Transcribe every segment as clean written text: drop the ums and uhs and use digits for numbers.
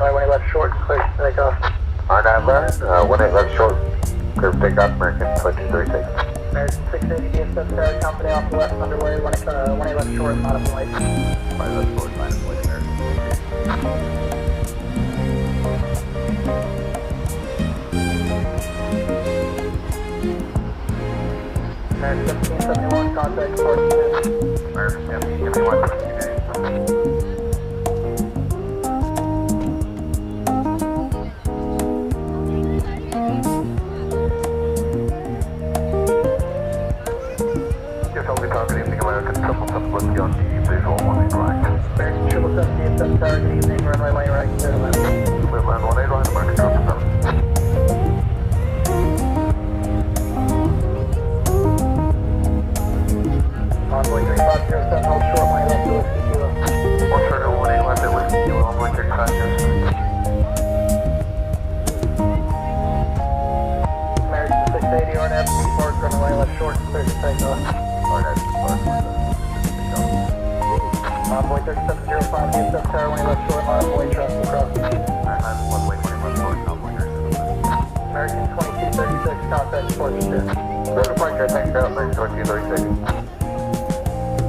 runway 18 left short, clear to take off. R9 left, 18 left short, clear to take off, American 2236. American 680 DFW Tower, company off the left, underway, 18 left short, modify light. 18 left short, modify light, American. American 1771, contact 42. American 1771, 22. Yes, I'll be targeting the American 777 on the visual 18 right. American 777 DFW Tower, good evening, runway 18 right, clear to land. Clear land 18 right, American 777. Envoy 3507, hold short, line left to Whiskey Kilo. One trigger 18 left at Whiskey Kilo, Envoy 35 yes. American 680, RNAV, Seaport, runway left short, clear to take off. R9, Envoy 3705, DFW Tower, way left short, modify traffic across. American 2236, contact 42. Clear departure, thanks for American 2236.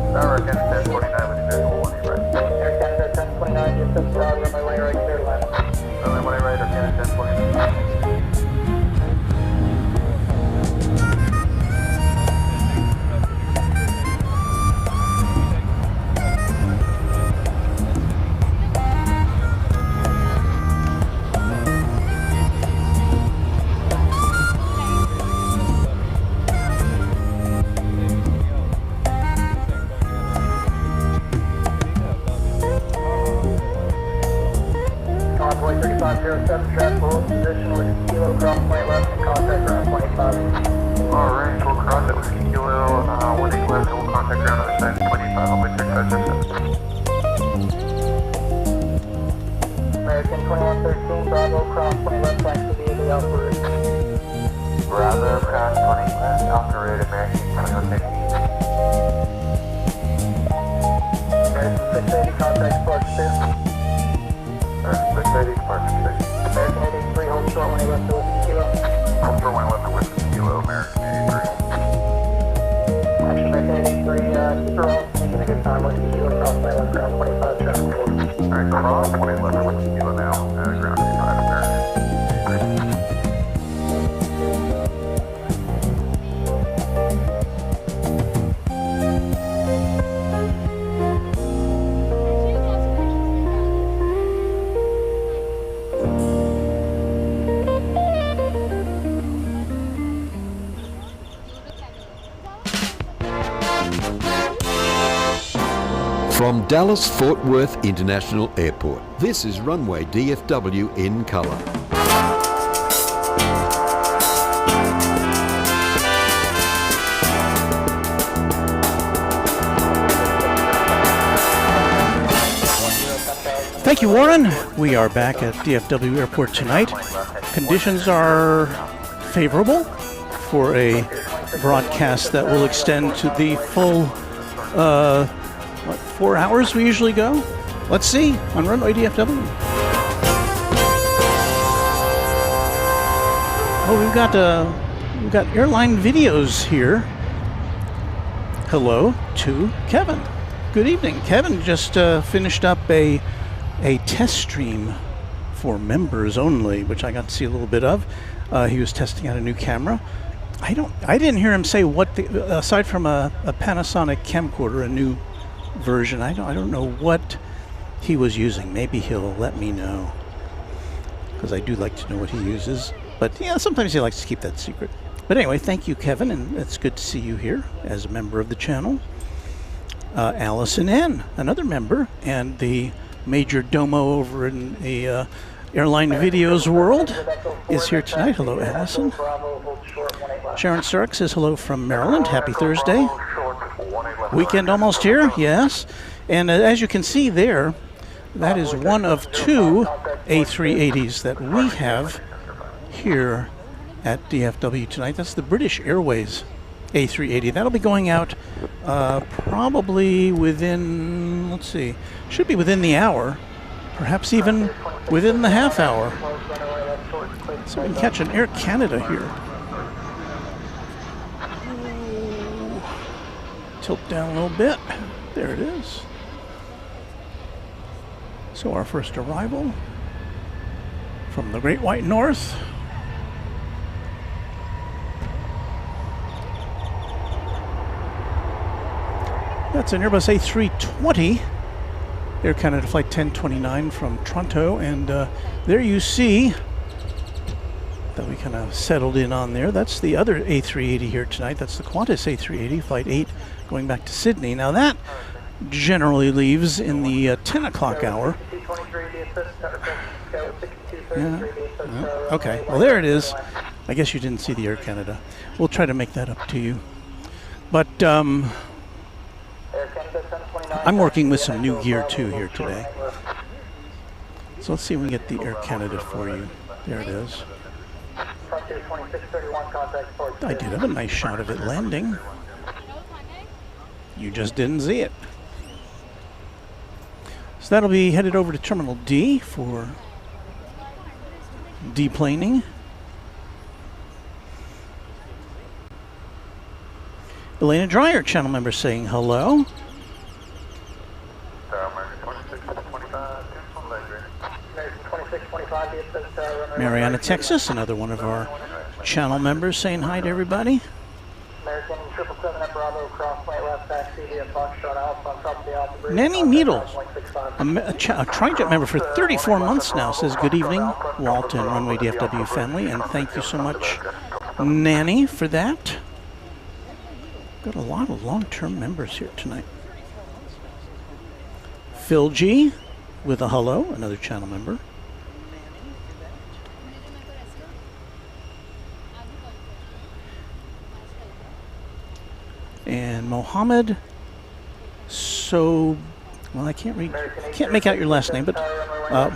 Tower, Canada 1049 with visual 18 right. Air Canada 1029, DFW Tower, runway right, clear to land. Runway 18 right, Air Canada 1049. Envoy 3507, traffic hold position with Kilo, cross point left, and contact ground 25. Alright, we'll cross it with Kilo, 18 left, we'll contact ground other side 25, I'll wait 3507. American 2113, Bravo, cross point left, thanks to the Alpha route. Bravo, cross 20 left, Alpha route, American 2160. American 680, contact Spark 2. American 680, departure 6. American 883, hold short, way left to Whiskey Kilo. Hold short 1 left to Whiskey Kilo, American 83. Action American 83, keep her off, making a good time, Whiskey Kilo, cross point left, ground 25, traffic hold. Alright, cross 20 left to Whiskey Kilo now, ground 25, American 83. From Dallas-Fort Worth International Airport, this is Runway DFW in color. Thank you, Warren. We are back at DFW Airport tonight. Conditions are favorable for a broadcast that will extend to the full 4 hours we usually go? Let's see on Runway DFW. Oh, we've got airline videos here. Hello to Kevin. Good evening. Kevin just finished up a test stream for members only, which I got to see a little bit of. He was testing out a new camera. I didn't hear him say what aside from a Panasonic camcorder, a new version. I don't know what he was using. Maybe he'll let me know, because I do like to know what he uses. But yeah, sometimes he likes to keep that secret. But anyway, thank you, Kevin, and it's good to see you here as a member of the channel. Allison N., another member, and the major domo over in the airline videos world, is here tonight. Hello, Allison. Sharon Stark says hello from Maryland. Happy Thursday. Weekend almost here, yes. And as you can see there, that is one of 2 A380s that we have here at DFW tonight. That's the British Airways A380. That'll be going out probably within, let's see, should be within the hour, perhaps even within the half hour. So we can catch an Air Canada here. Tilt down a little bit. There it is. So our first arrival from the Great White North. That's an Airbus A320, Air Canada Flight 1029 from Toronto, and there you see that we kind of settled in on there. That's the other A380 here tonight. That's the Qantas A380, Flight 8, going back to Sydney. Now that generally leaves in the 10 o'clock hour. Yeah. Okay, well there it is. I guess you didn't see the Air Canada. We'll try to make that up to you. But I'm working with some new gear too here today. So let's see if we can get the Air Canada for you. There it is. I did have a nice shot of it landing. You just didn't see it. So that'll be headed over to Terminal D for deplaning. Elena Dreyer, channel member, saying hello. Mariana, Texas, another one of our channel members, saying hi to everybody. Nanny Needles, a Trijet member for 34 months now, says good evening, Walt and Runway DFW family, and thank you so much, Nanny, for that. Got a lot of long-term members here tonight. Phil G with a hello, another channel member. And Mohammed, so, well, I can't read, can't make out your last name, but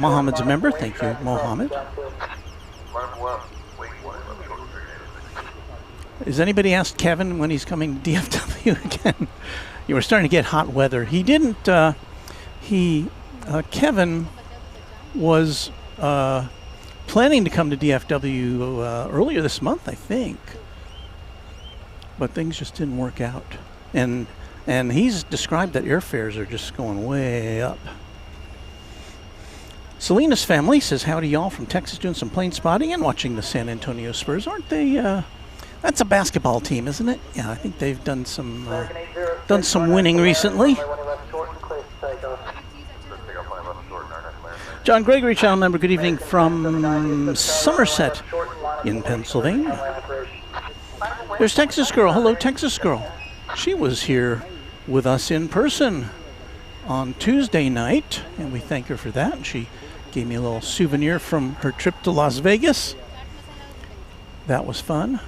Mohammed's a member. Thank you, Mohammed. Has anybody asked Kevin when he's coming to DFW again? You were starting to get hot weather. He didn't, Kevin was planning to come to DFW earlier this month, I think. But things just didn't work out. And he's described that airfares are just going way up. Selena's family says, howdy y'all from Texas, doing some plane spotting and watching the San Antonio Spurs. Aren't they, that's a basketball team, isn't it? Yeah, I think they've done some winning recently. John Gregory, channel member, good evening from Somerset in Pennsylvania. There's Texas Girl. Hello, Texas Girl. She was here with us in person on Tuesday night, and we thank her for that. And she gave me a little souvenir from her trip to Las Vegas. That was fun,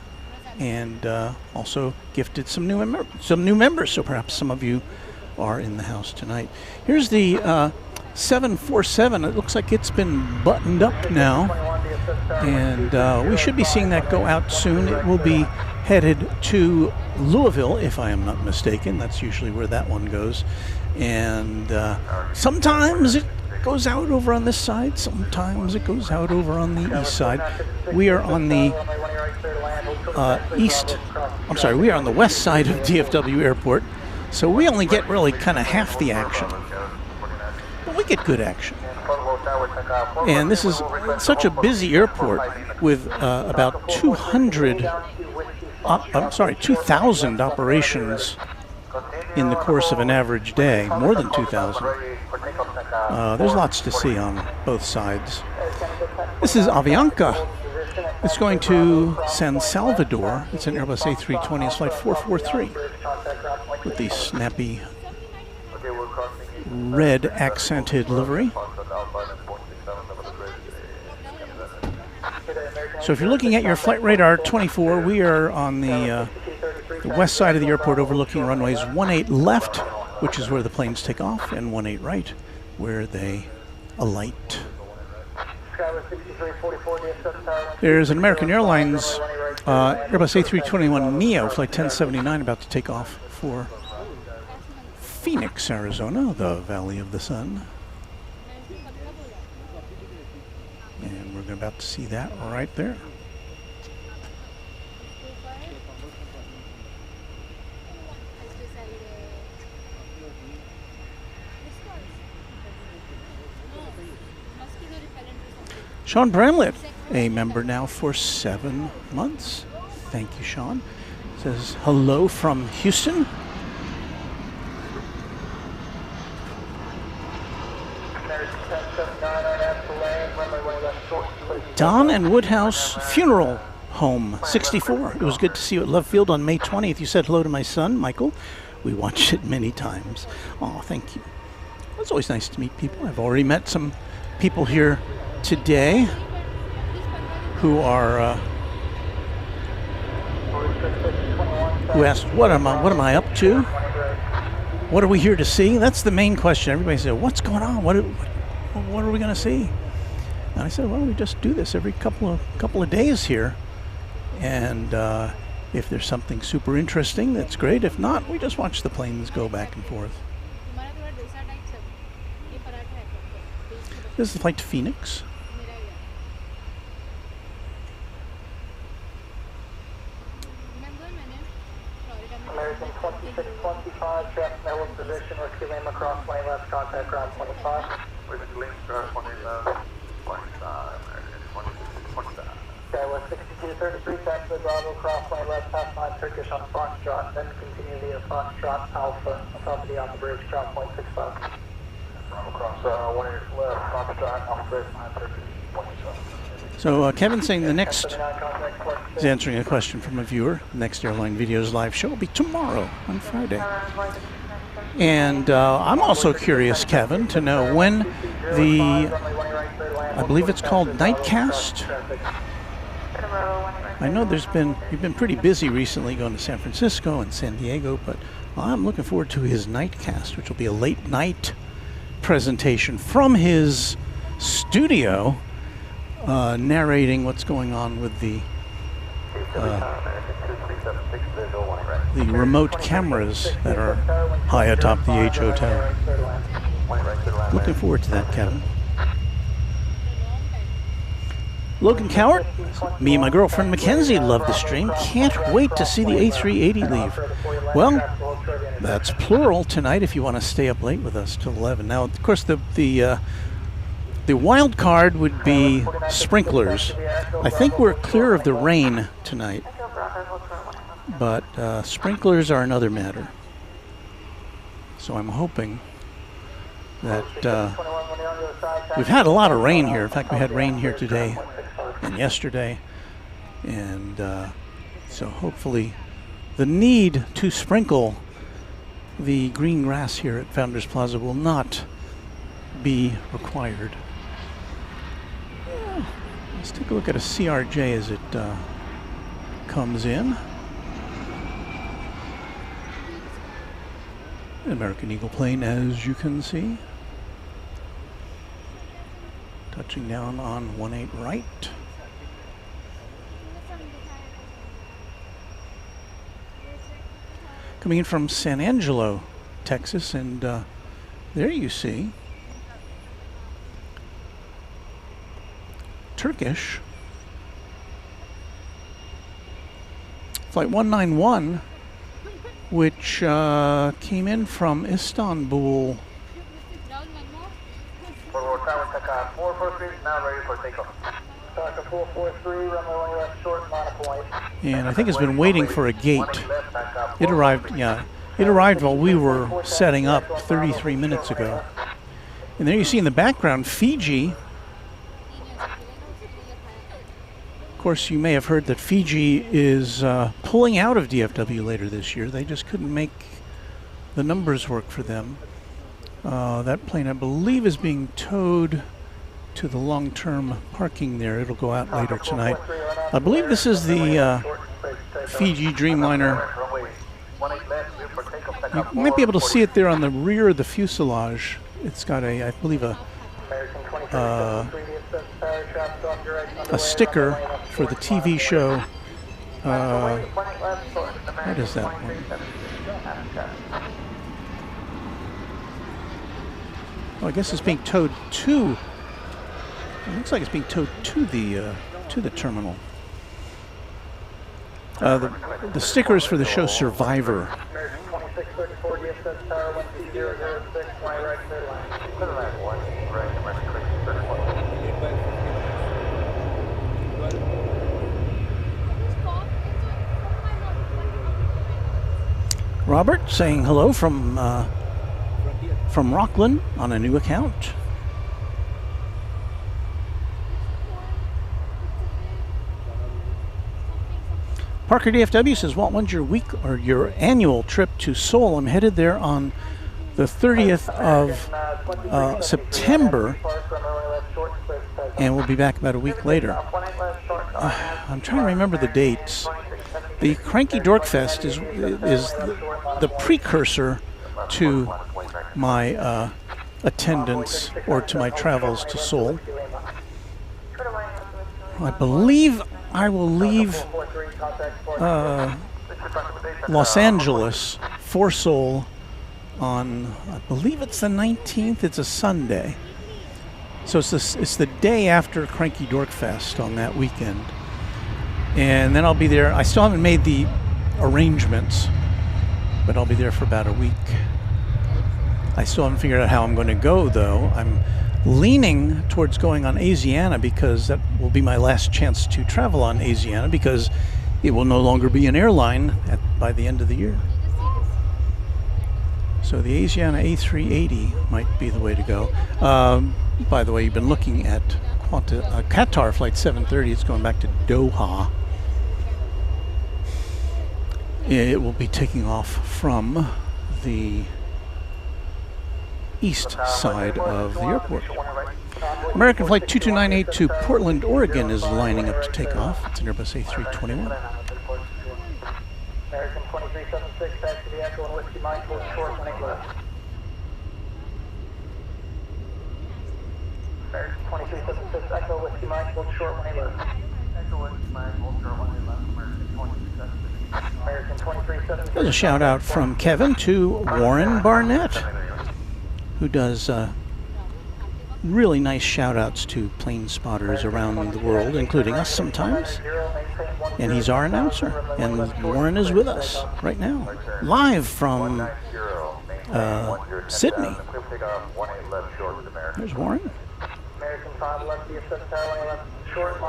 and also gifted some new members. So perhaps some of you are in the house tonight. Here's the 747. It looks like it's been buttoned up now, and we should be seeing that go out soon. It will be headed to Louisville, if I am not mistaken. That's usually where that one goes. And sometimes it goes out over on this side, sometimes it goes out over on the east side. We are on the we are on the west side of DFW Airport, so we only get really kind of half the action. But we get good action. And this is such a busy airport with about 2,000 operations in the course of an average day, more than 2,000. There's lots to see on both sides. This is Avianca. It's going to San Salvador. It's an Airbus A320. It's flight 443 with the snappy red accented livery. So if you're looking at your flight radar 24, we are on the west side of the airport overlooking runways 18 left, which is where the planes take off, and 18 right, where they alight. There's an American Airlines Airbus A321neo, flight 1079, about to take off for Phoenix, Arizona, the Valley of the Sun. we're about to see that right there. Sean Bramlett, a member now for 7 months. Thank you, Sean. Says hello from Houston. Don and Woodhouse Funeral Home, 64. It was good to see you at Love Field on May 20th. You said hello to my son, Michael. We watched it many times. Oh, thank you. It's always nice to meet people. I've already met some people here today who are who asked, what am I up to? What are we here to see? That's the main question. Everybody said, what's going on? What are we going to see? And I said, well, we just do this every couple of days here, and if there's something super interesting, that's great. If not, we just watch the planes go back and forth. This is the flight to Phoenix. American 2625, traffic network position, rescue lane across lane left, contact ground 25. We've been lane start 25, 25, American 2625. Skywest 6233, taxi to Bravo, cross lane left, pass 9 Turkish on Foxtrot, then continue via Foxtrot Alpha, on top of the on the bridge, drop 0.65. Bravo cross 1 left, Foxtrot, Alpha Bridge, 9 Turkish, 0.65. So Kevin's saying the next is answering a question from a viewer. The next Airline Videos live show will be tomorrow on Friday. And I'm also curious, Kevin, to know when the, I believe it's called Nightcast. I know you've been pretty busy recently going to San Francisco and San Diego, but I'm looking forward to his Nightcast, which will be a late night presentation from his studio, narrating what's going on with the remote cameras that are high atop the H Hotel. Looking forward to that, Kevin. Logan Cowart, me and my girlfriend Mackenzie love the stream. Can't wait to see the A380 leave. Well, that's plural tonight if you want to stay up late with us till 11. Now, of course, the wild card would be sprinklers. I think we're clear of the rain tonight, but sprinklers are another matter. So I'm hoping that we've had a lot of rain here. In fact, we had rain here today and yesterday, and so hopefully the need to sprinkle the green grass here at Founders Plaza will not be required. Let's take a look at a CRJ as it comes in. An American Eagle plane, as you can see. Touching down on 18 right. Coming in from San Angelo, Texas, and there you see Turkish Flight 191, which came in from Istanbul. 443, now ready for takeoff. 443, runway left short, monopoint. And I think it's been waiting for a gate. It arrived, it arrived while we were setting up 33 minutes ago. And there you see in the background Fiji. Of course, you may have heard that Fiji is pulling out of DFW later this year. They just couldn't make the numbers work for them. That plane, I believe, is being towed to the long-term parking there. It'll go out later tonight. I believe this is the Fiji Dreamliner. You might be able to see it there on the rear of the fuselage. It's got a, I believe, a sticker for the TV show. What is that one? Oh, I guess it's being towed to It looks like it's being towed to the terminal. The stickers for the show Survivor. American 2634 DSS Tower 12006, fly right clear line. Clear line 1, right, American 2634. Robert saying hello from Rockland on a new account. Parker DFW says, Walt, when's your annual trip to Seoul? I'm headed there on the 30th of September, and we'll be back about a week later. I'm trying to remember the dates. The Cranky Dork Fest is the precursor to my attendance or to my travels to Seoul. I believe I will leave Los Angeles for Seoul on, I believe it's the 19th. It's a Sunday. So it's the day after Cranky Dork Fest on that weekend. And then I'll be there. I still haven't made the arrangements, but I'll be there for about a week. I still haven't figured out how I'm going to go, though. I'm leaning towards going on Asiana because that will be my last chance to travel on Asiana, because it will no longer be an airline by the end of the year. So the Asiana A380 might be the way to go. By the way, you've been looking at Qatar Flight 730. It's going back to Doha. It will be taking off from the east side of the airport. American Flight 22982 to Portland, Oregon is lining up to take off. It's an Airbus A321. American 2376, back to the Echo and Whiskey Mike, hold short when it left. American 2376, Echo Whiskey Mike, hold short when it left. Echo Whiskey Mike, hold short when it left. American 2376. American 2376. There's a shout out from Kevin to Warren Barnett, who does really nice shout outs to plane spotters around the world, including us sometimes. And he's our announcer. And Warren is with us right now, live from Sydney. There's Warren.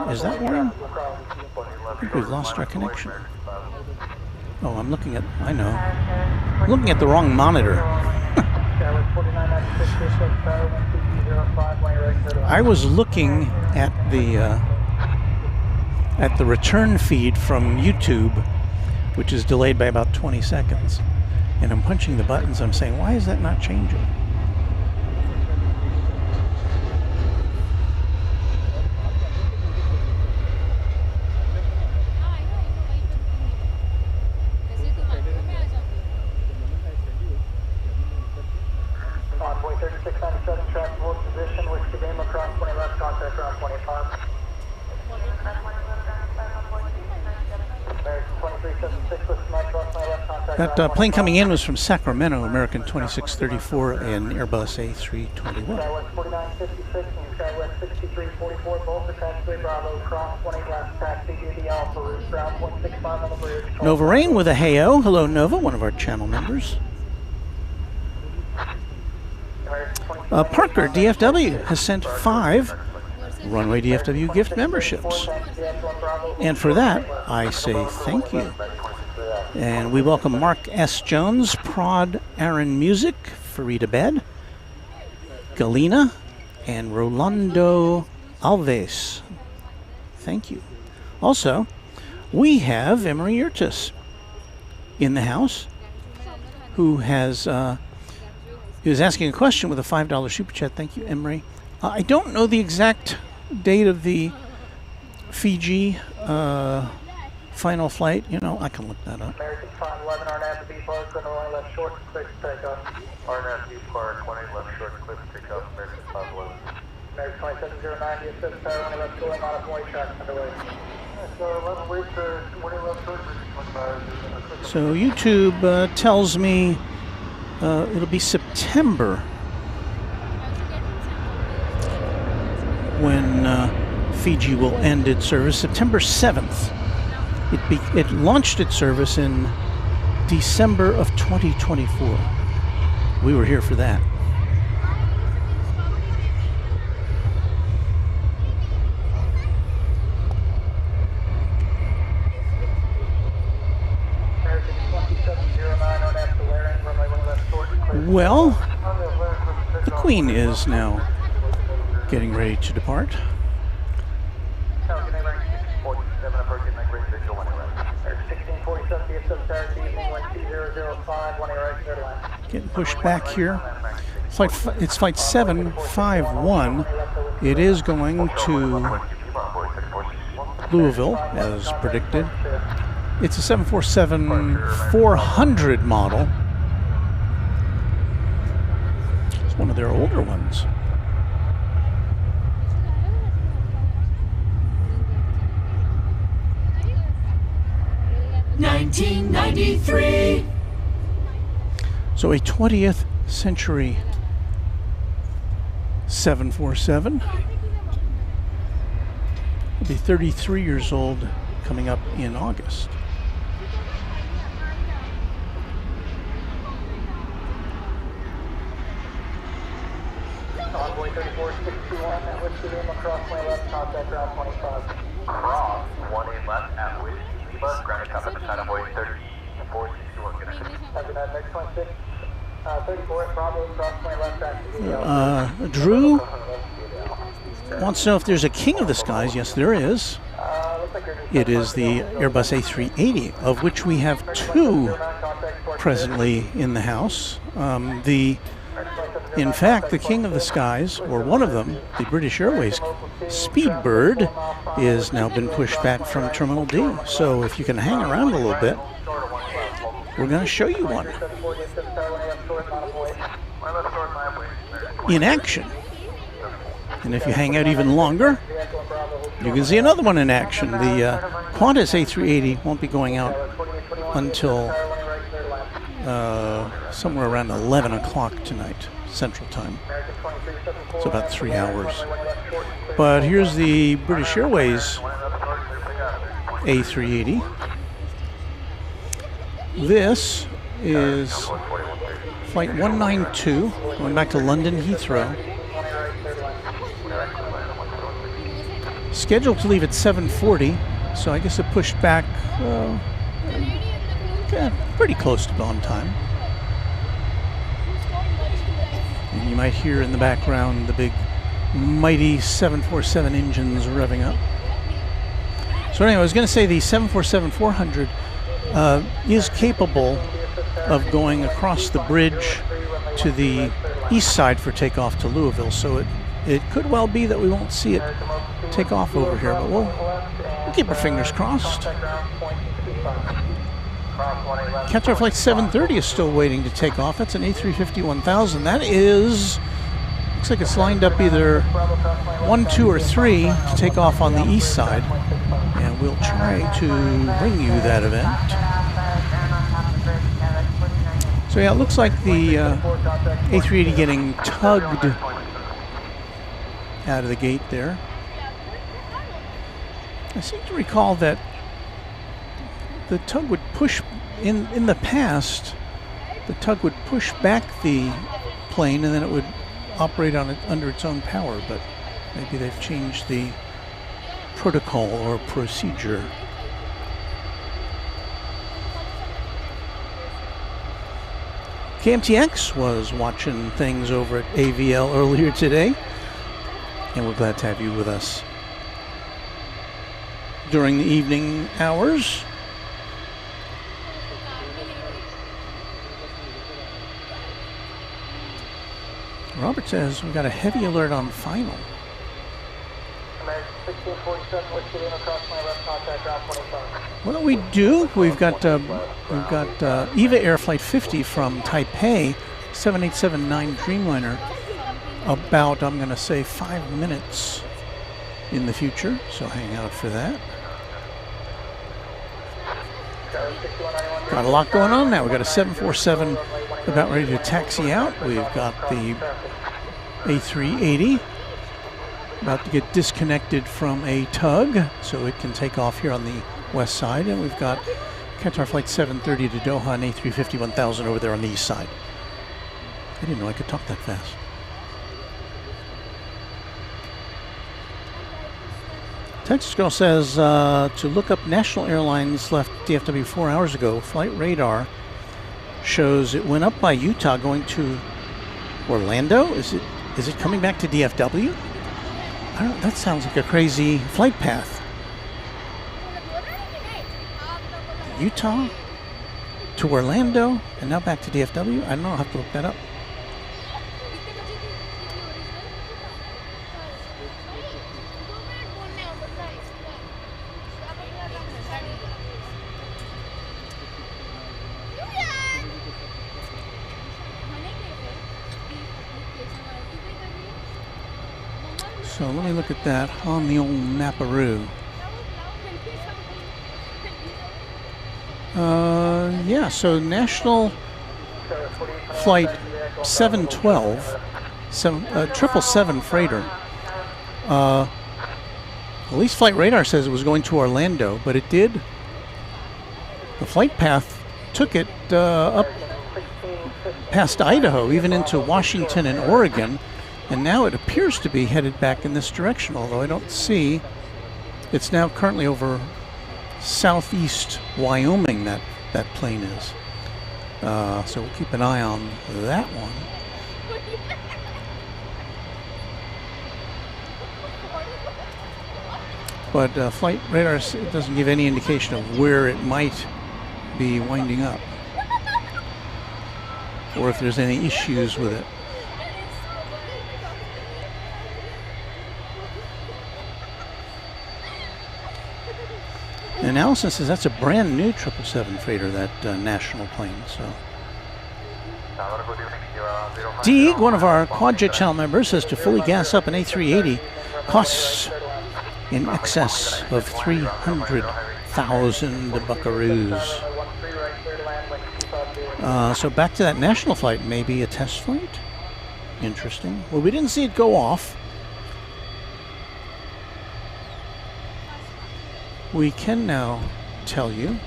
Is that Warren? I think we've lost our connection. Oh, I'm looking at, I know. I'm looking at the wrong monitor. I was looking at the return feed from YouTube, which is delayed by about 20 seconds. And I'm punching the buttons. I'm saying, why is that not changing? Envoy 3697, track hold position, Whiskey Game across 20 left, contact ground 25. American 2376, Whiskey Mike, cross 20 left, contact That plane coming in was from Sacramento, American 2634 and Airbus A321. Skywest 4956 and Skywest 6344, both are taxiway Bravo, cross 20 left, taxi UD Alpha, route ground 165 on the bridge. Nova Rain with a heyo. Hello, Nova, one of our channel members. Parker DFW has sent 5 Runway DFW gift memberships. And for that, I say thank you. And we welcome Mark S. Jones, Prod Aaron Music, Farida Bed, Galina, and Rolando Alves. Thank you. Also, we have Emery Urtis in the house, who has he was asking a question with a $5 super chat. Thank you, Emery. I don't know the exact date of the Fiji final flight. You know, I can look that up. American 511, RNAV to B Park, Runway left short, clear to take off. RNAV B Park, 20 left short, clear to take off, American 511. American 2709, DSS Tower, 20 left short, modified track underway. So 11 wait for 20 left short, 25. So YouTube tells me it'll be September. when Fiji will end its service. September 7th. It launched its service in December of 2024. We were here for that. Well, the Queen is now getting ready to depart. Getting pushed back here. It's flight 751. It is going to Louisville, as predicted. It's a 747-400 model. It's one of their older ones. '93. So a 20th century 747. Will be 33 years old coming up in August. Envoy 3461 at Whiskey Lima, cross my left, contact ground 25. Cross 18 left at Whiskey Lima, ground contact beside Envoy 3461. Good night. Have a good night, next 26. 34 at Bravo, cross my left, back to the Drew wants to know if there's a king of the skies. Yes, there is. It is the Airbus A380, of which we have two presently in the house. In fact, the king of the skies, or one of them, the British Airways Speedbird, is now been pushed back from Terminal D. So if you can hang around a little bit, we're going to show you one in action. And if you hang out even longer, you can see another one in action. The Qantas A380 won't be going out until somewhere around 11 o'clock tonight, Central Time. So about 3 hours. But here's the British Airways A380. This is flight 192, going back to London Heathrow. Scheduled to leave at 7:40, so I guess it pushed back pretty close to on time. And you might hear in the background the big mighty 747 engines revving up. So anyway, I was going to say the 747-400 is capable of going across the bridge to the east side for takeoff to Louisville, so it could well be that we won't see it take off over here, but we'll keep our fingers crossed. Qatar Flight 730 is still waiting to take off. That's an A350-1000. That is, looks like it's lined up either 1, 2, or 3 to take off on the east side, and we'll try to bring you that event. So yeah, it looks like the A380 getting tugged out of the gate there. I seem to recall that the tug would push, in the past, the tug would push back the plane and then it would operate on it under its own power, but maybe they've changed the protocol or procedure. KMTX was watching things over at AVL earlier today, and we're glad to have you with us during the evening hours. Robert says we've got a heavy alert on final. What do we do? We've got EVA Air Flight 50 from Taipei, 7879 Dreamliner, about, I'm going to say, 5 minutes in the future, so hang out for that. Got a lot going on now. We've got a 747 about ready to taxi out. We've got the A380 about to get disconnected from a tug, so it can take off here on the west side. And we've got Qatar Flight 730 to Doha and A350 1000 over there on the east side. I didn't know I could talk that fast. Texas Girl says to look up National Airlines left DFW 4 hours ago. Flight radar shows it went up by Utah going to Orlando. Is it coming back to DFW? I don't. That sounds like a crazy flight path. Utah to Orlando and now back to DFW. I don't know. I'll have to look that up. So let me look at that on the old Maparoo. Yeah, so National Flight 712, 777 freighter. At least Flight Radar says it was going to Orlando, but it did. The flight path took it up past Idaho, even into Washington and Oregon. And now it appears to be headed back in this direction, although I don't see. It's now currently over southeast Wyoming, that plane is. So we'll keep an eye on that one. But Flight Radar doesn't give any indication of where it might be winding up, or if there's any issues with it. And Allison says that's a brand new 777 freighter, that national plane. So, Deeg, one of our Quadjet channel members, says to fully gas up an A380 costs in excess of 300,000 buckaroos. So back to that national flight, maybe a test flight? Interesting. Well, we didn't see it go off. We can now tell you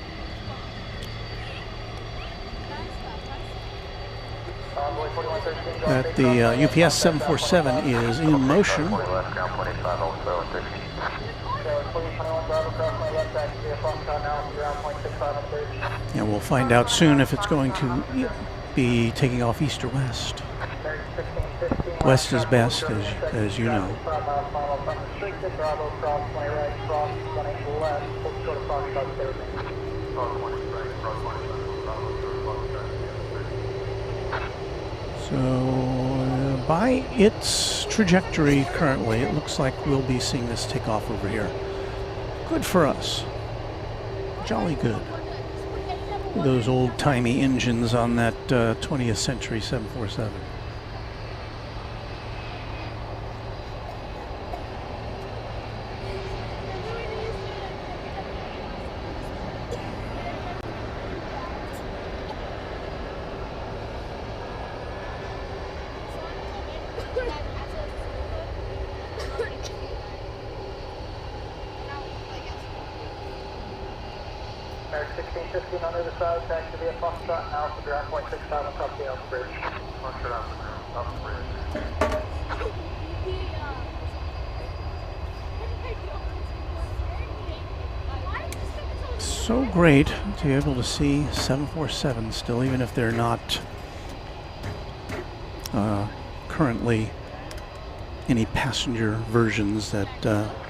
that the UPS 747 is in motion. And we'll find out soon if it's going to be taking off east or west. West is best, as you know. So, by its trajectory currently, it looks like we'll be seeing this take off over here. Good for us. Jolly good. Those old-timey engines on that 20th century 747. So great to be able to see 747 still, even if they're not currently any passenger versions that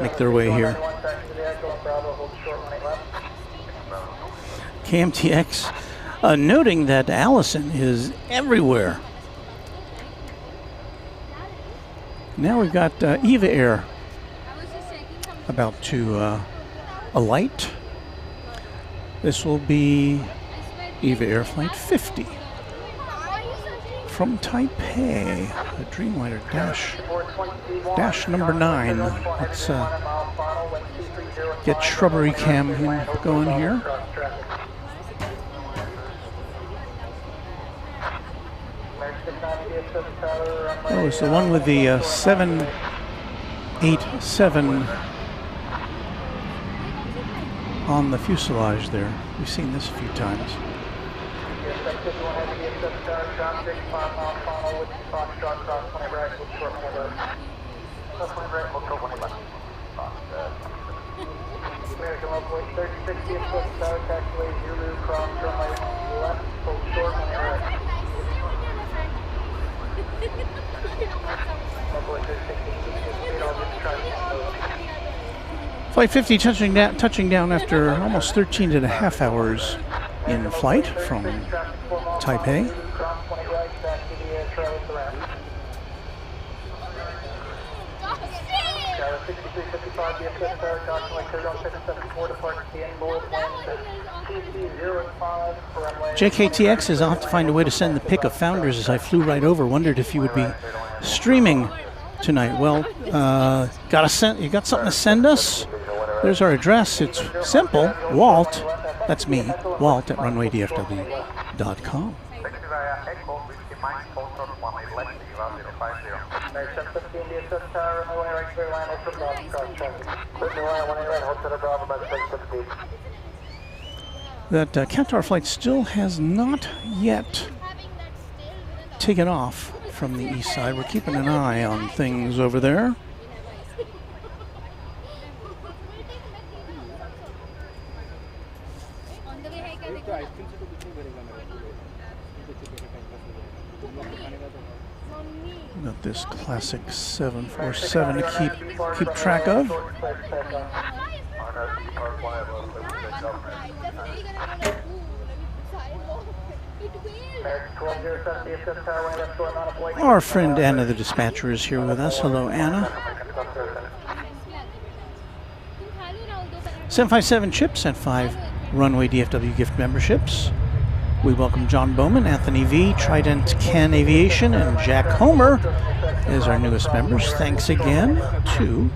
make their way here. KMTX noting that Allison is everywhere. Now we've got Eva Air about to alight. This will be Eva Air Flight 50 from Taipei, the Dreamliner dash number 9. Let's get Shrubbery Cam going here. Oh, it's the one with the 7 787 on the fuselage there. We've seen this a few times. American Local 3060 at Foot Tower, taxiway Zulu, cross runway left, full short, runway right. Local 3060, speed, I'll just try to move. Flight 50 touching down after almost 13 and a half hours in flight from Taipei. Cross 20 right, back to the trail with the ramp. Tower 6355, BFS Tower, document code on 774, depart TN Bullet, land TC05, runway. JKTX is, I'll have to find a way to send the pic of Founders as I flew right over. Wondered if you would be streaming tonight. Well, you got something to send us? There's our address. It's simple. Walt, that's me, Walt at runwaydfw.com. That Qatar flight still has not yet taken off from the east side. We're keeping an eye on things over there. Got this classic 747 to keep track of. Our friend Anna the dispatcher is here with us. Hello, Anna. 757 Chip sent 5 Runway DFW gift memberships. We welcome John Bowman, Anthony V, Trident Ken Aviation, and Jack Homer as our newest members. Thanks again to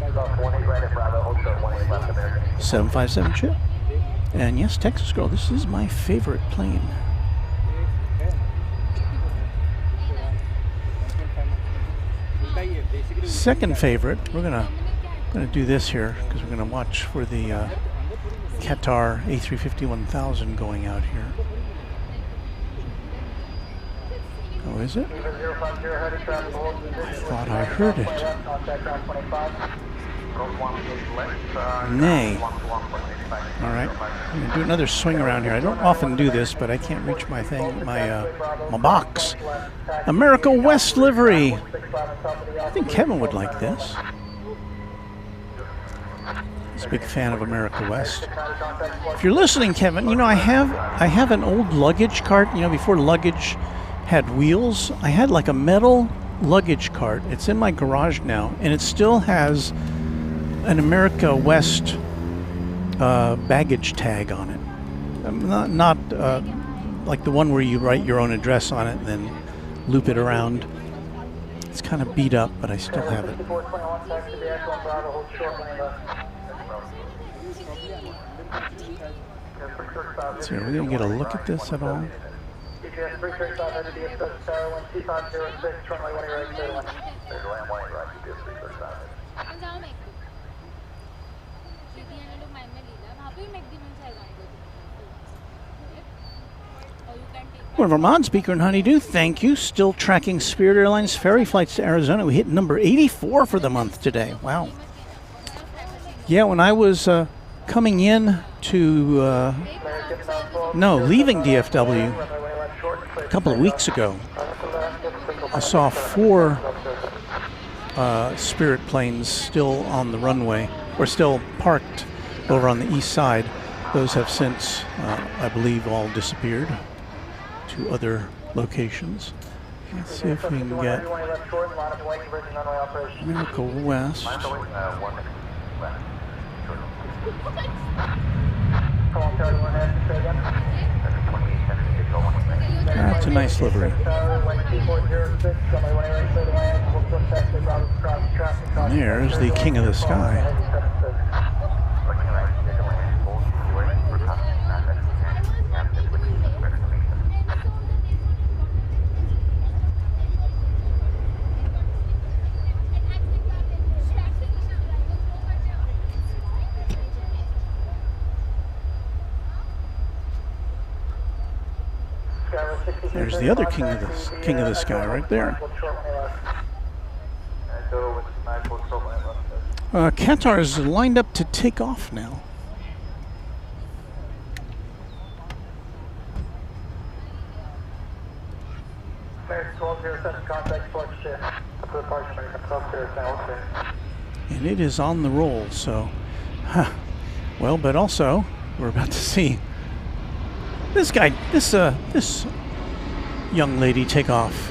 757 Chip. And yes, Texas Girl, this is my favorite plane. Second favorite, we're gonna do this here because we're gonna watch for the Qatar A350-1000 going out here. Oh, is it? I thought I heard it. Nay. All right, I'm gonna do another swing around here. I don't often do this, but I can't reach my thing, my box. America West livery. I think Kevin would like this. He's a big fan of America West. If you're listening, Kevin, you know I have an old luggage cart. You know, before luggage had wheels, I had like a metal luggage cart. It's in my garage now, and it still has an America West baggage tag on it. Not like the one where you write your own address on it and then loop it around. It's kind of beat up, but I still have it. So we didn't get a look at this at all. One of our mod speaker in Honeydew, thank you. Still tracking Spirit Airlines ferry flights to Arizona. We hit number 84 for the month today. Wow. Yeah, when I was coming in to, leaving DFW a couple of weeks ago, I saw 4 Spirit planes still on the runway, or still parked over on the east side. Those have since, I believe, all disappeared to other locations. Let's see if we can get America West. That's a nice livery. And there's the King of the Sky. There's the other king of the sky right there. Qatar is lined up to take off now. And it is on the roll, so, well, but also we're about to see this young lady take off.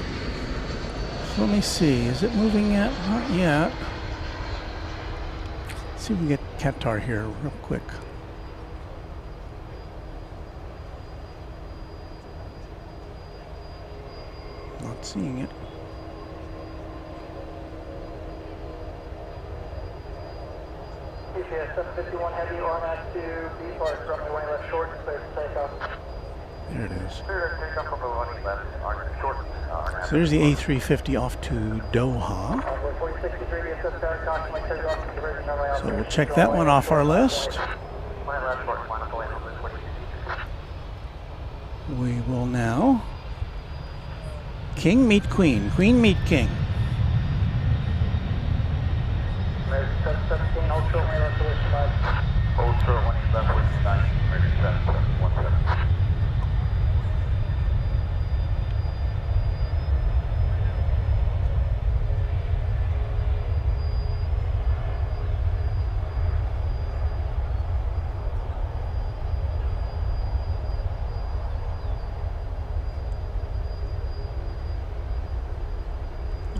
So let me see, is it moving yet? Not yet. Let's see if we can get Qatar here real quick. Not seeing it. GPS 751 heavy RMAX to B park, runway left short, clear for takeoff. There it is. So So there's the A350 off to Doha. So we'll check that one off our list. We will now King meet Queen, Queen meet King.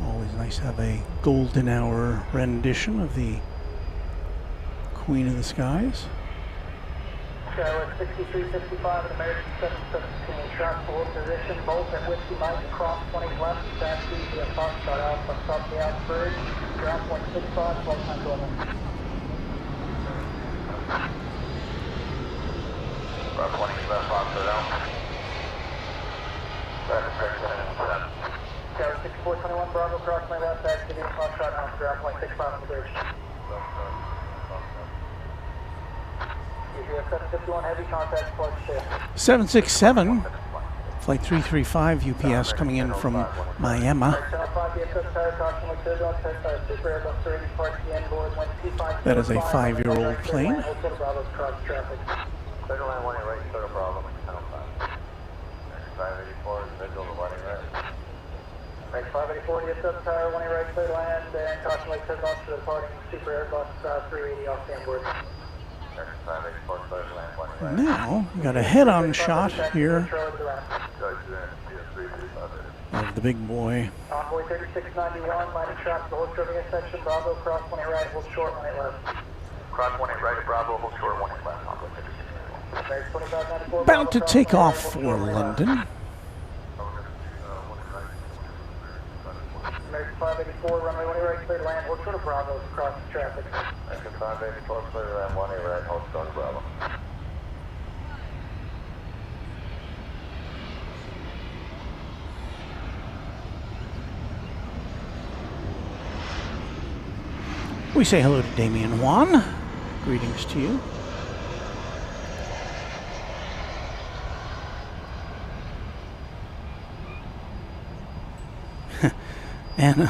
Always nice to have a golden hour rendition of the Queen of the Skies. Skyline 6355 and American 717 shot full position, both at Whiskey Mike, cross 20 left, taxi via Foxtrot Alpha, stop the out bridge, ground point 65, 12 times over. About 20 left, Foxtrot Alpha. Skyline 6421 Bravo, cross my left, taxi via Foxtrot Alpha, ground point 65 on the bridge. GPS 751 heavy contact, flight shift. 767, flight 335 UPS coming in from Miami. That is a 5-year-old plane. Right, 584, get up tower, 1 right, clear land, and caution light turn off to the departing Super Airbus 380 off standboard. Now, we got a head-on shot here of the big boy. Envoy 3691, landing traffic, hold short intersection, Bravo, cross 1 right, hold short 1 left. Cross 1 right at Bravo, hold short 1 left. American 2594, About to take off for London. American 584, runway 1 right, clear to land, hold short of Bravo, cross the traffic. American 584, clear to land 1 right, hold short of Bravo. We say hello to Damian Juan. Greetings to you. Anna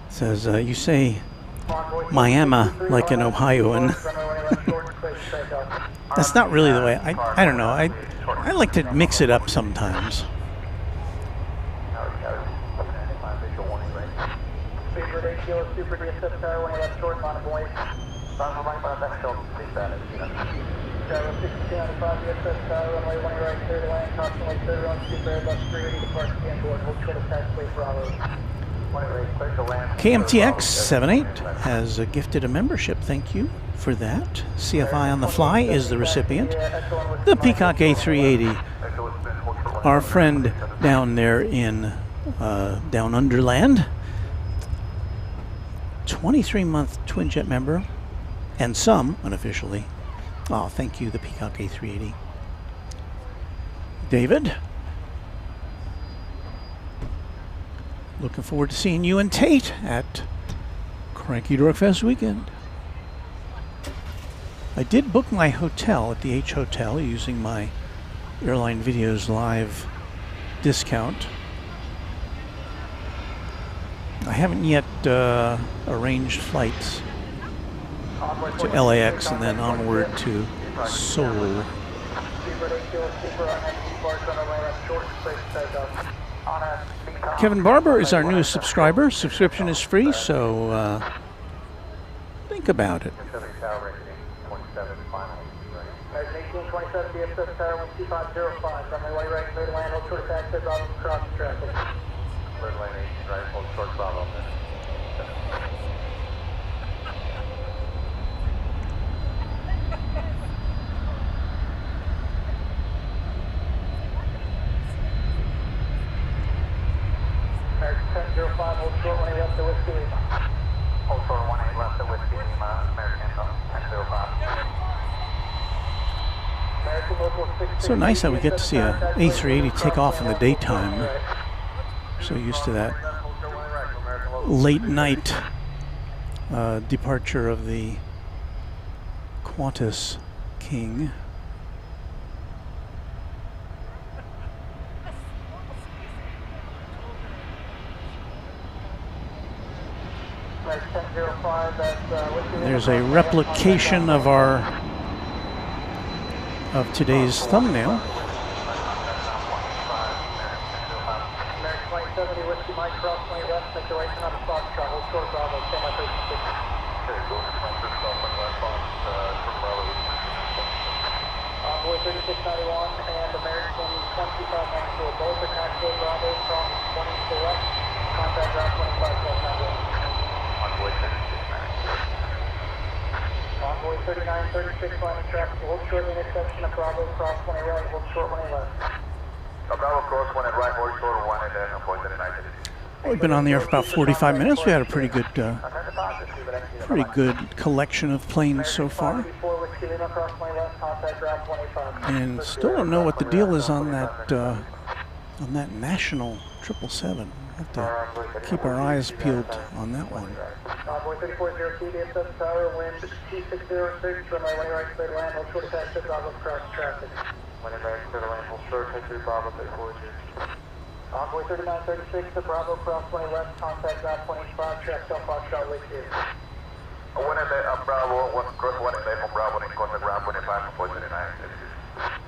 says, you say Miami like an Ohioan. That's not really the way. I don't know. I like to mix it up sometimes. Super DSS tower, 1 left short, on voice. Skyline 6295 DSS tower, runway 1 right, clear to land, caution light clear on Super Airbus 380, depart standboard, hold short of taxiway Bravo. KMTX 78 has gifted a membership. Thank you for that. CFI on the Fly is the recipient. The Peacock A380, our friend down there in down underland. 23-month Twinjet member, and some unofficially. Oh, thank you, the Peacock A380. David, looking forward to seeing you and Tate at Cranky Dork Fest weekend. I did book my hotel at the H Hotel using my Airline Videos Live discount. I haven't yet arranged flights to LAX and then onward to Seoul. Kevin Barber is our newest subscriber. Subscription is free, so think about it. 1827 DFW Tower 12505. Runway right, clear to land, hold short taxi, Bravo, cross traffic. Clear to lane 18 right, hold short Bravo. American 1005, hold short 18 left to Whiskey Lima. Hold short 18 left to Whiskey Lima, American 1005. So nice that we get to see a A380 take off in the daytime. So used to that late night departure of the Qantas King. There's a replication of today's thumbnail. American 2070 Whiskey Mike, cross 20 west, make your way to another spot, travel short Bravo, stay my 36. Envoy 3691 and American 2594, both are taxiway Bravo, cross 20 to the west, contact route 25 plus 91. Envoy 3691. Envoy 3936, line of traffic, hold short intersection of Bravo, cross 20 right, hold short 20 left. Bravo, cross 1 and right, hold short 1 and then avoid the 90. We've been on the air for about 45 minutes. We had a pretty good collection of planes so far. And still don't know what the deal is on that national 777. Have to keep our eyes peeled on that one. Envoy 3402, DFW Tower, wind 2606, runway right, clear to land, hold short taxi, Bravo, cross traffic. When in there, clear to land, hold short, take 3 Bravo, 342. Envoy 3936, the Bravo, cross 20 west, contact route 25, track Delta Foxtrot with you. One in there, Bravo, cross 1 in there from Bravo, and contact route 25, avoid the 90.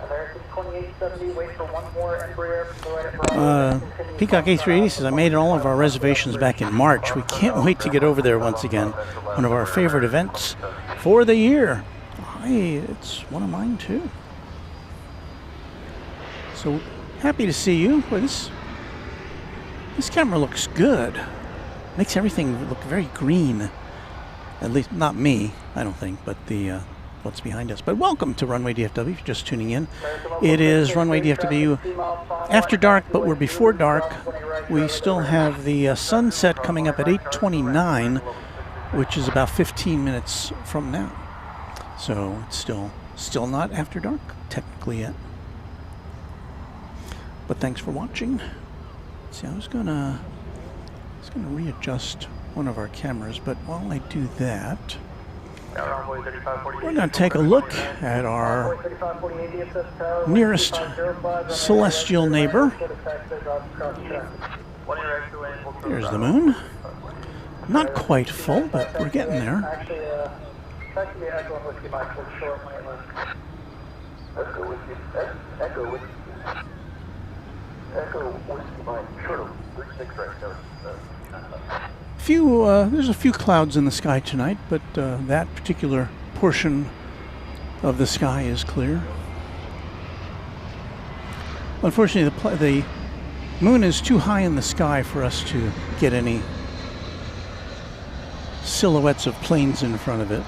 American 2870, wait for one more Embraer from the right at Bravo. Peacock A380 says, I made all of our reservations back in March. We can't wait to get over there once again. One of our favorite events for the year. It's one of mine too. So happy to see you. Boy, this camera looks good. Makes everything look very green. At least not me, I don't think, but the what's behind us. But welcome to Runway DFW, if you're just tuning in. It is Runway DFW After Dark, but we're before dark. We still have the sunset coming up at 8:29, which is about 15 minutes from now. So it's still not after dark, technically yet. But thanks for watching. See, I was gonna readjust one of our cameras, but while I do that, we're going to take a look at our nearest celestial neighbor. There's the moon. Not quite full, but we're getting there. There's a few clouds in the sky tonight, but that particular portion of the sky is clear. Unfortunately, the moon is too high in the sky for us to get any silhouettes of planes in front of it.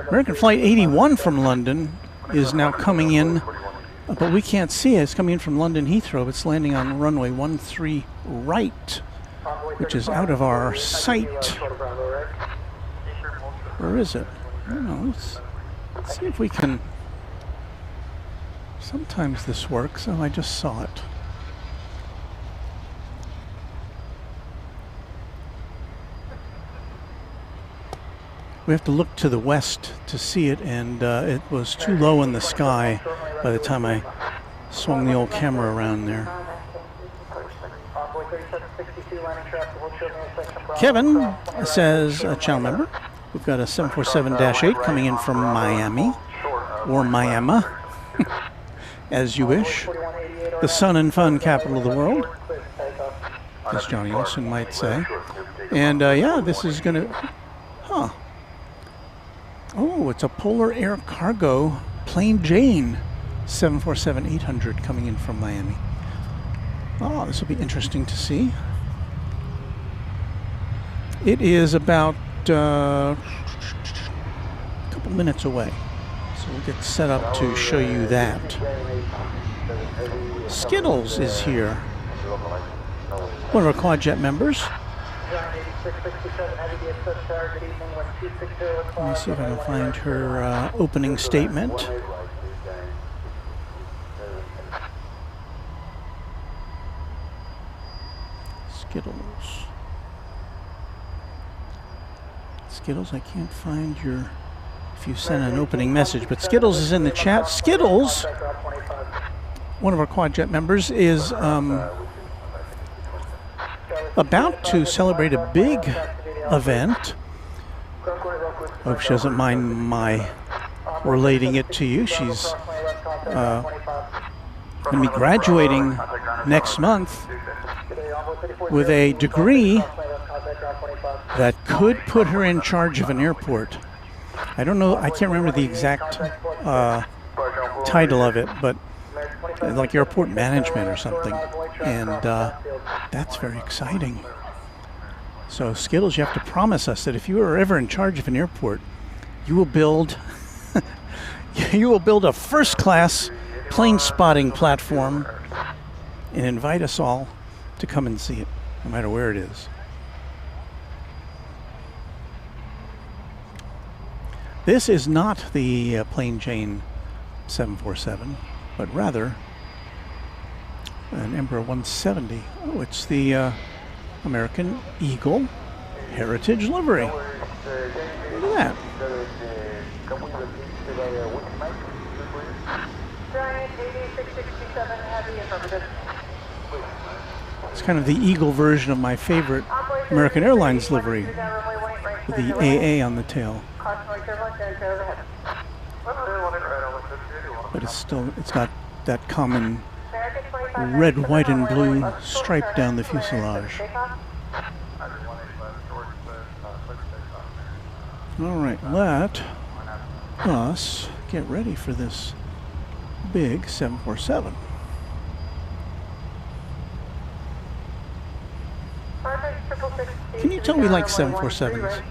American Flight 81 from London is now coming in, but we can't see it. It's coming in from London Heathrow. It's landing on runway 13 right, which is out of our sight. Where is it? I don't know. Let's see if we can. Sometimes this works. Oh, I just saw it. We have to look to the west to see it, and it was too low in the sky by the time I swung the old camera around there. Kevin says, a channel member, we've got a 747-8 coming in from Miami, or Miami, as you wish. The sun and fun capital of the world, as Johnny Olson might say. And yeah, this is going to, oh, it's a Polar Air Cargo Plain Jane 747-800 coming in from Miami. Oh, this will be interesting to see. It is about a couple minutes away, so we'll get set up to show you that. Skittles is here, one of our Quadjet members. Let me see if I can find her opening statement. Skittles. Skittles, I can't find your, if you sent an opening message, but Skittles is in the chat. Skittles, one of our Quadjet members, is about to celebrate a big event. Hope she doesn't mind my relating it to you. She's going to be graduating next month with a degree that could put her in charge of an airport. I don't know, I can't remember the exact title of it, but like airport management or something. And that's very exciting. So Skittles, you have to promise us that if you are ever in charge of an airport, you will build a first-class plane spotting platform and invite us all to come and see it, no matter where it is. This is not the Plain Jane 747, but rather an Embraer 170. Oh, it's the American Eagle Heritage livery. Look at that. It's kind of the Eagle version of my favorite American Airlines livery, with the AA on the tail. But it's got that common red, white, and blue stripe down the fuselage. All right, let us get ready for this big 747. Can you tell me like 747s?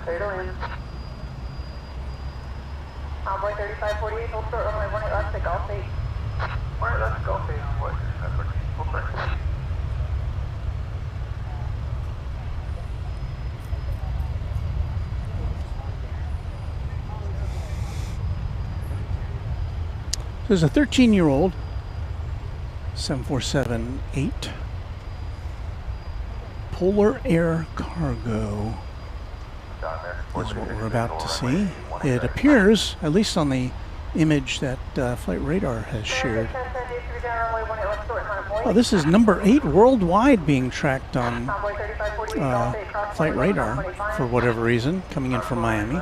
Envoy 3548, hold short, runway 18 left, take Golf 8. Alright, let's Golf 8, envoy 3548. There's a 13-year-old 747-8 Polar Air Cargo. Is what we're about to see. It appears, at least on the image that Flight Radar has shared. Oh, this is number 8 worldwide being tracked on Flight Radar for whatever reason, coming in from Miami.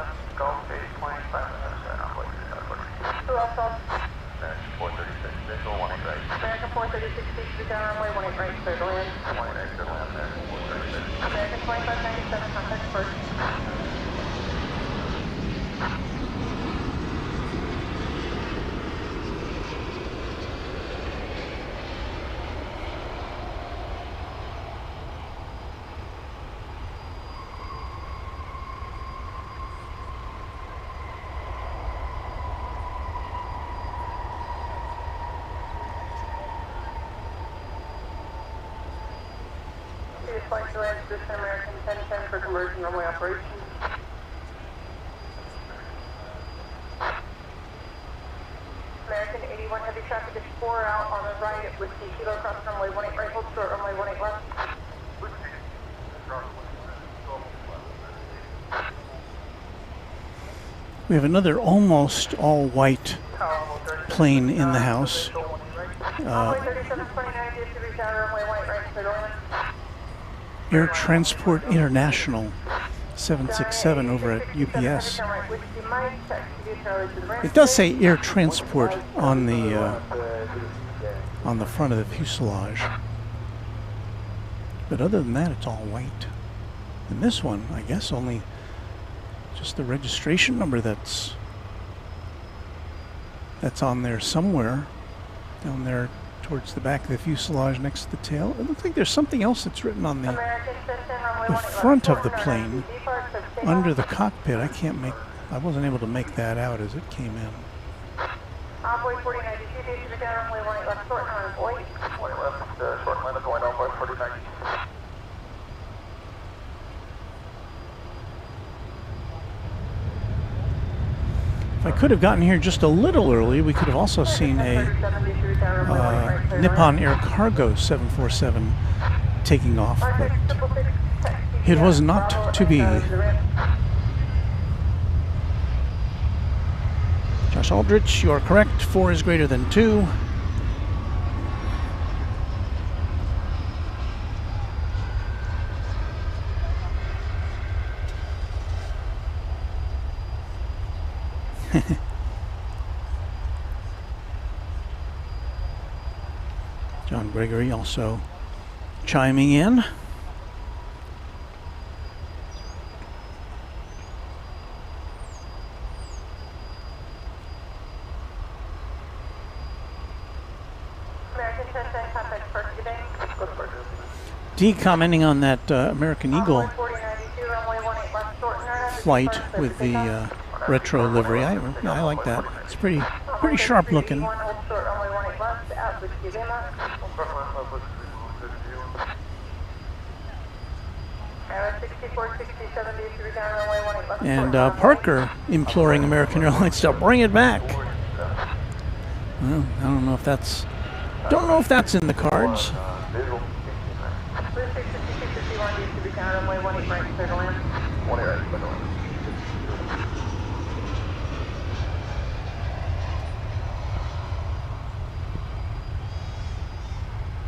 American 436, speak down runway 18 right, clear to land. American 2597, contact first. Flight to land position American 1010 for conversion runway operation. American 81 heavy traffic is 4 out on the right with the kilo cross runway 18 right, hold short runway 18 left. We have another almost all-white plane in the house. Air Transport International 767 over at UPS. It does say Air Transport on the front of the fuselage. But other than that, it's all white. And this one, I guess, only just the registration number that's on there somewhere, down there towards the back of the fuselage next to the tail. It looks like there's something else that's written on the front of the plane, under the cockpit. I wasn't able to make that out as it came in. Envoy 4092, to down runway 18 left, short turn, boy. 20 left, short line, going down by 4090. If I could have gotten here just a little early, we could have also seen a Nippon Air Cargo 747 taking off, but it was not to be. Josh Aldrich, you are correct. 4 is greater than 2. John Gregory also chiming in. D commenting on that American Eagle flight with the retro livery. I like that. It's pretty sharp looking. And Parker imploring American Airlines to bring it back. Well, I don't know if that's in the cards.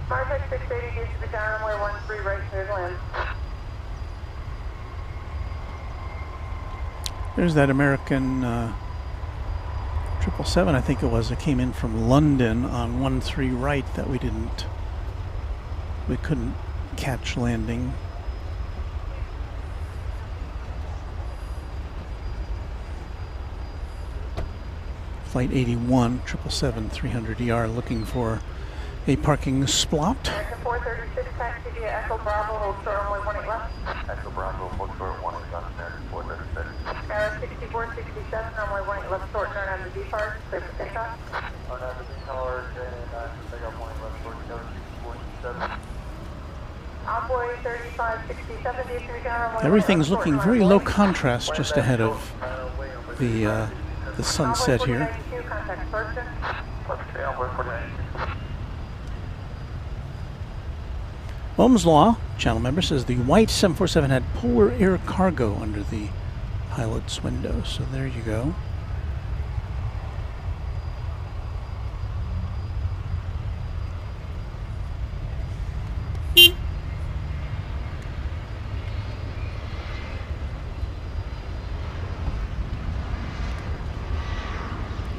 Martech 680 needs to be down runway 13 right, clear to land. There's that American 777, I think it was, that came in from London on 13 right that we couldn't catch landing. Flight 81, 777-300ER, looking for a parking spot. 436, taxi via Echo Bravo, hold short runway 18 left. Echo Bravo, hold short 18 left, American 436. 6467, runway 18 left, short turn on the D part, clear for takeoff. On the D tower, takeoff 18 left, short 7467. Envoy 3567, D3 down runway. Everything's looking very low contrast just ahead of the sunset here. Ohm's Law, channel member, says the white 747 had Polar Air Cargo under the pilot's window. So there you go.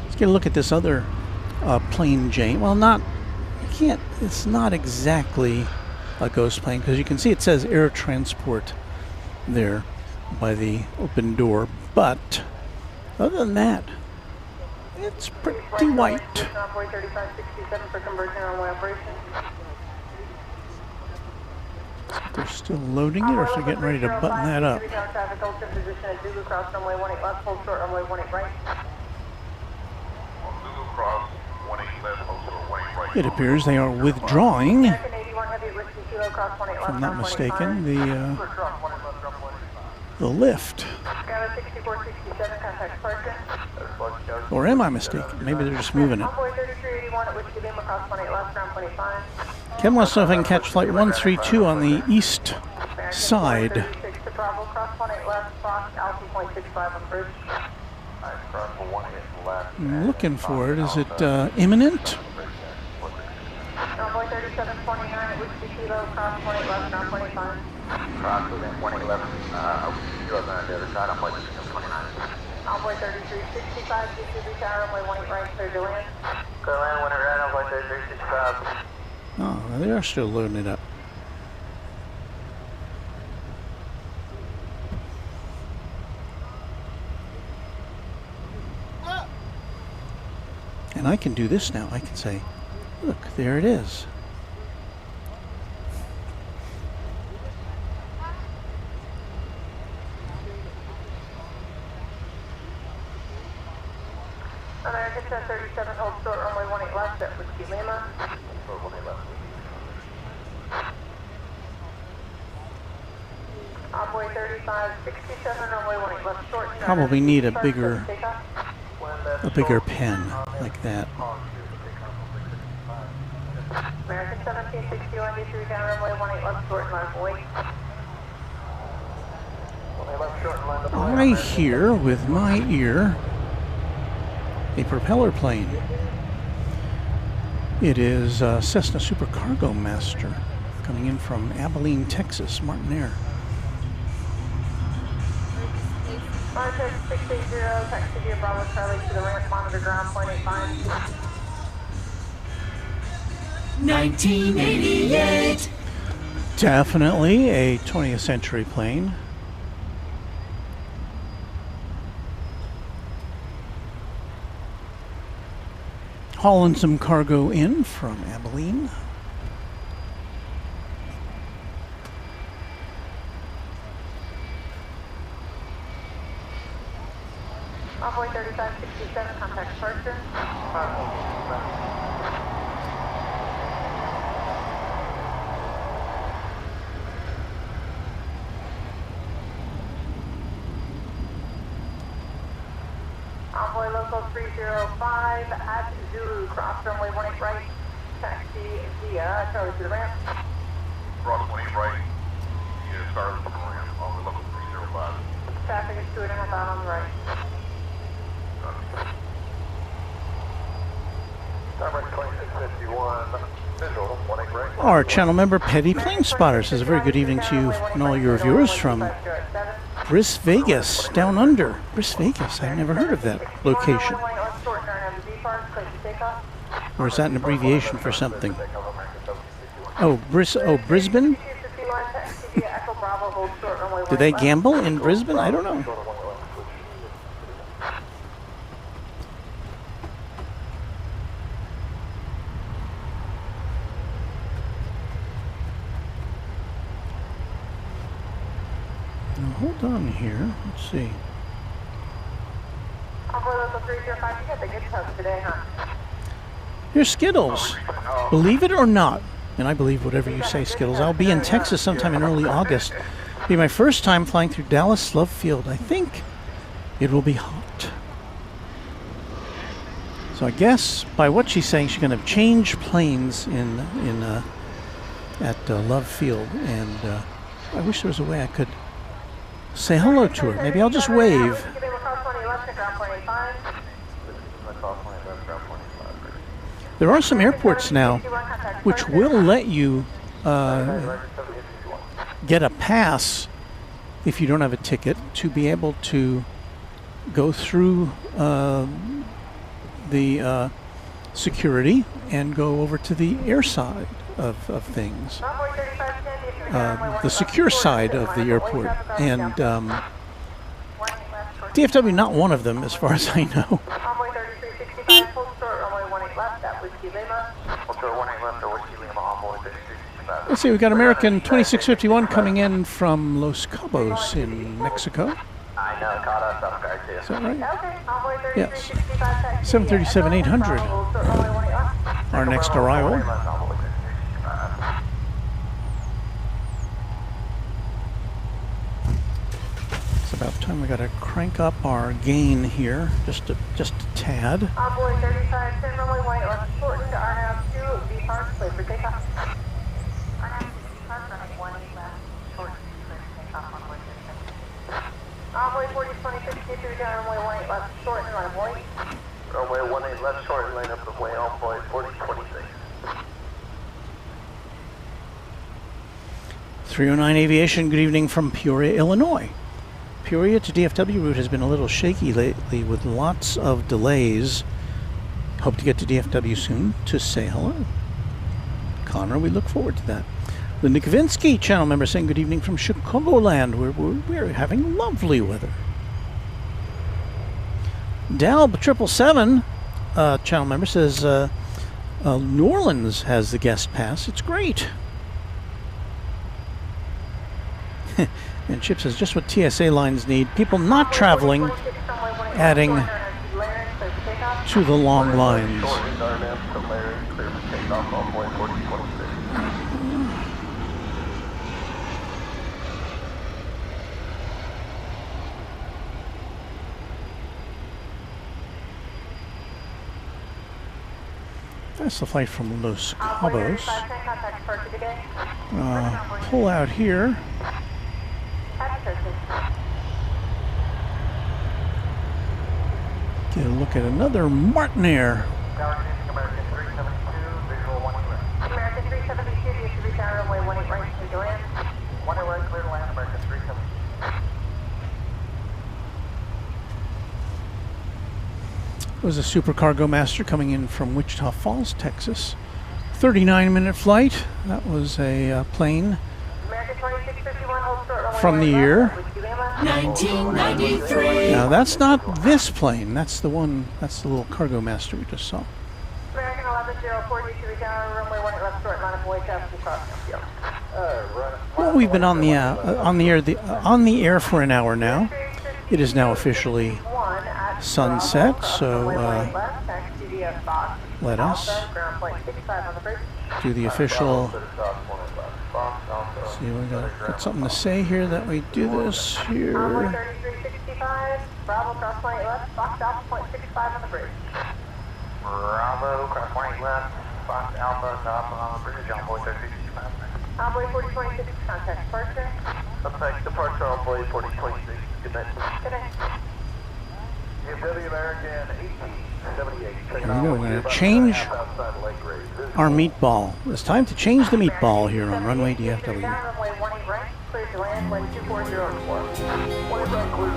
Let's get a look at this other plain Jane. Well, it's not exactly a ghost plane, because you can see it says Air Transport there by the open door, but other than that, it's pretty white. They're still loading it, or if they're getting ready to button that up. It appears they are withdrawing, if I'm not mistaken, the lift. Or am I mistaken? Maybe they're just moving it. Ken wants to know if I can catch flight 132 on the east side. I'm looking for it. Is it imminent? Runway 3729 at Whiskey Kilo, cross 20 left, now 25. Cross within 2011. You are on the other side, I'm waiting for 29. Runway 3365, DCB tower, runway 18 right, clear to land. Clear land, winter red, runway 3365. Oh, they are still loading it up. And I can do this now. I can say, look, there it is. American 1037, hold short, runway 18 left at Whiskey Lima. Runway 3567, runway 18 left short. Probably need a bigger pen like that. American 1761, D3 down, runway 18 left short, and line away. I hear with my ear a propeller plane. It is Cessna Supercargo Master coming in from Abilene, Texas, Martin Air. Monitor 680, taxi via Bravo Charlie to the ramp, monitor ground point 85. 1988. Definitely a 20th century plane. Hauling some cargo in from Abilene. Envoy 3567, contact departure. Envoy local 305 at Zulu, cross runway 18 right, taxi via Charlie to the ramp. Cross 20 right, yeah, start from the ramp on the local 305. Traffic is 2.5 out on the right. Number 2651, visual, 18 right. Our channel member Petty Plane Spotter says a very good evening to you and all your viewers from Bris Vegas, down under. Bris Vegas, I've never heard of that location. Or is that an abbreviation for something? Oh, Brisbane? Do they gamble in Brisbane? I don't know. Now, hold on here. Let's see. Here's Skittles. Believe it or not, and I believe whatever you say, Skittles, I'll be in Texas sometime in early August. It'll be my first time flying through Dallas Love Field. I think it will be hot. So I guess by what she's saying, she's going to change planes at Love Field, and I wish there was a way I could say hello to her. Maybe I'll just wave. There are some airports now which will let you get a pass if you don't have a ticket to be able to go through the security and go over to the air side of things. The secure side of the airport. And DFW not one of them as far as I know. Let's see, we've got American 2651 coming in from Los Cabos in Mexico. I know, caught us up, guys, too. Is that right? Yes. 737-800, our next arrival. It's about time we got to crank up our gain here, just a tad. Envoy 3510, runway 18 left short to RNAV 2, V Park, clear for takeoff. RNAV 2, V Park, runway 18 left short, clear for takeoff, runway 36. Envoy 4020 down runway 18 left, short and line of white. Runway 18 left short and line up the way, Envoy 4026. 309 Aviation, good evening from Peoria, Illinois. Peoria to DFW route has been a little shaky lately with lots of delays. Hope to get to DFW soon to say hello. Connor, we look forward to that. Linda Kavinsky, channel member, saying good evening from Chicagoland, where we're having lovely weather. Dalb 777, channel member, says New Orleans has the guest pass. It's great. And Chip says just what TSA lines need. People not traveling, adding to the long lines. That's the flight from Los Cabos. Pull out here. Get a look at another Martinair. American 372, do you have to reach out runway 18 right, clear to land? 18 right, clear to land, American 372. It was a Super Cargo Master coming in from Wichita Falls, Texas. 39-minute flight. That was a plane American 2651, hold short runway from the year 1993. Now that's not this plane. That's the one. That's the little Cargo Master we just saw. American 1104, do you reach out runway 18 left, short line of white, traffic crossing. Well, we've been on the air for an hour now. It is now officially sunset, so let us do the official. See, we got something to say here that we do this here. 3365, Bravo cross 18 left, Fox Alpha 0.65 on the bridge. Bravo, cross 18 left, Fox Alpha, stop on the bridge, Envoy 3365. Envoy 4026, contact departure. Effect departure, Envoy 4026, good night. Good night. DFW American 1878. Here we go. We're going to change our meatball. It's time to change the meatball here on Runway DFW. Runway 18 right, clear to land, wind 2404. 1 right, clear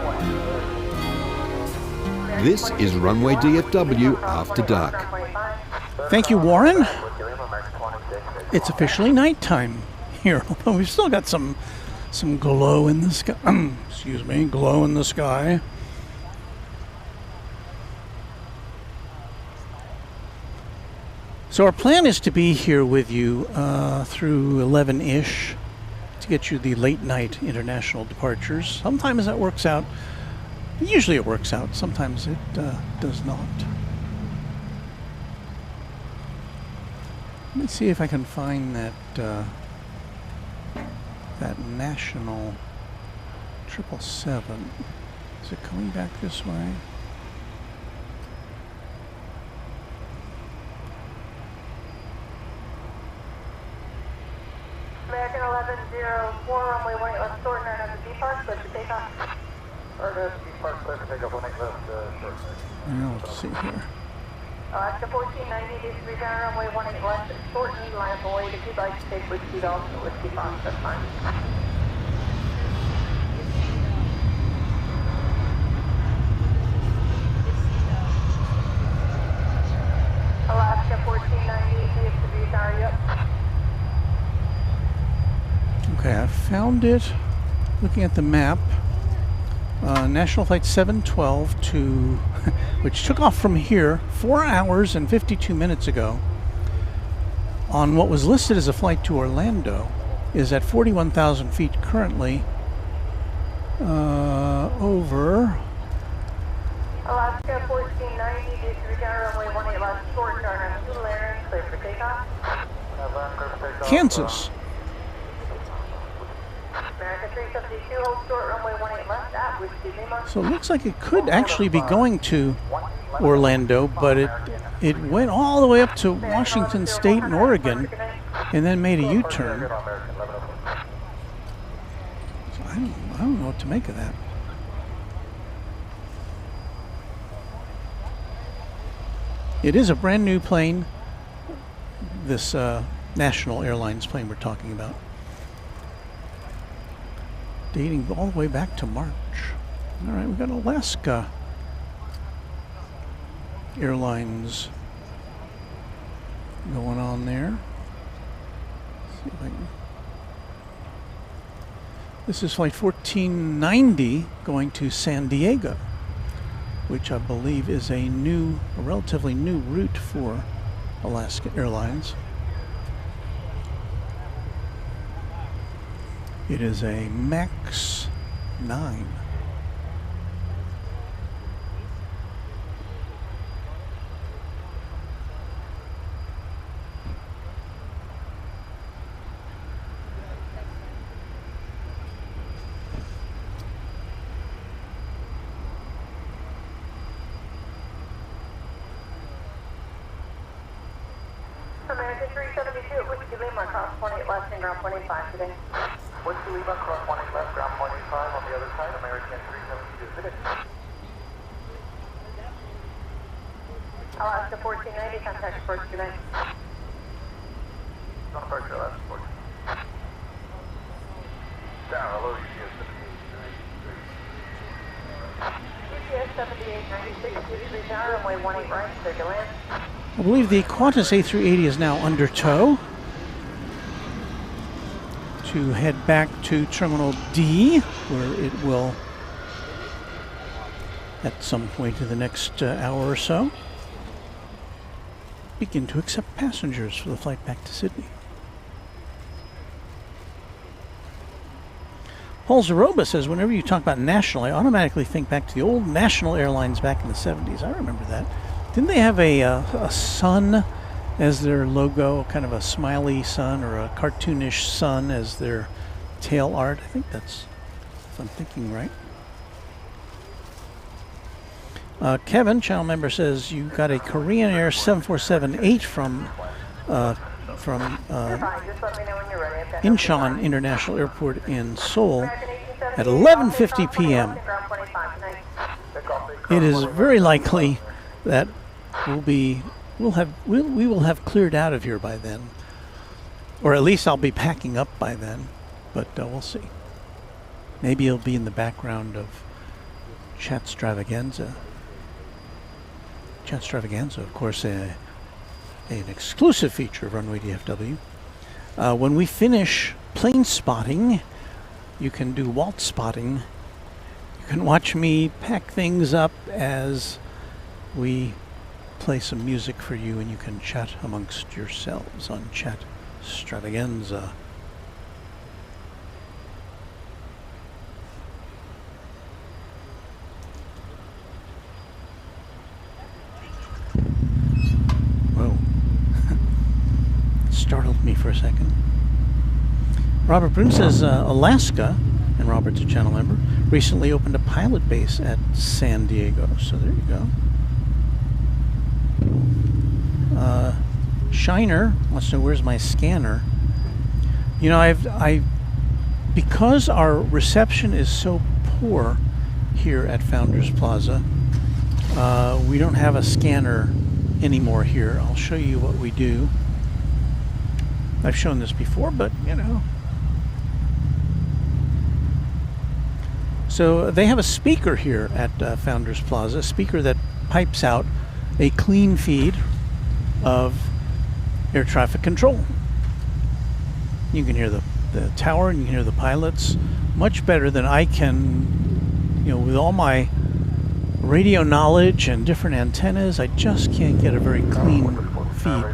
1. This is Runway DFW After Dark. Thank you, Warren. It's officially nighttime here, although we've still got some glow in the sky. Excuse me, glow in the sky. So our plan is to be here with you through 11-ish to get you the late night international departures. Sometimes that works out. Usually it works out. Sometimes it does not. Let me see if I can find that that national 777. Is it coming back this way? American 1104, runway 18 left, short and at the D-Park, clear to take off. Or the D-Park, clear to take off 18 left, short. Now, let's see here. Alaska 1490, do you reach out runway 18 left, short and line of void. If you'd like to take Whiskey Delta or Whiskey Fox, that's fine. Alaska 1490, DFW, how are you up? Okay, I found it. Looking at the map, National Flight 712 to, which took off from here 4 hours and 52 minutes ago, on what was listed as a flight to Orlando, is at 41,000 feet currently over. Alaska 1490, DFW, runway 18 left, short turn on 2 Larry, clear for takeoff. Kansas. American 372, hold short, runway 18 left at Whiskey Lima. So it looks like it could actually be going to Orlando, but it went all the way up to Washington State and Oregon, and then made a U-turn. So I don't know what to make of that. It is a brand new plane, this National Airlines plane we're talking about. Dating all the way back to March. All right, we've got Alaska Airlines going on there. Let's see if I can. This is flight 1490 going to San Diego, which I believe is a relatively new route for Alaska Airlines. It is a MAX 9. American 372 at Whiskey Lima, cross 28 left and ground 25 today. Whiskey Lima, cross 20 left, ground 25 on the other side, American 372 today. Alaska 1490, contact 1490. On departure, left, 14. Down, hello, UPS 78. UPS 78, 96, tower, runway 18 right, clear to land. I believe the Qantas A380 is now under tow to head back to Terminal D, where it will, at some point in the next hour or so, begin to accept passengers for the flight back to Sydney. Paul Zaroba says, whenever you talk about National, I automatically think back to the old National Airlines back in the 70s. I remember that. Didn't they have a sun as their logo, kind of a smiley sun or a cartoonish sun as their tail art? I think that's, if I'm thinking right. Kevin, channel member, says you got a Korean Air 747-8 from Incheon International Airport in Seoul at 11:50 p.m. It is very likely that we will have cleared out of here by then, or at least I'll be packing up by then. But we'll see. Maybe it'll be in the background of Chatstravaganza. Chatstravaganza, of course, an exclusive feature of Runway DFW. When we finish plane spotting, you can do waltz spotting. You can watch me pack things up as we play some music for you, and you can chat amongst yourselves on Chatstravaganza. Whoa. Startled me for a second. Robert Brune says Alaska, and Robert's a channel member, recently opened a pilot base at San Diego. So there you go. Shiner wants to know, where's my scanner? You know, because our reception is so poor here at Founders Plaza, we don't have a scanner anymore here. I'll show you what we do. I've shown this before, but you know. So they have a speaker here at Founders Plaza, a speaker that pipes out a clean feed of air traffic control. You can hear the tower and you can hear the pilots much better than I can, you know, with all my radio knowledge and different antennas. I just can't get a very clean feed.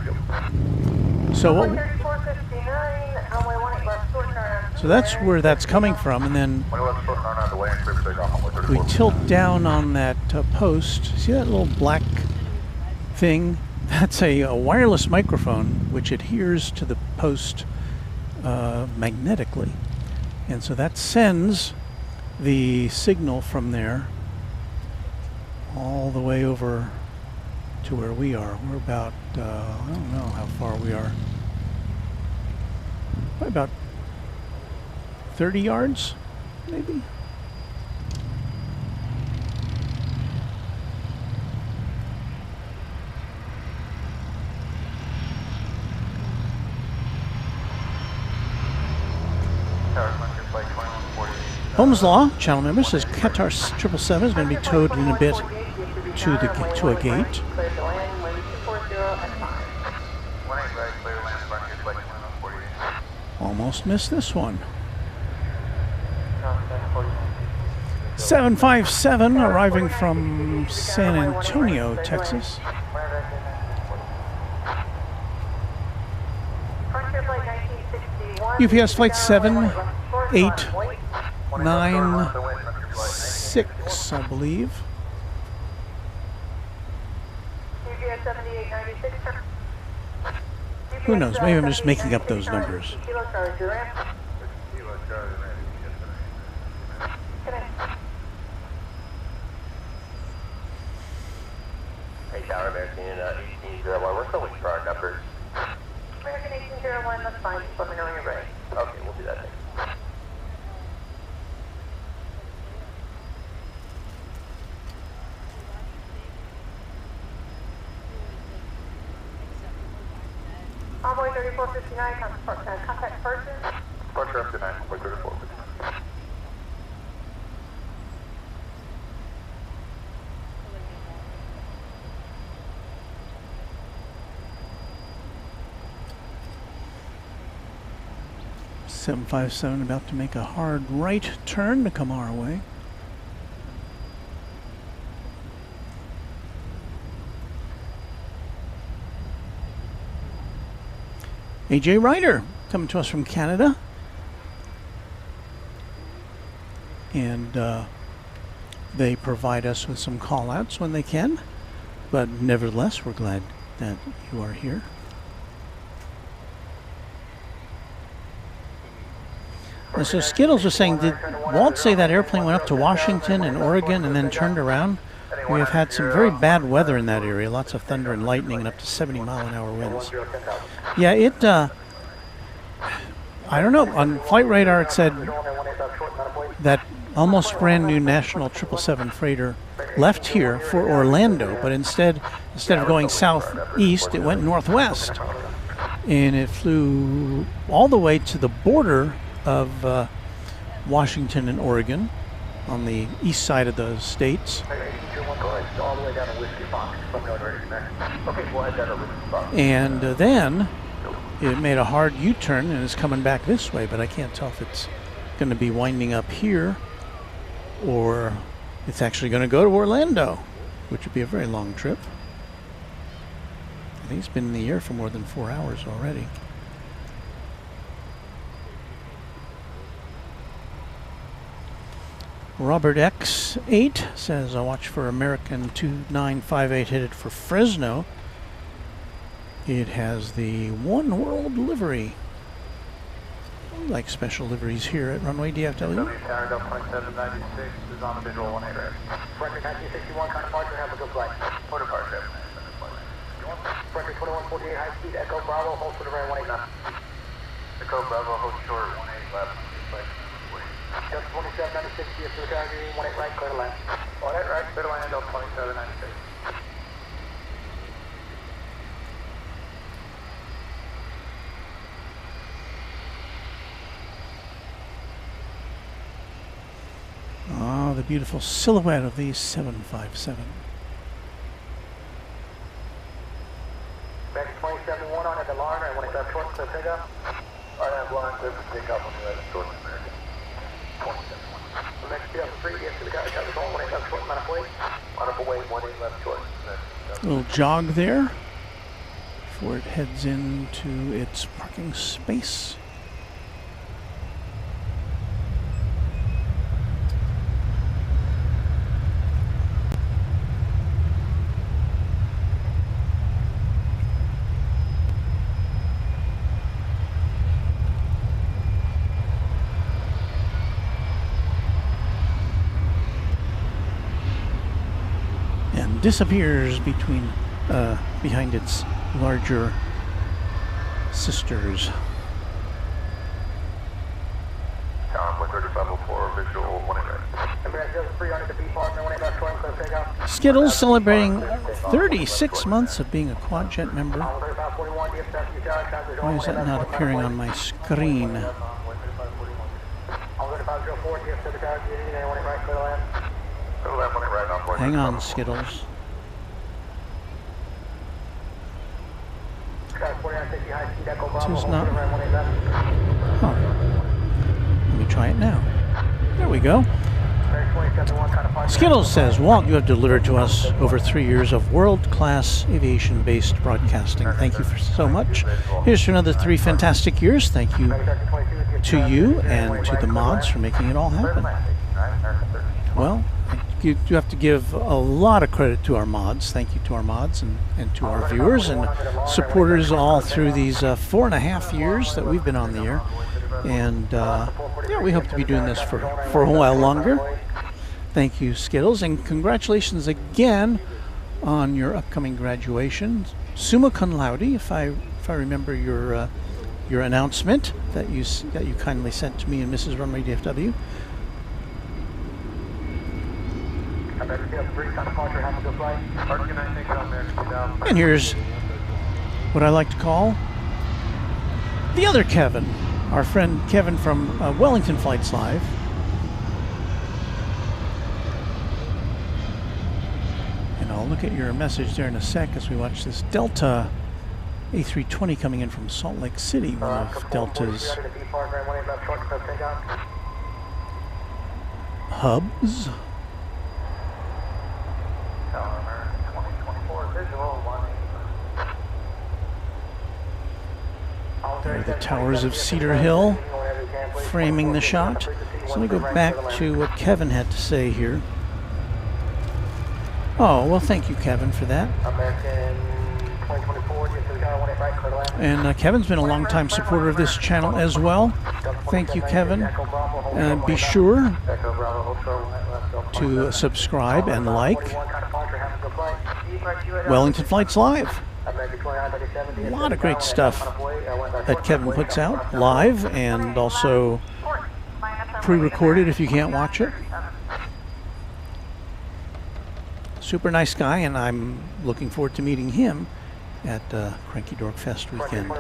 So that's where that's coming from, and then we tilt down on that post. See that little black thing? That's a wireless microphone which adheres to the post magnetically, and so that sends the signal from there all the way over to where we are. We're about I don't know how far we are. Probably about 30 yards, maybe. Holmes Law, channel member, says Qatar 777 is going to be towed in a bit to a gate. Clear to land, wind 240 and 5. 18 right, clear to land, front here, flight 2148. Almost missed this one. 757 arriving from San Antonio, Texas. Frontier flight 1961. UPS flight 7896, I believe. UPS 7896. Who knows? Maybe I'm just making up those numbers. Kilo Charlie to ramp. Kilo Charlie, man. Connect. Hey, Tower American 1801, we're still waiting for our numbers. American 1801, that's fine. Just let me know when you're ready. Okay, we'll do that next. Envoy 3459, contact person. Departure after 9, flight 34. 757 about to make a hard right turn to come our way. AJ Ryder coming to us from Canada. And they provide us with some call-outs when they can. But nevertheless, we're glad that you are here. And so Skittles was saying, did Walt say that airplane went up to Washington and Oregon and then turned around? We have had some very bad weather in that area, lots of thunder and lightning and up to 70-mile-an-hour winds. Yeah, it, I don't know, on Flight Radar it said that almost brand new National 777 freighter left here for Orlando, but instead of going southeast, it went northwest. And it flew all the way to the border of Washington and Oregon on the east side of the states. And then it made a hard U-turn and is coming back this way, but I can't tell if it's going to be winding up here or it's actually going to go to Orlando, which would be a very long trip. I think it's been in the air for more than 4 hours already. Robert X8 says, I'll watch for American 2958 headed for Fresno. It has the One World livery. We like special liveries here at Runway DFW. Tower Delta 2796 is on the visual 18 right. Frontier 1961, kind of departure, have a good flight. For departure. Frontier 2148, high speed, Echo Bravo, hold for the right 18 left. Echo Bravo, hold short 18 left. Delta 2796, GS to the tower, 18 right, clear to land. 18 right, clear to land, Delta 2796. Ah, the beautiful silhouette of the 757. Back to 271 on at the line, right, 18 left, short, clear pickup. I have line clear for takeoff on the right, short American. 271. The next speed up 3, GS to the tower, 18 left, short, line up weight. On up away, 18 left, short. A little jog there before it heads into its parking space. And disappears behind its larger sisters. Tower 3504, visual 18 right. Skittles celebrating 36 months of being a Quadjet member. Why is that not appearing on my screen? Hang on, Skittles. This is not... Oh. Let me try it now. There we go. Skittles says, Walt, you have delivered to us over 3 years of world-class aviation-based broadcasting. Thank you so much. Here's to another 3 fantastic years. Thank you to you and to the mods for making it all happen. Well, you have to give a lot of credit to our mods. Thank you to our mods and to our viewers and supporters all through these 4.5 years that we've been on the air. And yeah, we hope to be doing this for a while longer. Thank you, Skittles, and congratulations again on your upcoming graduation, summa cum laude. If I remember your announcement that you kindly sent to me and Mrs. Runway DFW. And here's what I like to call the other Kevin, our friend Kevin from Wellington Flights Live. And I'll look at your message there in a sec as we watch this Delta A320 coming in from Salt Lake City, one of Delta's hubs. There are the towers of Cedar Hill framing the shot. So let me go back to what Kevin had to say here. Oh, well, thank you, Kevin, for that. And Kevin's been a long-time supporter of this channel as well. Thank you, Kevin. Be sure to subscribe and like Wellington Flights Live. A lot of great stuff that Kevin puts out live and also pre-recorded if you can't watch it. Super nice guy, and I'm looking forward to meeting him at Cranky Dork Fest weekend.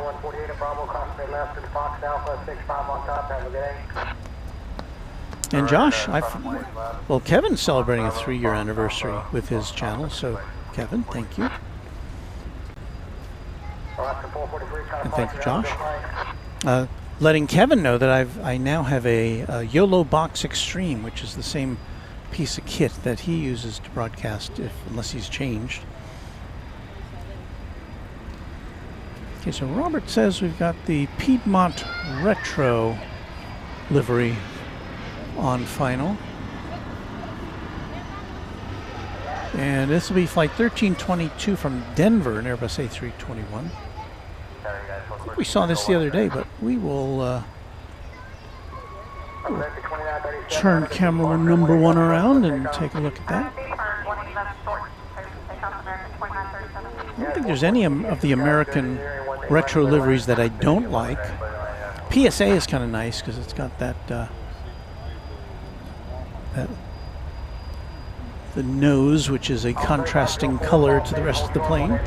And Josh, well, Kevin's celebrating a 3-year anniversary with his channel, so Kevin, thank you. And thank you, Josh. Letting Kevin know that I now have a YOLO Box Extreme, which is the same piece of kit that he uses to broadcast, unless he's changed. Okay, so Robert says we've got the Piedmont Retro livery on final. And this will be flight 1322 from Denver, an Airbus A321. I think we saw this the other day, but we will turn camera number 1 around and take a look at that. I don't think there's any of the American retro liveries that I don't like. PSA is kind of nice because it's got that, the nose, which is a contrasting color to the rest of the plane.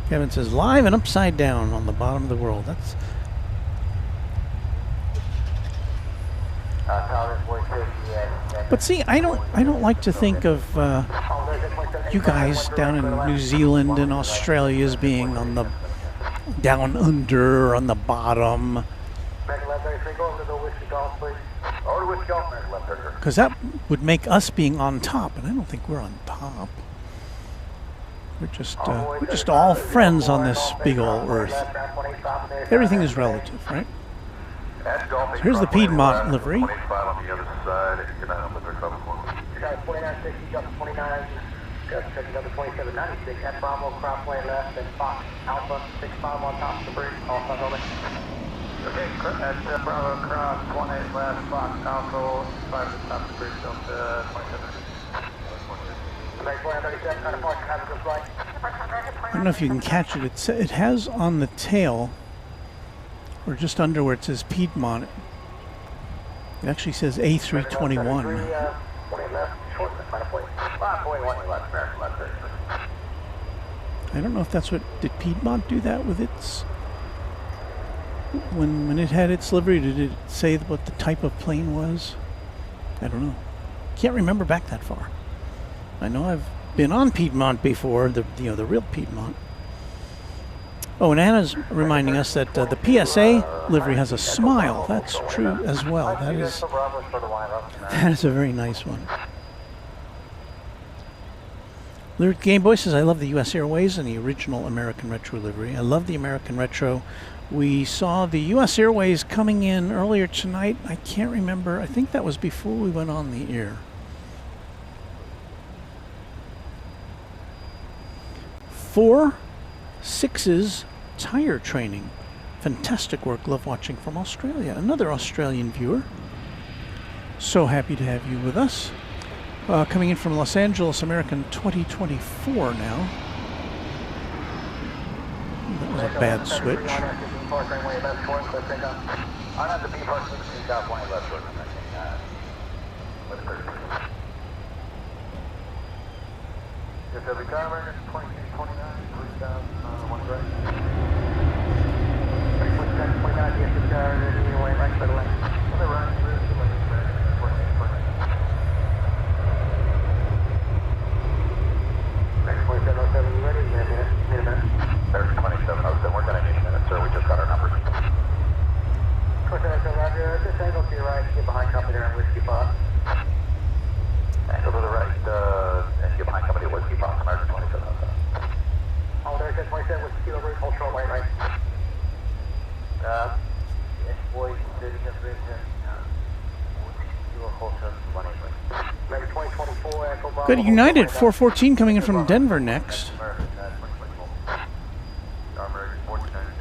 Kevin says live and upside down on the bottom of the world. That's but see, I don't like to think of you guys down in New Zealand and Australia as being on the down under or on the bottom, because that would make us being on top, and I don't think we're on top. We're just all friends on this big old earth. Everything is relative, right? So here's the Piedmont livery. Okay, at Bravo cross 18 left, Fox Alpha, 5 to top the bridge, Delta 27. I don't know if you can catch it. It has on the tail, or just under where it says Piedmont, it actually says A321. I don't know if that's what, did Piedmont do that with its when it had its livery, did it say what the type of plane was? I don't know. Can't remember back that far. I know I've been on Piedmont before, the real Piedmont. Oh, and Anna's reminding us that the PSA livery has a smile. That's true as well. That is a very nice one. Lyric Game Boy says, I love the U.S. Airways and the original American Retro livery. I love the American Retro. We saw the U.S. Airways coming in earlier tonight. I can't remember. I think that was before we went on the air. 4 6's tire training. Fantastic work. Love watching from Australia. Another Australian viewer. So happy to have you with us. Coming in from Los Angeles, American 2024 now. That was a bad switch. Good. United 414 coming in from Denver next.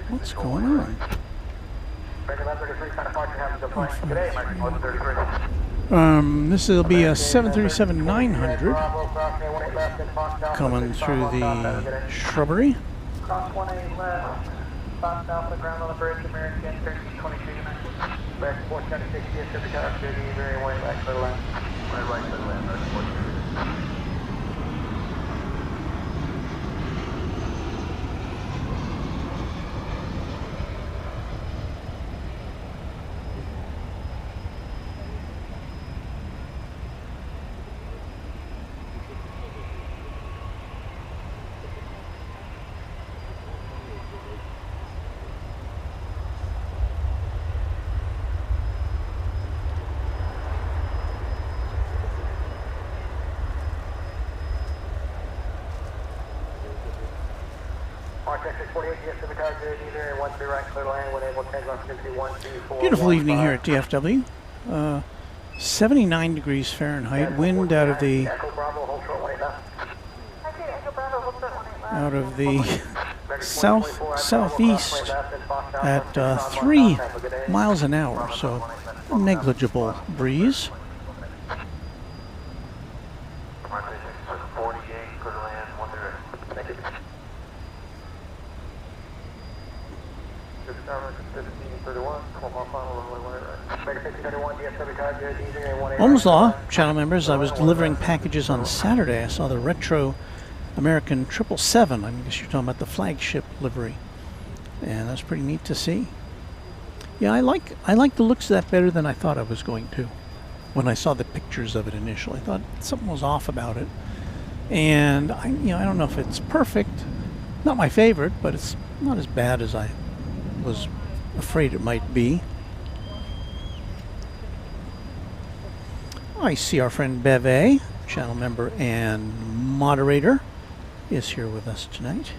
What's going on? This will be a 737-900 coming through the shrubbery. Beautiful evening here at DFW. 79 degrees Fahrenheit. Wind out of the southeast at 3 miles an hour. So a negligible breeze. Ohm's Law, channel members, I was delivering packages on Saturday. I saw the retro American 777. I guess you're talking about the flagship livery. And that's pretty neat to see. Yeah, I like the looks of that better than I thought I was going to when I saw the pictures of it initially. I thought something was off about it. And I don't know if it's perfect. Not my favorite, but it's not as bad as I was afraid it might be. I see our friend Beve, channel member and moderator, is here with us tonight.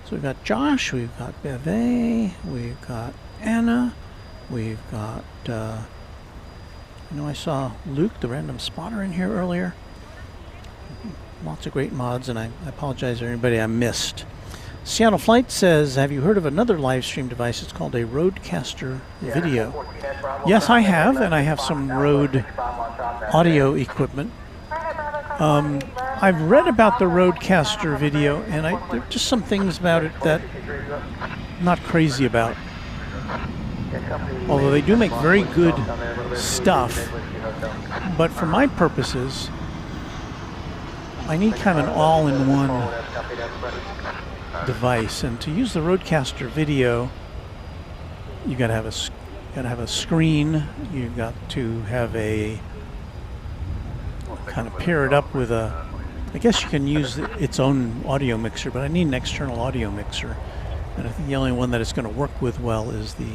So we've got Josh, we've got Beve, we've got Anna, we've got, I saw Luke, the random spotter, in here earlier. Lots of great mods, and I apologize to anybody I missed. Seattle Flight says, have you heard of another live stream device? It's called a Rodecaster Video. Yes, I have, and I have some Rode audio equipment. I've read about the Rodecaster Video, and there are just some things about it that I'm not crazy about. Although they do make very good stuff, but for my purposes, I need kind of an all-in-one device, and to use the Roadcaster video, you got to have a screen. You got to have a kind of pair it up with a. I guess you can use its own audio mixer, but I need an external audio mixer, and I think the only one that it's going to work with well is the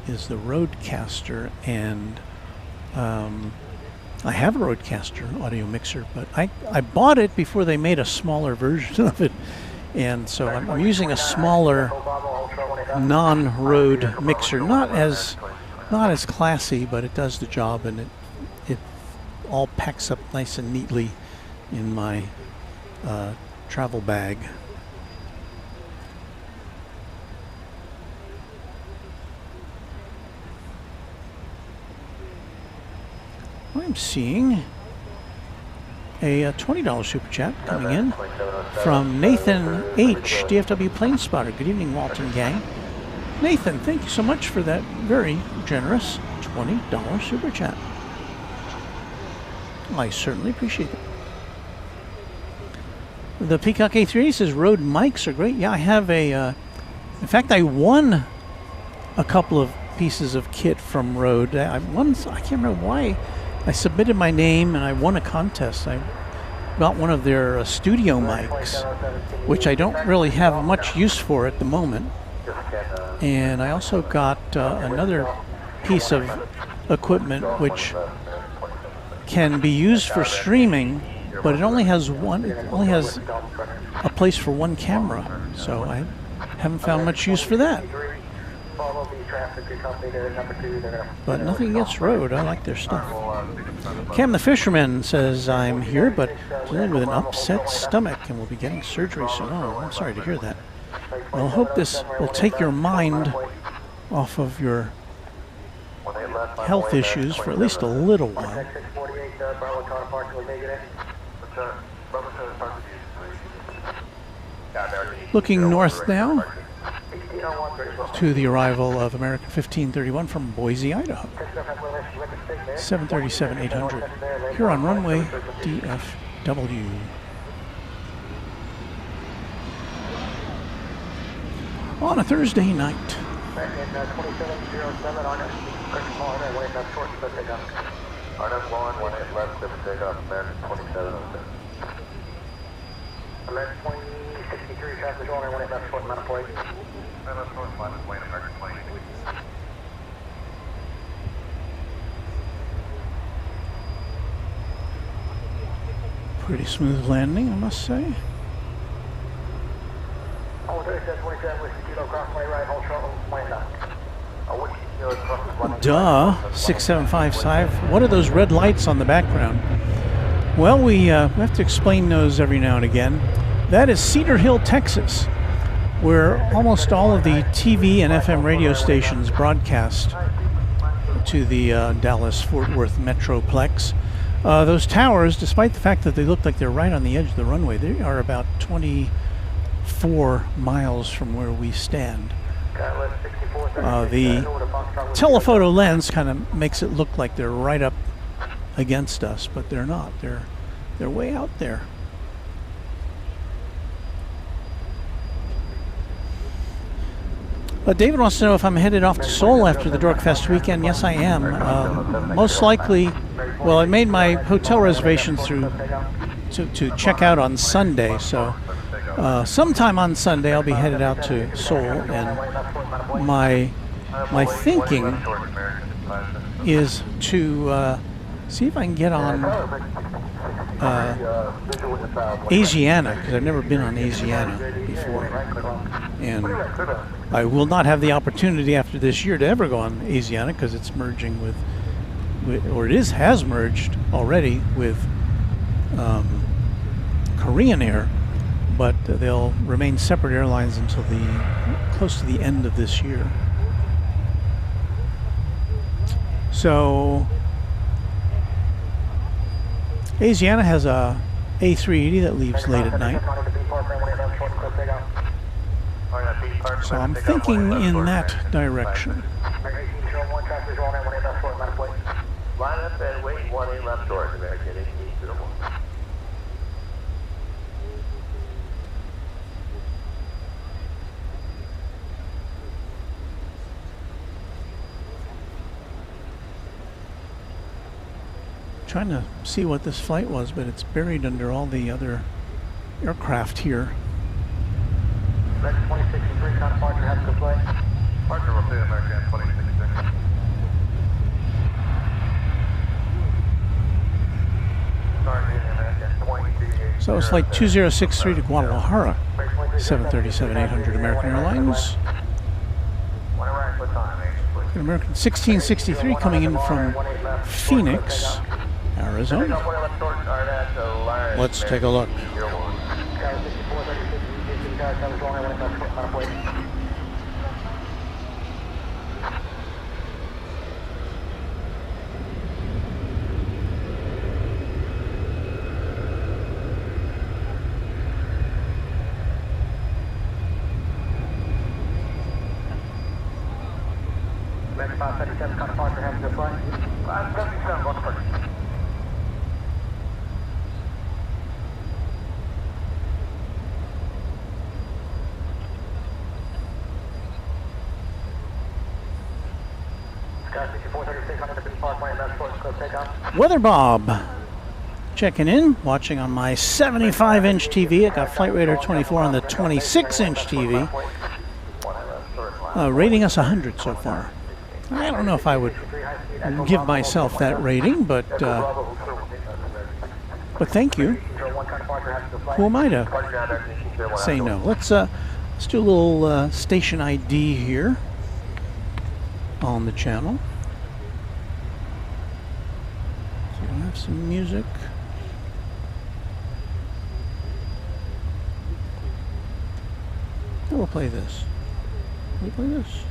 Roadcaster, and I have a Roadcaster audio mixer, but I bought it before they made a smaller version of it, and so I'm using a smaller non-Rode mixer, not as classy, but it does the job, and it all packs up nice and neatly in my travel bag. I'm seeing a $20 super chat coming in from Nathan H, DFW Plane Spotter. Good evening, Walton gang. Nathan, thank you so much for that very generous $20 super chat. I certainly appreciate it. The Peacock A380 says Rode mics are great. Yeah, I have in fact, I won a couple of pieces of kit from Rode. I can't remember why. I submitted my name and I won a contest. I got one of their studio mics, which I don't really have much use for at the moment. And I also got another piece of equipment which can be used for streaming, but it only has a place for one camera. So I haven't found much use for that. But nothing against Rode. I like their stuff. Cam the Fisherman says, I'm here, but dealing with an upset stomach and will be getting surgery soon. Oh, I'm sorry to hear that. Well, I hope this will take your mind off of your health issues for at least a little while. Looking north now to the arrival of American 1531 from Boise, Idaho. 737-800 here on runway DFW. On a Thursday night. American 2063 traffic only one left short amount of plate. Pretty smooth landing, I must say. Duh, 6755. What are those red lights on the background? Well, we have to explain those every now and again. That is Cedar Hill, Texas, where almost all of the TV and FM radio stations broadcast to the Dallas-Fort Worth Metroplex. Those towers, despite the fact that they look like they're right on the edge of the runway, they are about 24 miles from where we stand. The telephoto lens kind of makes it look like they're right up against us, but they're not. They're way out there. David wants to know if I'm headed off to Seoul after the Dork Fest weekend. Yes, I am. Most likely, well, I made my hotel reservations to check out on Sunday, so sometime on Sunday I'll be headed out to Seoul, and my thinking is to see if I can get on Asiana, because I've never been on Asiana before, and I will not have the opportunity after this year to ever go on Asiana because it's merging with, or has merged already with Korean Air, but they'll remain separate airlines until close to the end of this year. So Asiana has a A380 that leaves late at night. So I'm thinking in that direction. Line up and wait 1A left door, American 1801. Trying to see what this flight was, but it's buried under all the other aircraft here. American 2063, kind of departure, have a good flight. Departure will be American 2066. So it's like 2063 to Guadalajara, 737-800 American Airlines. American 1663 coming in from Phoenix, Arizona. Let's take a look. American 537, kind of departure, have a good flight. 577, going to departure. Sky 6436, under the Beach Parkway, and that's Fort Cook takeoff. Weather Bob checking in, watching on my 75-inch TV. I got Flight Radar 24 on the 26-inch TV, rating us 100 so far. I don't know if I would give myself that rating, but thank you. Who am I to say no? Let's do a little station ID here on the channel. So we'll have some music. And we'll play this. We'll play this.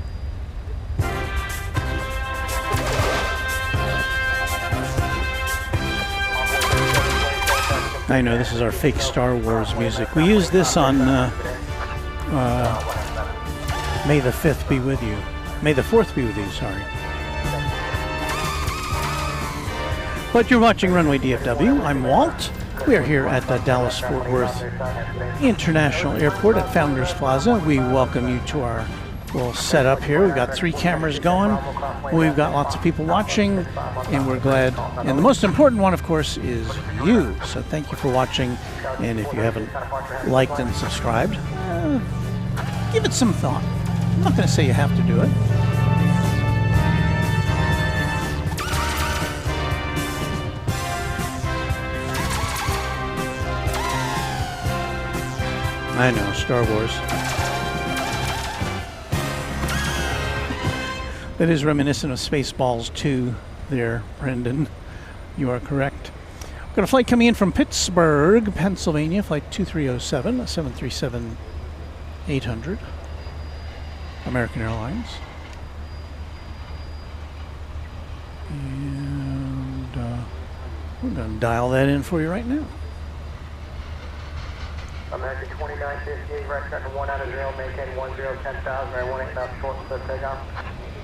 I know this is our fake Star Wars music. We used this on May the 5th be with you. May the 4th be with you, sorry. But you're watching Runway DFW. I'm Walt. We are here at the Dallas-Fort Worth International Airport at Founders Plaza. We welcome you to our little setup here. We've got 3 cameras going. We've got lots of people watching, and we're glad. And the most important one, of course, is you. So thank you for watching. And if you haven't liked and subscribed, give it some thought. I'm not going to say you have to do it. I know, Star Wars. That is reminiscent of Spaceballs 2 there, Brendan. You are correct. We've got a flight coming in from Pittsburgh, Pennsylvania, flight 2307, a 737-800, American Airlines. And we're going to dial that in for you right now. American 2958, right second 1 out of 0, maintain 10,000, right 18 knots, short clip takeoff.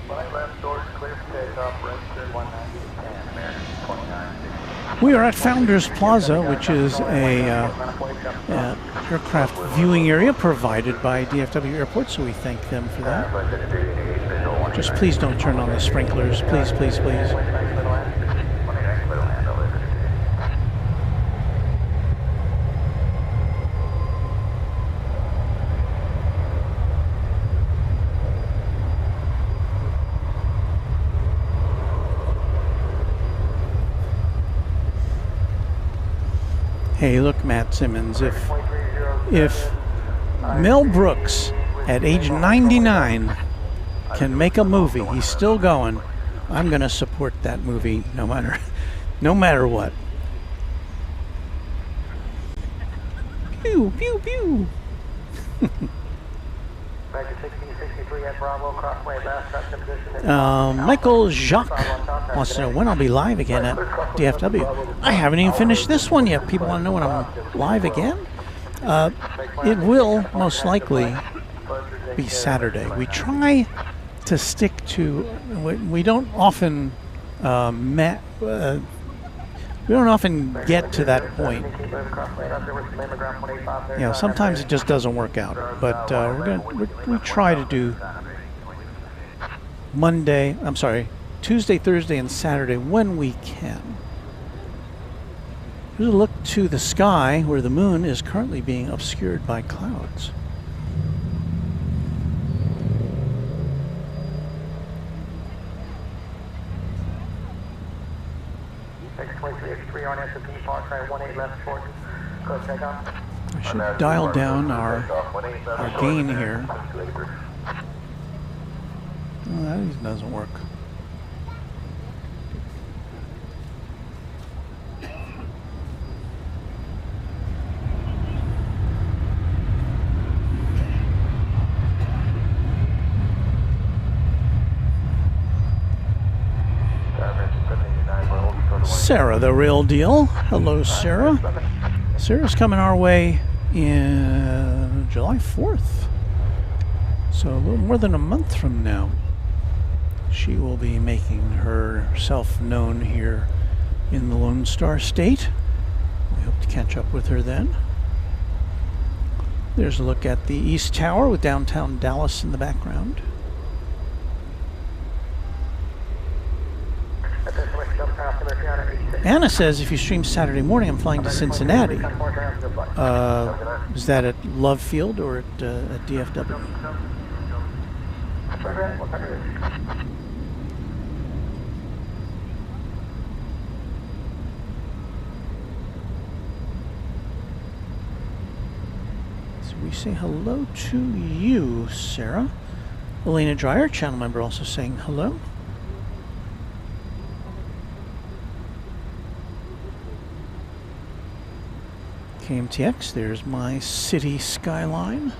Flight left doors clear for takeoff, registered 190, American 2960. We are at Founders Plaza, which is a aircraft viewing area provided by DFW Airport, so we thank them for that. Just please don't turn on the sprinklers, please, please, please. Hey, look, Matt Simmons, if Mel Brooks at age 99 can make a movie, he's still going, I'm going to support that movie no matter what. Pew, pew, pew. Michael Jacques wants to know when I'll be live again at DFW. I haven't even finished this one yet. People want to know when I'm live again? It will most likely be Saturday. We try to stick to. We don't often we don't often get to that point. You know, sometimes it just doesn't work out. But we try to do Tuesday, Thursday, and Saturday when we can. Here's a look to the sky where the moon is currently being obscured by clouds. X23X3 on S&P, Park Drive 18 left 40. Go takeoff. I should dial down our gain here. Oh, that doesn't work. Sarah, the real deal. Hello, Sarah. Sarah's coming our way in July 4th. So a little more than a month from now. She will be making herself known here in the Lone Star State. We hope to catch up with her then. There's a look at the East Tower with downtown Dallas in the background. Anna says if you stream Saturday morning, I'm flying to Cincinnati. Is that at Love Field or at DFW? So we say hello to you, Sarah. Elena Dreyer, channel member, also saying hello. KMTX, there's my city skyline.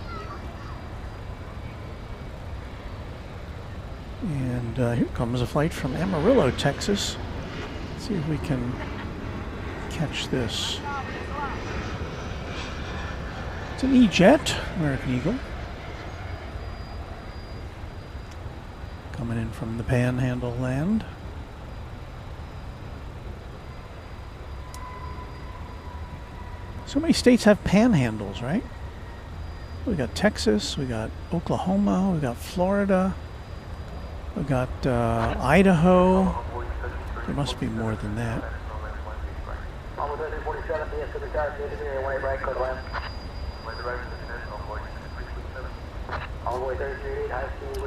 And here comes a flight from Amarillo, Texas. Let's see if we can catch this. It's an E-Jet, American Eagle. Coming in from the Panhandle land. So many states have panhandles, right? We got Texas, we got Oklahoma, we got Florida, we got Idaho. There must be more than that.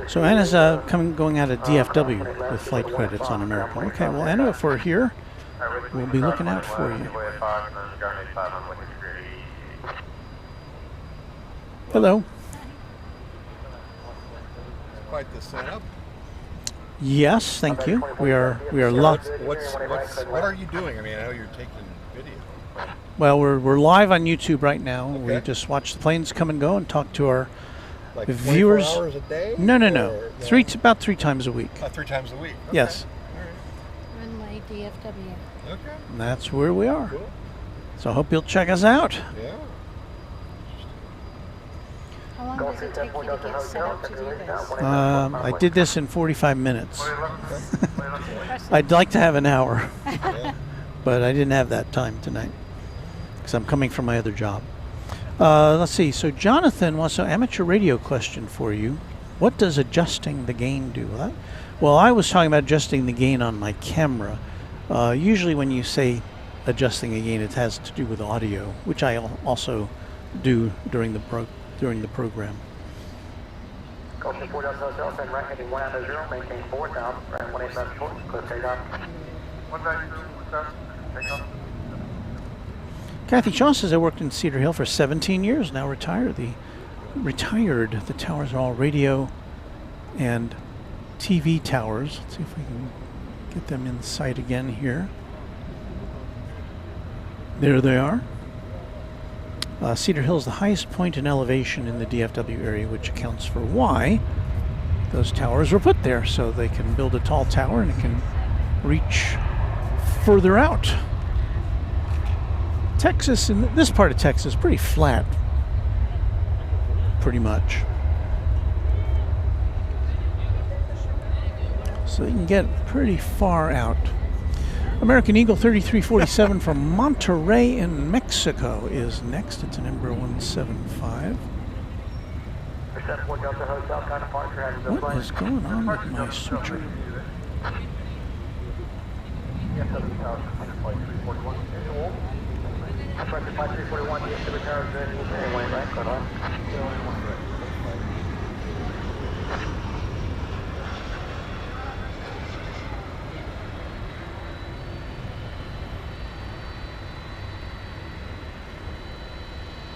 So Anna's going out of DFW with flight credits on American. Okay, well Anna, if we're here, we'll be looking out for you. Hello. Quite the setup. Yes, thank you. We are locked. What are you doing? I mean, I know you're taking video. Well, we're live on YouTube right now. Okay. We just watch the planes come and go and talk to our Like viewers. 24 hours a day? No. Or, About three times a week. 3 times a week. Okay. Yes. Runway DFW. Okay. And that's where we are. Cool. So I hope you'll check us out. Yeah. How long does it take you to get set up to do this? I did this in 45 minutes. Impressive. I'd like to have an hour, Yeah. but I didn't have that time tonight because I'm coming from my other job. Let's see. So Jonathan wants an amateur radio question for you. What does adjusting the gain do? Well, I was talking about adjusting the gain on my camera. Usually when you say adjusting the gain, it has to do with audio, which I also do during the program. Kathy Shaw says I worked in Cedar Hill for 17 years, now retired. The towers are all radio and TV towers. Let's see if we can get them in sight again here. There they are. Cedar Hill is the highest point in elevation in the DFW area, which accounts for why those towers were put there, so they can build a tall tower and it can reach further out. Texas, in this part of Texas, is pretty flat, pretty much. So you can get pretty far out. American Eagle 3347 from Monterrey in Mexico is next. It's an Embraer 175. What is going on with my switcher? Approaching flight 341, DFW Tower, good, runway right, code line.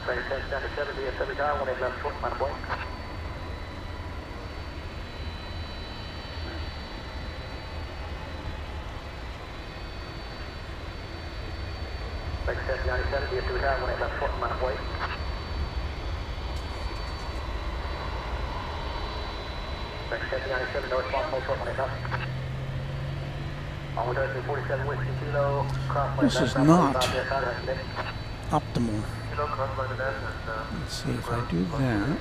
Ready 10 standard 7, DFW Tower, 18 left short, minus point. Ready 10 97, DFW Tower, 18 left short, minus point. Ready 10 97, northbound, hold short, 18 left. On 47 Whiskey Kilo, cross. This is not optimal. Let's see if I do that.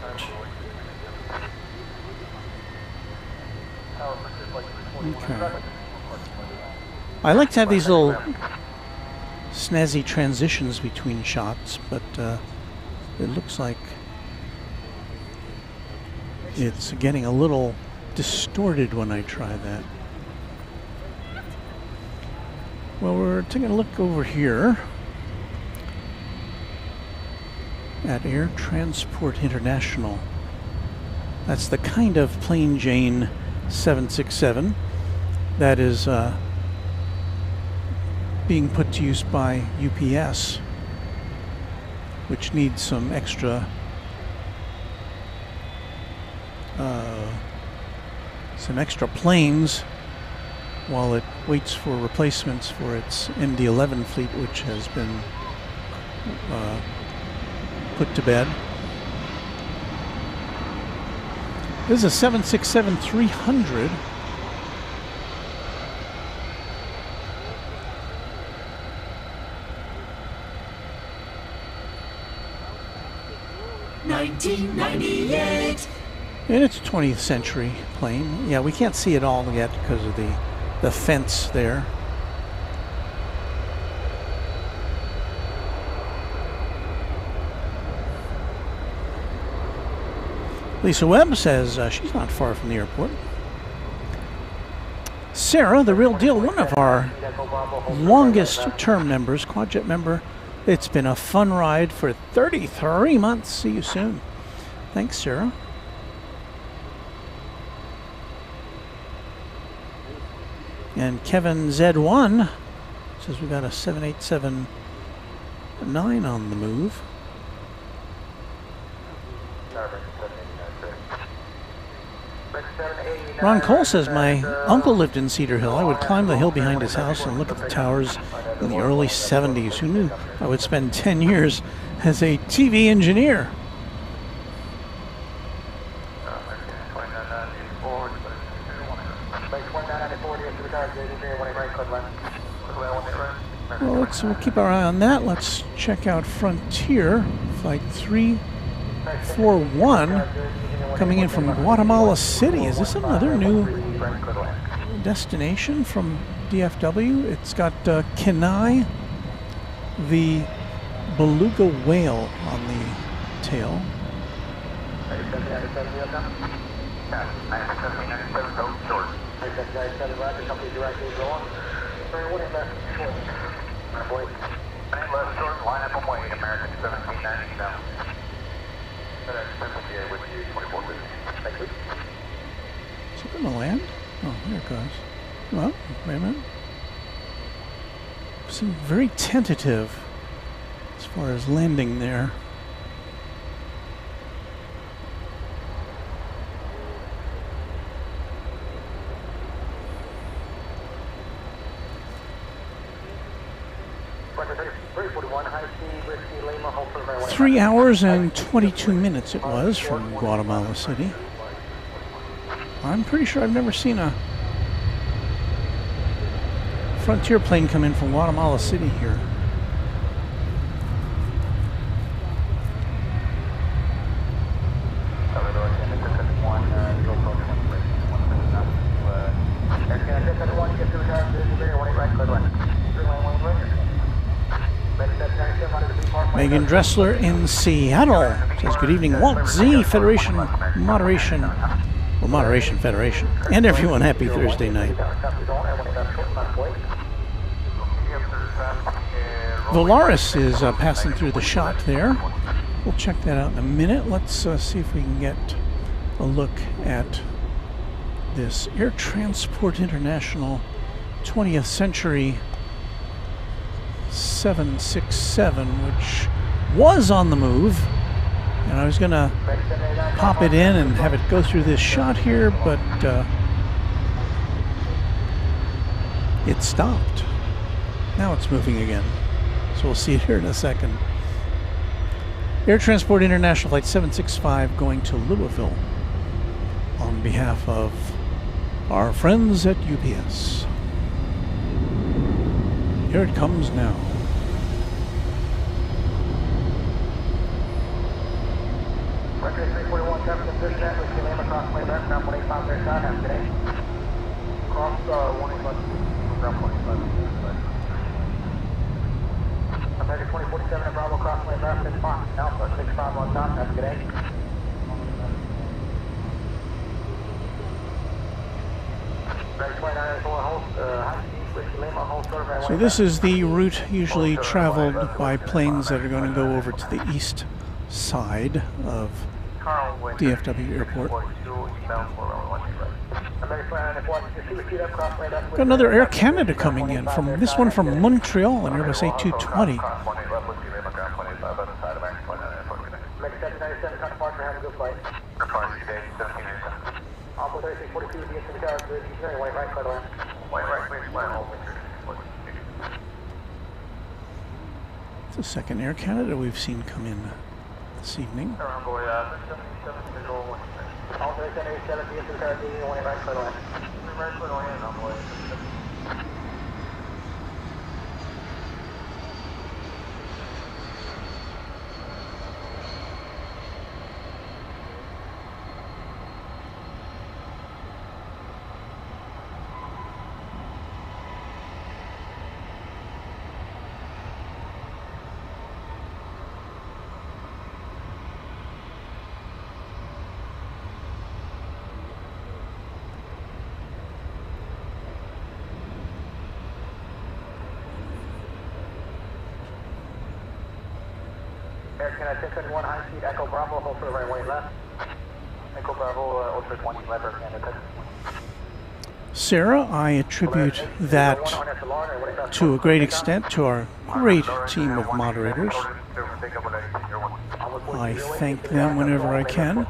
Okay. I like to have these little snazzy transitions between shots, but it looks like it's getting a little distorted when I try that. Well, we're taking a look over here at Air Transport International. That's the kind of plain Jane 767 that is being put to use by UPS, which needs some extra planes while it waits for replacements for its MD-11 fleet, which has been put to bed. This is a 767-300. And it's a 20th century plane. Yeah, we can't see it all yet because of the fence there. Lisa Webb says she's not far from the airport. Sarah, the real deal, one of our longest term members, Quadjet member. It's been a fun ride for 33 months. See you soon. Thanks, Sarah. And Kevin Z1 says we got a 787-9 on the move. Ron Cole says my uncle lived in Cedar Hill. I would climb the hill behind his house and look at the towers in the early 70s. Who knew I would spend 10 years as a TV engineer? Well, we'll keep our eye on that. Let's check out Frontier Flight 341 coming in from Guatemala City. Is this another new destination from DFW? It's got Kenai, the beluga whale on the tail. Is it going to land? Oh, there it goes. Well, wait a minute. Seems very tentative as far as landing there. Three hours and 22 minutes it was from Guatemala City. I'm pretty sure I've never seen a Frontier plane come in from Guatemala City here. Megan Dressler in Seattle says, good evening, Walt Z, Federation Moderation, or Moderation Federation, and everyone, happy Thursday night. Volaris is passing through the shot there. We'll check that out in a minute. Let's see if we can get a look at this Air Transport International 20th Century 767, which was on the move. And I was going to pop it in and have it go through this shot here, but it stopped. Now it's moving again. So we'll see it here in a second. Air Transport International Flight 765 going to Louisville on behalf of our friends at UPS. Here it comes now. Record 341, Jefferson, push that, whiskey Lima, cross my left, ground 185, there's not half today. Cross 185, ground 185. American 2047 at Bravo, cross lane left, it's fine. Alpha 65 on top, have a good day. So this is the route usually traveled by planes that are going to go over to the east side of DFW Airport. Got another Air Canada coming in, from this one from Montreal, an Airbus A220. It's the second Air Canada we've seen come in this evening. Air Canada 671, high speed, Echo Bravo, hold for the right way left. Echo Bravo, ultra 20 left, Air Canada. Sarah, I attribute that to a great extent to our great team of moderators. I thank them whenever I can.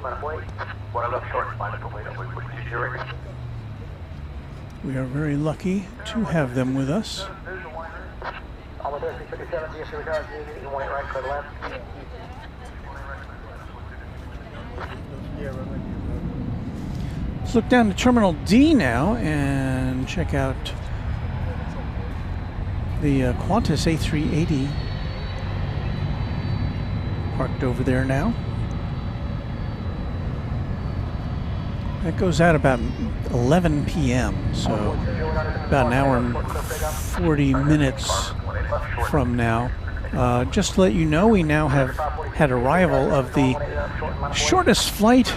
We are very lucky to have them with us. Let's look down to Terminal D now and check out the Qantas A380 parked over there now. That goes out about 11 p.m., so about an hour and 40 minutes from now. Just to let you know, we now have had arrival of the shortest flight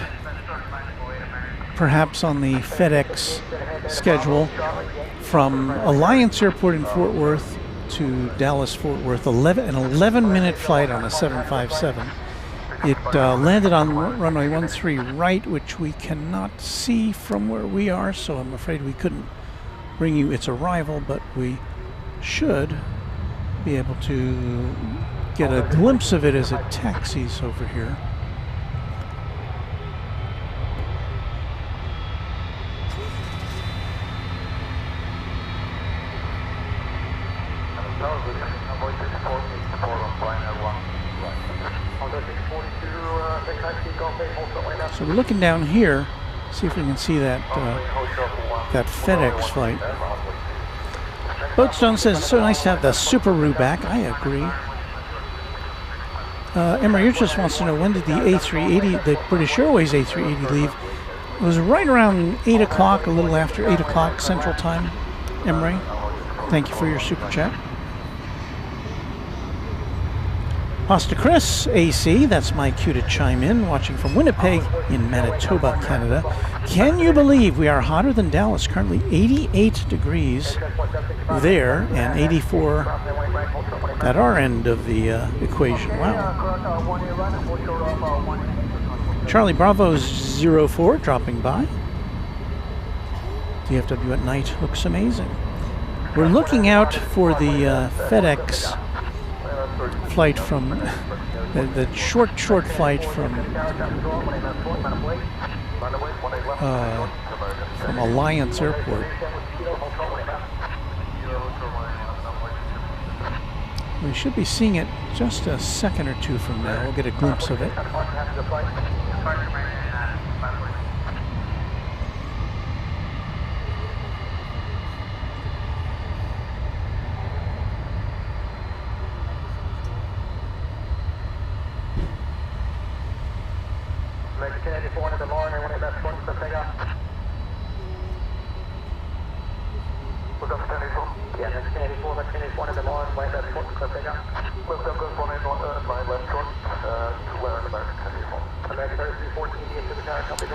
perhaps on the FedEx schedule from Alliance Airport in Fort Worth to Dallas Fort Worth, an 11-minute flight on a 757. It landed on runway 13 right, which we cannot see from where we are, so I'm afraid we couldn't bring you its arrival, but we should be able to get a glimpse of it as it taxis over here. So we're looking down here, see if we can see that that FedEx flight. Boatstone says it's so nice to have the Subaru back. I agree. Emery just wants to know, when did the A380, the British Airways A380 leave? It was right around 8 o'clock, a little after 8 o'clock Central Time. Emery, thank you for your super chat. Pasta Chris, AC, that's my cue to chime in, watching from Winnipeg in Manitoba, Canada. Can you believe we are hotter than Dallas? Currently 88 degrees there and 84 at our end of the equation. Wow. Charlie Bravo 04 dropping by. DFW at night looks amazing. We're looking out for the FedEx flight from the short flight from Alliance Airport. We should be seeing it just a second or two from now. We'll get a glimpse of it.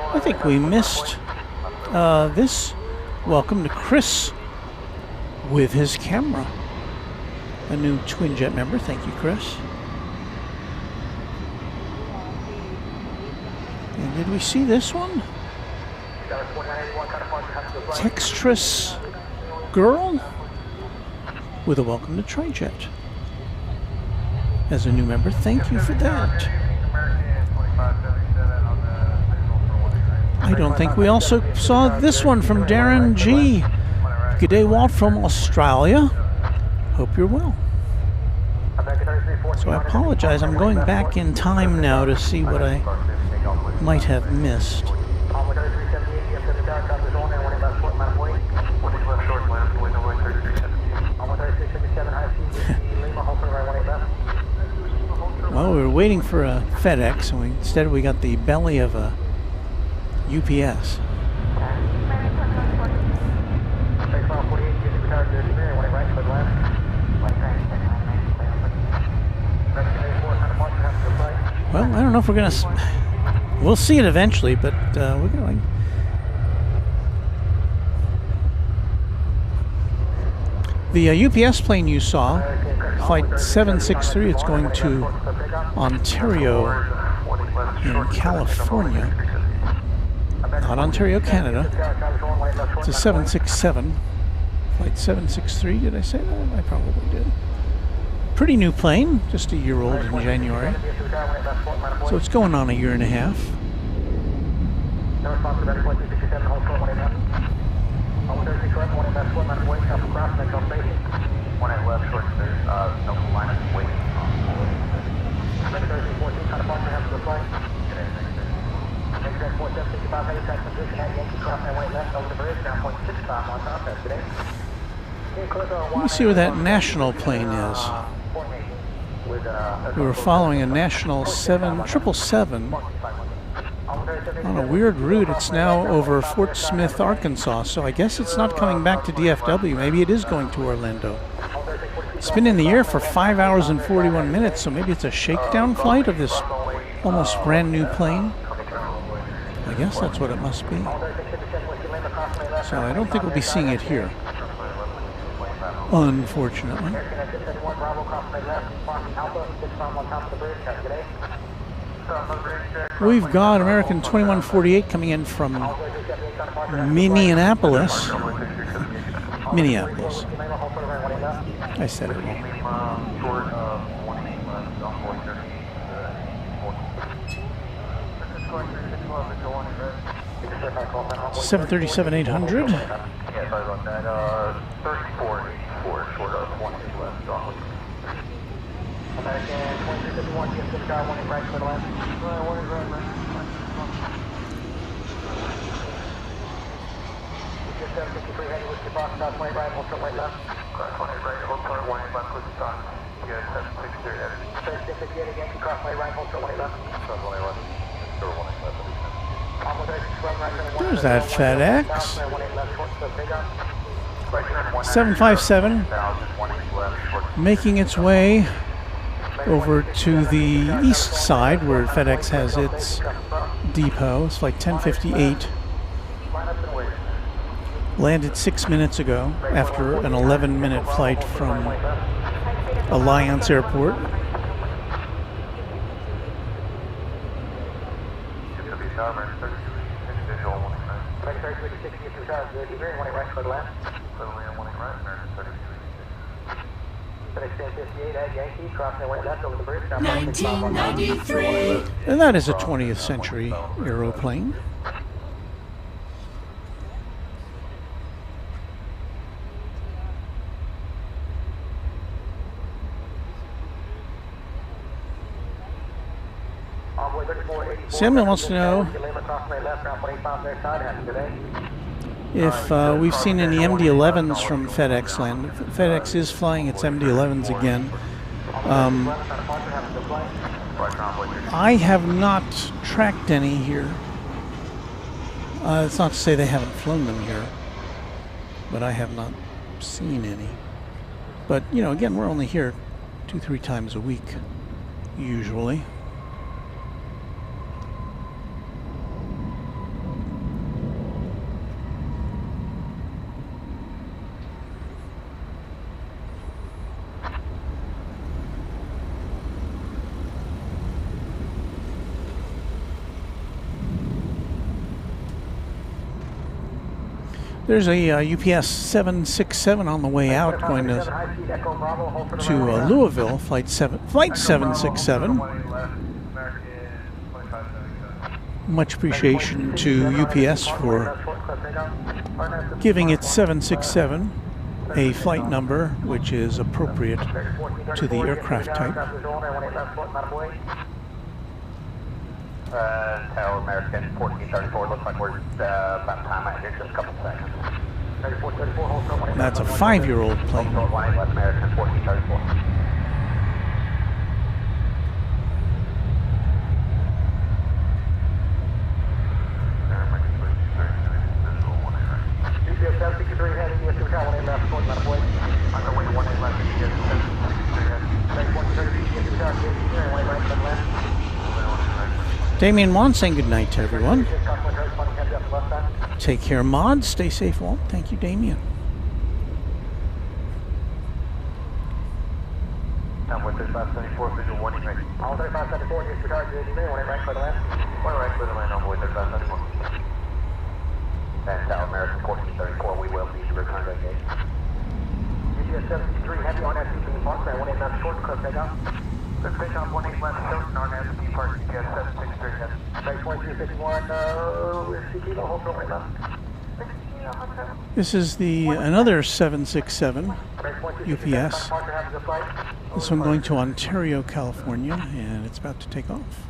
I think we missed this. Welcome to Chris with his camera. A new Twin Jet member. Thank you, Chris. And did we see this one? Textress Girl with a welcome to TriJet as a new member. Thank you for that. I don't think we also saw this one from Darren G. Good day, Walt from Australia. Hope you're well. So I apologize. I'm going back in time now to see what I might have missed. Well, we were waiting for a FedEx, and instead we got the belly of a UPS. Well, I don't know if we're going to... We'll see it eventually, but we're going... The UPS plane you saw, Flight 763, it's going to Ontario in California. Not Ontario, Canada. It's a 767. Flight 763, did I say that? I probably did. Pretty new plane, just a year old in January. So it's going on a year and a half. Let me see where that national plane is. We were following a national 777 on a weird route. It's now over Fort Smith, Arkansas, so I guess it's not coming back to DFW. Maybe it is going to Orlando. It's been in the air for 5 hours and 41 minutes, so maybe it's a shakedown flight of this almost brand new plane. I guess that's what it must be. So I don't think we'll be seeing it here, unfortunately. We've got American 2148 coming in from Minneapolis. Minneapolis. I said it wrong. 737-800. There's that FedEx. 757 making its way over to the east side where FedEx has its depot. It's like 10:58. Landed 6 minutes ago after an 11-minute flight from Alliance Airport. And that is a 20th century aeroplane. Samuel wants to know if we've seen any MD-11s from FedEx land. FedEx is flying its MD-11s again. I have not tracked any here. It's not to say they haven't flown them here, but I have not seen any. But, you know, again, we're only here 2-3 times a week, usually. There's a UPS 767 on the way out, going to Louisville, flight 767. Much appreciation to UPS for giving its 767 a flight number which is appropriate to the aircraft type. Tower American 1434, looks like we're about time I just a couple seconds. That's a 5-year-old plane. West American 1434. Damien Wan saying good night to everyone. Take care, Maud. Stay safe, Walt. Thank you, Damien. I'm with 3574, visual warning right. All 3574, here's your target, warning right, clear to land. Warning right, clear to land, on board 3574. And Tower American 1434, we will need to return to engage. UGS 73, heavy on FCC park, 18 left short, clear takeoff. Clear takeoff, 18 left short, on FCC park, UGS 763, heavy. Base 2351, CT, hold short right left. This is another 767 UPS. This one going to Ontario, California, and it's about to take off.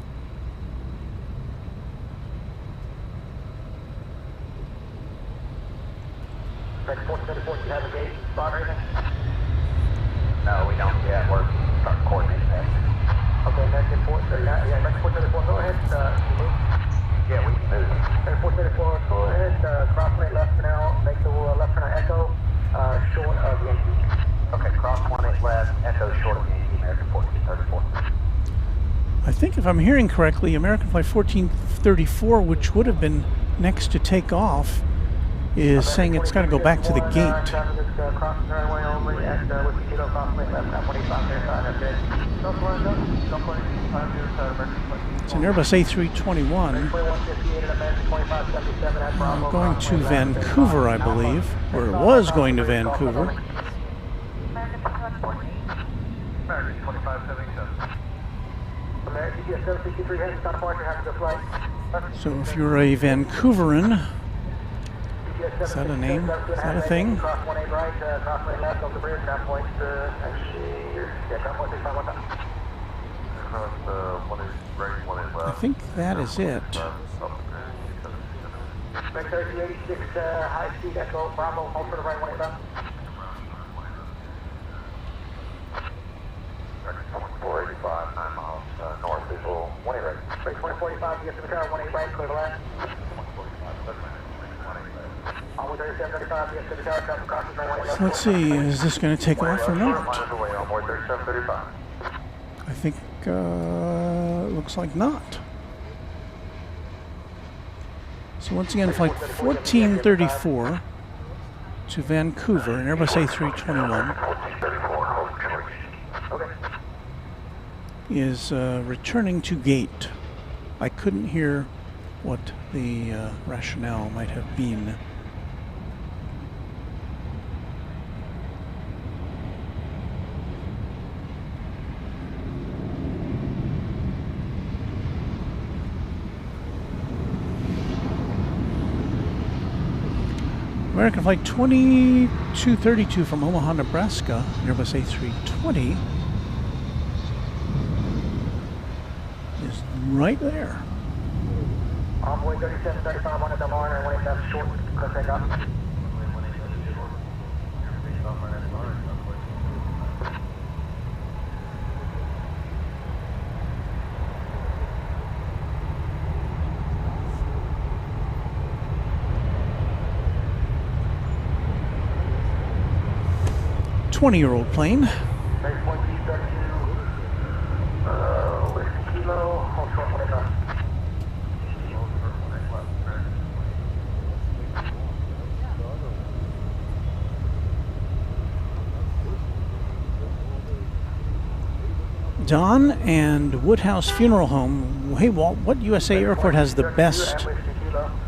No, we don't yet. We're starting coordinating that. Okay, American 4, yeah, American 434, go ahead, move. Yeah, we can move. American 434, go ahead, cross lane left for now, make the left for now, echo, short of Yankee. Okay, cross 18 left, echo short of Yankee, American 1434. I think if I'm hearing correctly, American Flight 1434, which would have been next to take off, is saying it's got to go back to the gate. It's an Airbus A321 going to Vancouver, I believe, or it was going to Vancouver. So if you're a Vancouveran, is that a name? Is that a thing? I think that is it. High speed echo, Bravo, hold for the right, 18 left. 485, 9 miles north, visual 18 right. 2045, get to the tower, 18 right, clear to land. So let's see, is this going to take off or not? I think looks like not. So once again, flight 1434 to Vancouver, an Airbus A321. is returning to gate. I couldn't hear what the rationale might have been. American Flight 2232 from Omaha, Nebraska, Airbus A320 is right there. Envoy 3735 on the line, and when that's short, click that up. Year-old plane. Whiskey Kilo, hold short, when it's up. Don and Woodhouse Funeral Home. Hey Walt, what USA airport has the best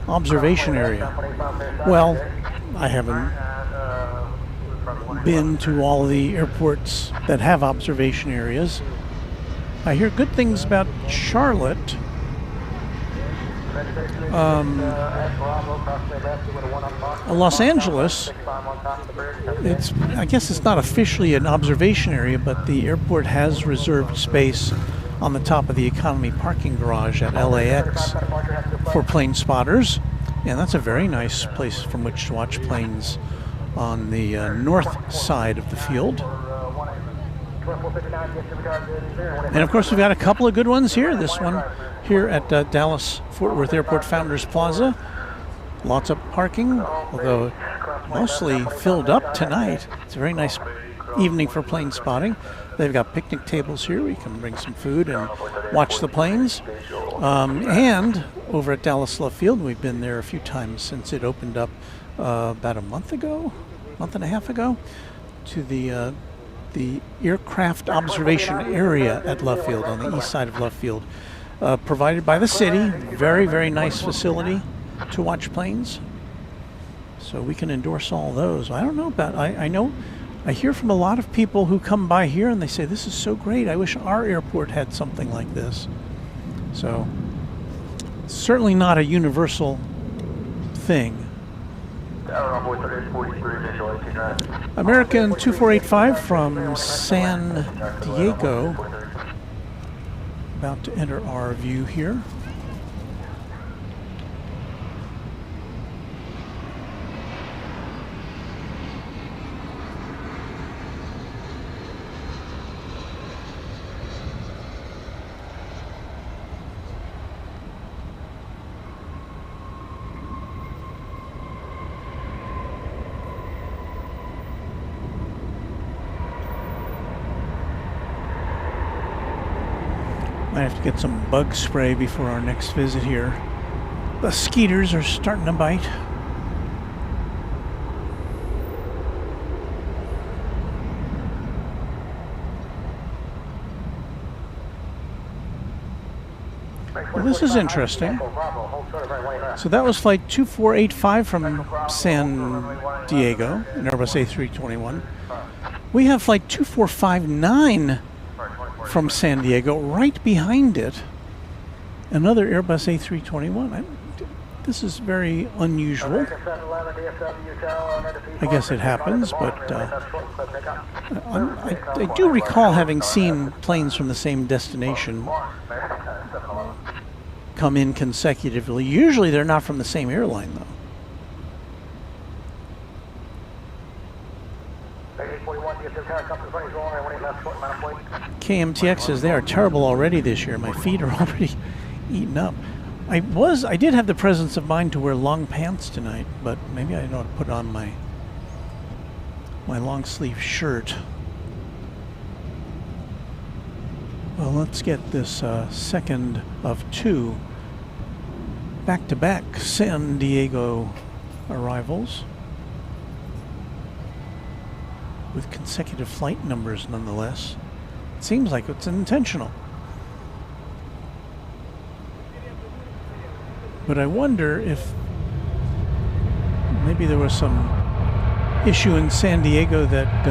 observation area? Well, I haven't been to all the airports that have observation areas. I hear good things about Charlotte. Los Angeles, I guess it's not officially an observation area, but the airport has reserved space on the top of the economy parking garage at LAX for plane spotters, and that's a very nice place from which to watch planes on the north side of the field. And of course, we've got a couple of good ones here. This one here at Dallas Fort Worth Airport Founders Plaza. Lots of parking, although mostly filled up tonight. It's a very nice evening for plane spotting. They've got picnic tables here where you can bring some food and watch the planes. And over at Dallas Love Field, we've been there a few times since it opened up about a month and a half ago, to the aircraft observation area at Love Field, on the east side of Love Field, provided by the city. Very, very nice facility to watch planes. So we can endorse all those. I don't know about, I hear from a lot of people who come by here and they say, this is so great, I wish our airport had something like this. So, certainly not a universal thing. American 2485 from San Diego, about to enter our view here. I have to get some bug spray before our next visit here. The skeeters are starting to bite. Well, this is interesting. So that was flight 2485 from San Diego, an Airbus A321. We have flight 2459 from San Diego, right behind it, another Airbus A321. This is very unusual. I guess it happens, but I do recall having seen planes from the same destination come in consecutively. Usually they're not from the same airline, though. KMTX says they are terrible already this year. My feet are already eaten up. I did have the presence of mind to wear long pants tonight, but maybe I ought to put on my long sleeve shirt. Well, let's get this second of two back-to-back San Diego arrivals with consecutive flight numbers nonetheless. It seems like it's intentional. But I wonder if maybe there was some issue in San Diego that,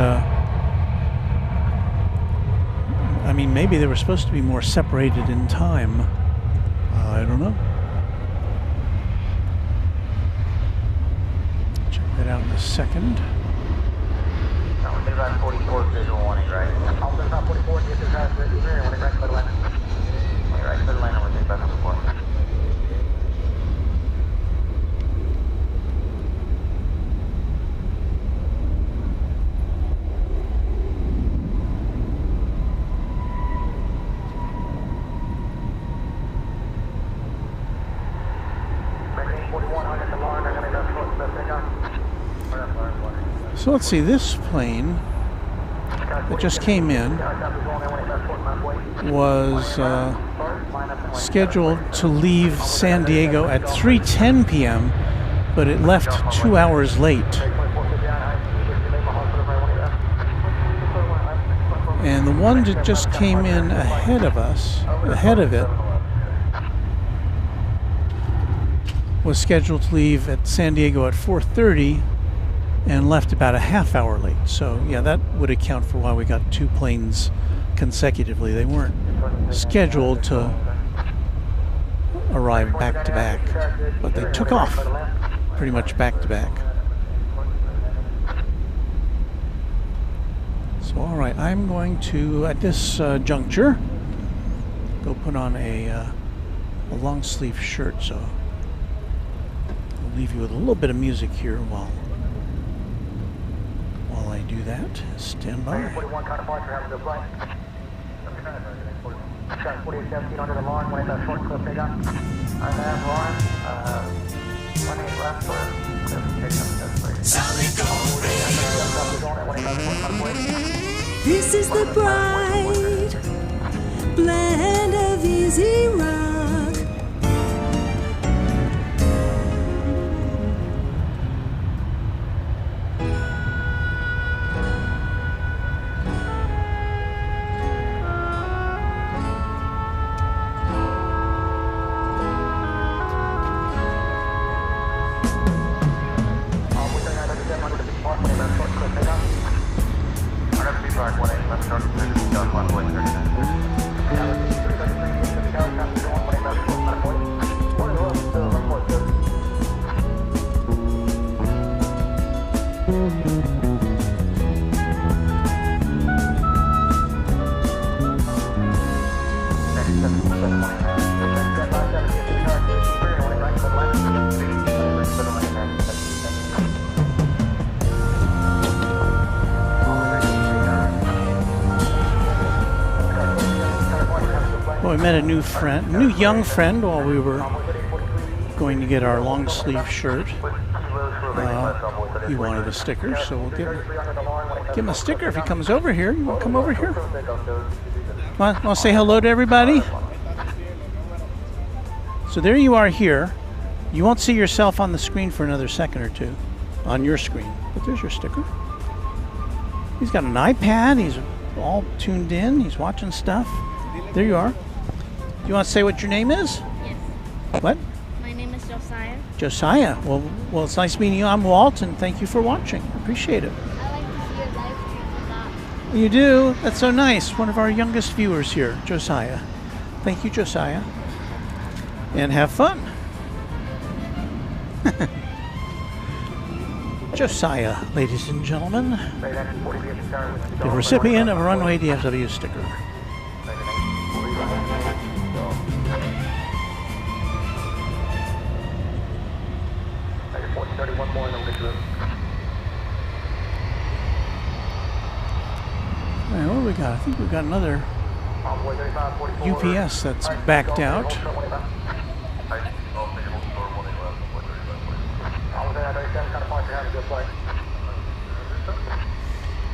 I mean, maybe they were supposed to be more separated in time. I don't know. Check that out in a second. No, we're about 44 visual warning, right? Also, about 44, get this house ready here, and right, clear the line. Right, clear the line, and we're back on the floor. So let's see, this plane that just came in was scheduled to leave San Diego at 3:10 p.m., but it left 2 hours late. And the one that just came in ahead of it, was scheduled to leave at San Diego at 4:30 and left about a half hour late. So yeah, that would account for why we got two planes consecutively. They weren't scheduled to arrive back to back, but they took off pretty much back to back. So all right, I'm going to, at this juncture, go put on a long sleeve shirt. So I'll leave you with a little bit of music here while I do that. Stand by. 41 car departure, have a good flight. 4817 under the lawn, when it's short clip takeoff. On that lawn, 18 left for This is the bright blend of easy rock. Well, we met a new young friend while we were going to get our long sleeve shirt. He wanted a sticker, so we'll give him a sticker if he comes over here. You want to come over here? Want to say hello to everybody? So there you are here. You won't see yourself on the screen for another second or two, on your screen. But there's your sticker. He's got an iPad. He's all tuned in. He's watching stuff. There you are. Do you want to say what your name is? Yes. What? My name is Josiah. Josiah. Well, it's nice meeting you. I'm Walt, and thank you for watching. I appreciate it. I like to see your live stream a lot. You do? That's so nice. One of our youngest viewers here, Josiah. Thank you, Josiah. And have fun. Josiah, ladies and gentlemen, the recipient of a Runway DFW sticker. All right, what do we got? I think we've got another UPS that's backed out.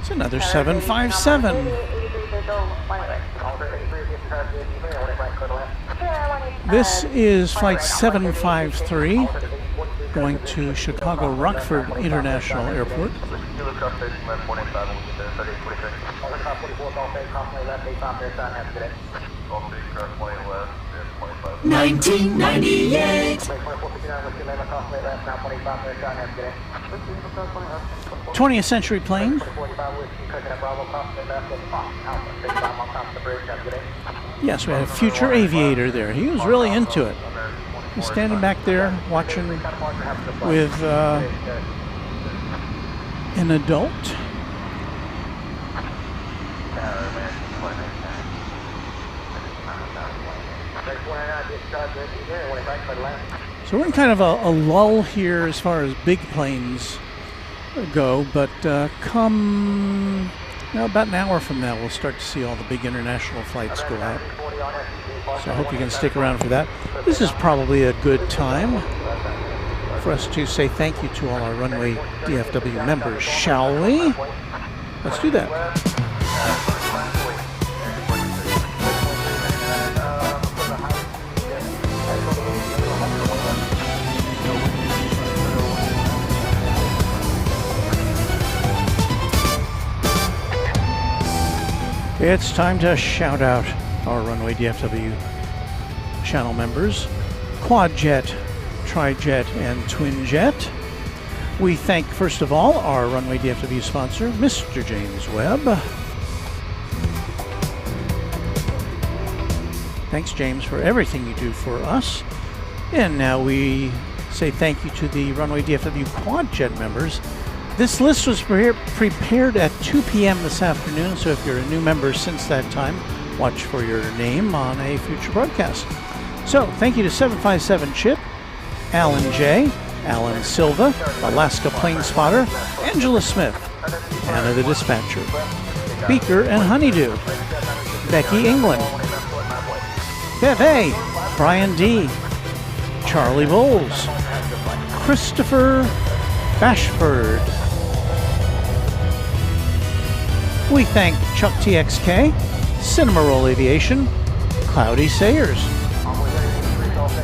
It's another 757. This is flight 753 going to Chicago Rockford International Airport. 1998. 20th Century Plane. Yes, we had a future aviator there. He was really into it. He's standing back there watching with an adult. So we're in kind of a lull here as far as big planes go, but come about an hour from now, we'll start to see all the big international flights go out. So I hope you can stick around for that. This is probably a good time for us to say thank you to all our Runway DFW members, shall we? Let's do that. It's time to shout out our Runway DFW channel members, Quadjet, Trijet, and Twinjet. We thank, first of all, our Runway DFW sponsor, Mr. James Webb. Thanks, James, for everything you do for us. And now we say thank you to the Runway DFW Quadjet members. This list was prepared at 2 p.m. this afternoon, so if you're a new member since that time, watch for your name on a future broadcast. So, thank you to 757 Chip, Alan J., Alan Silva, Alaska Plane Spotter, Angela Smith, Anna the Dispatcher, Beaker and Honeydew, Becky England, Bev A., Brian D., Charlie Bowles, Christopher Bashford. We thank Chuck TXK, Cinema Roll Aviation, Cloudy Sayers,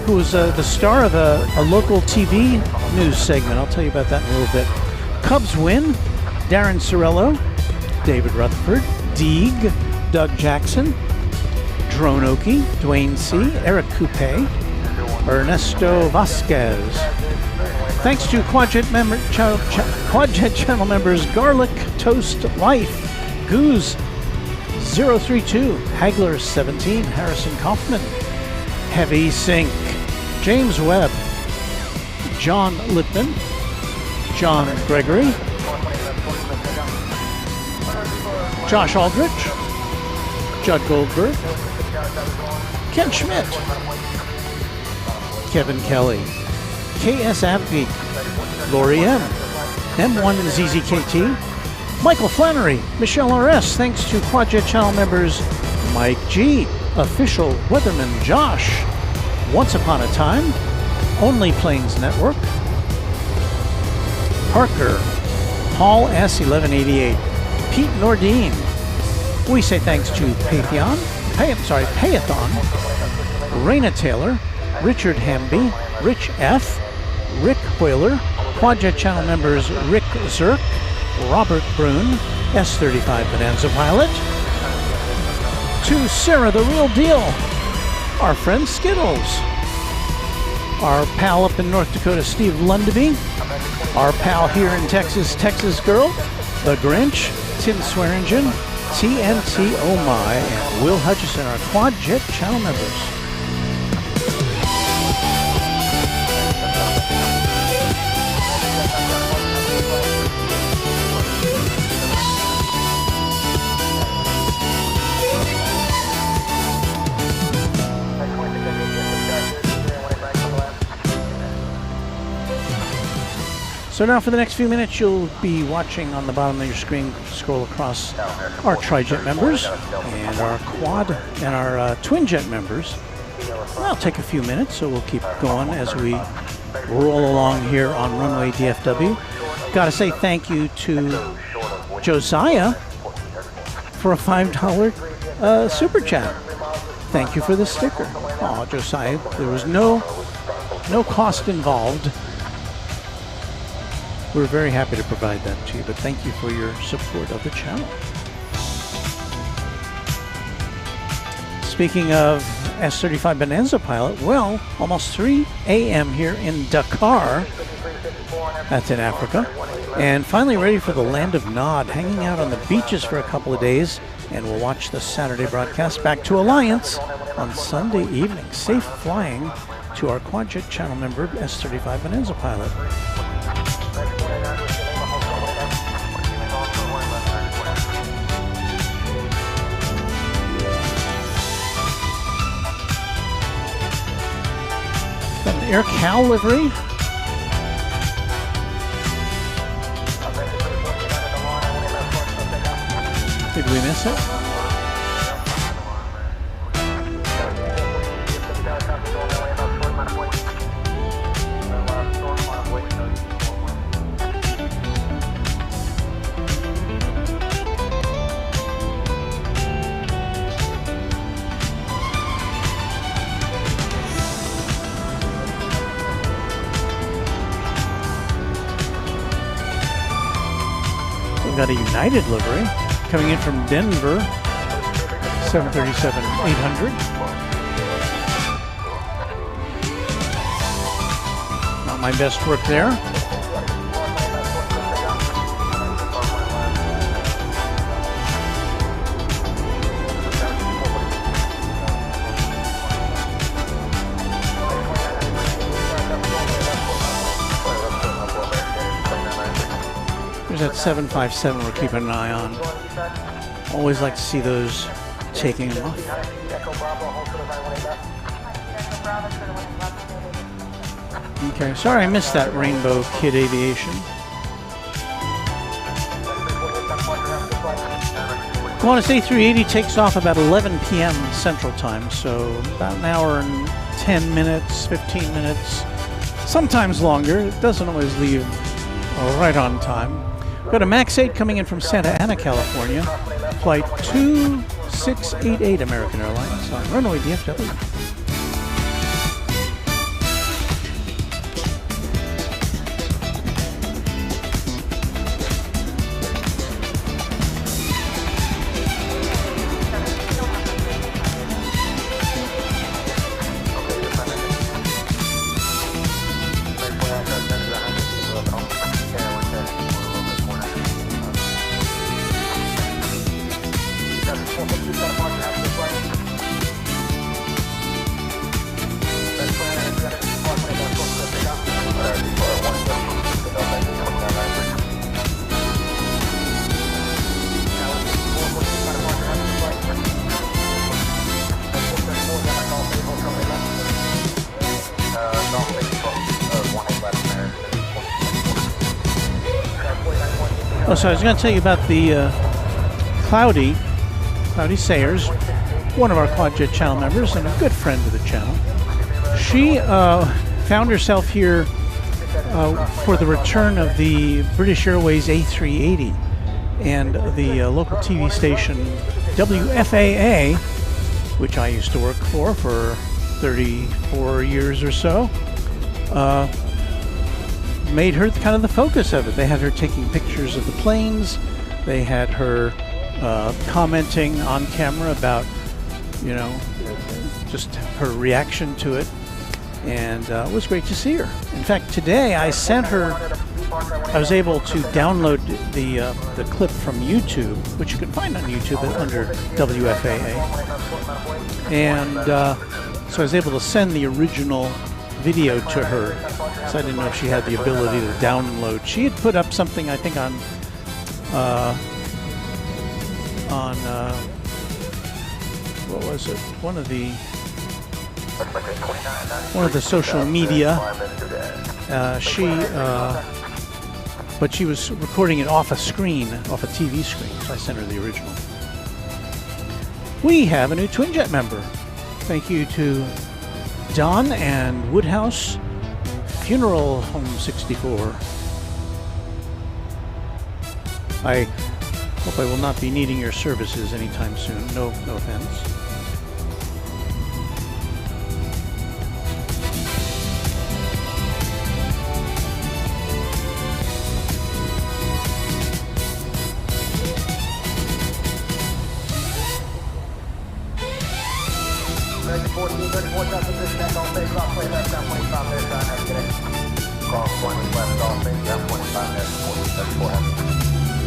who was the star of a local TV news segment. I'll tell you about that in a little bit. Cubs Win, Darren Sorello, David Rutherford, Deeg, Doug Jackson, Drone Oki, Dwayne C., Eric Coupe, Ernesto Vasquez. Thanks to Quadjet channel members Garlic Toast Life, Goose 032, Hagler 17, Harrison Kaufman, Heavy Sink, James Webb, John Lippman, John Gregory, Josh Aldrich, Judd Goldberg, Ken Schmidt, Kevin Kelly, KS Abgeek, Lori M, M1 ZZKT, Michael Flannery, Michelle RS, thanks to Quadjet channel members Mike G, Official Weatherman Josh, Once Upon a Time, Only Planes Network, Parker, Paul S1188, Pete Nordine. We say thanks to Payathon, Raina Taylor, Richard Hamby, Rich F, Rick Hoyler, Quadjet channel members Rick Zirk, Robert Brune, S35 Bonanza Pilot, to Sarah the Real Deal, our friend Skittles, our pal up in North Dakota, Steve Lundeby, our pal here in Texas, Texas Girl, The Grinch, Tim Swearingen, TNT Oh My, and Will Hutchison, our Quadjet channel members. So now for the next few minutes, you'll be watching on the bottom of your screen, scroll across our Trijet members and our Quad and our Twinjet members. That'll take a few minutes, so we'll keep going as we roll along here on Runway DFW. Gotta say thank you to Josiah for a $5 super chat. Thank you for the sticker. Oh, Josiah, there was no cost involved. We're very happy to provide that to you, but thank you for your support of the channel. Speaking of S-35 Bonanza pilot. Well, almost 3 a.m. here in Dakar. That's in Africa. And finally ready for the land of Nod, hanging out on the beaches for a couple of days. And we'll watch the Saturday broadcast back to Alliance on Sunday evening. Safe flying to our Quadjet channel member, S-35 Bonanza pilot. Got an Air Cal livery. Did we miss it? We've got a United livery coming in from Denver, 737-800. Not my best work there. There's that 757 we're keeping an eye on. Always like to see those taking off. Okay, sorry I missed that Rainbow Kid Aviation. Qantas A380 takes off about 11 p.m. Central Time, so about an hour and 10 minutes, 15 minutes, sometimes longer. It doesn't always leave right on time. We've got a MAX 8 coming in from Santa Ana, California. Flight 2688 American Airlines on Runway DFW. Oh, so I was going to tell you about the Cloudy Sayers, one of our Quadjet channel members and a good friend of the channel. She found herself here for the return of the British Airways A380, and the local TV station WFAA, which I used to work for 34 years or so, made her kind of the focus of it. They had her taking pictures of the planes. They had her commenting on camera about, you know, just her reaction to it. And it was great to see her. In fact, today I sent her, I was able to download the clip from YouTube, which you can find on YouTube under WFAA. And so I was able to send the original video to her. So I didn't know if she had the ability to download. She had put up something, I think, on what was it? One of the social media. But she was recording it off a screen, off a TV screen. So I sent her the original. We have a new Twinjet member. Thank you to Don and Woodhouse Funeral Home 64. I hope I will not be needing your services anytime soon. No offense.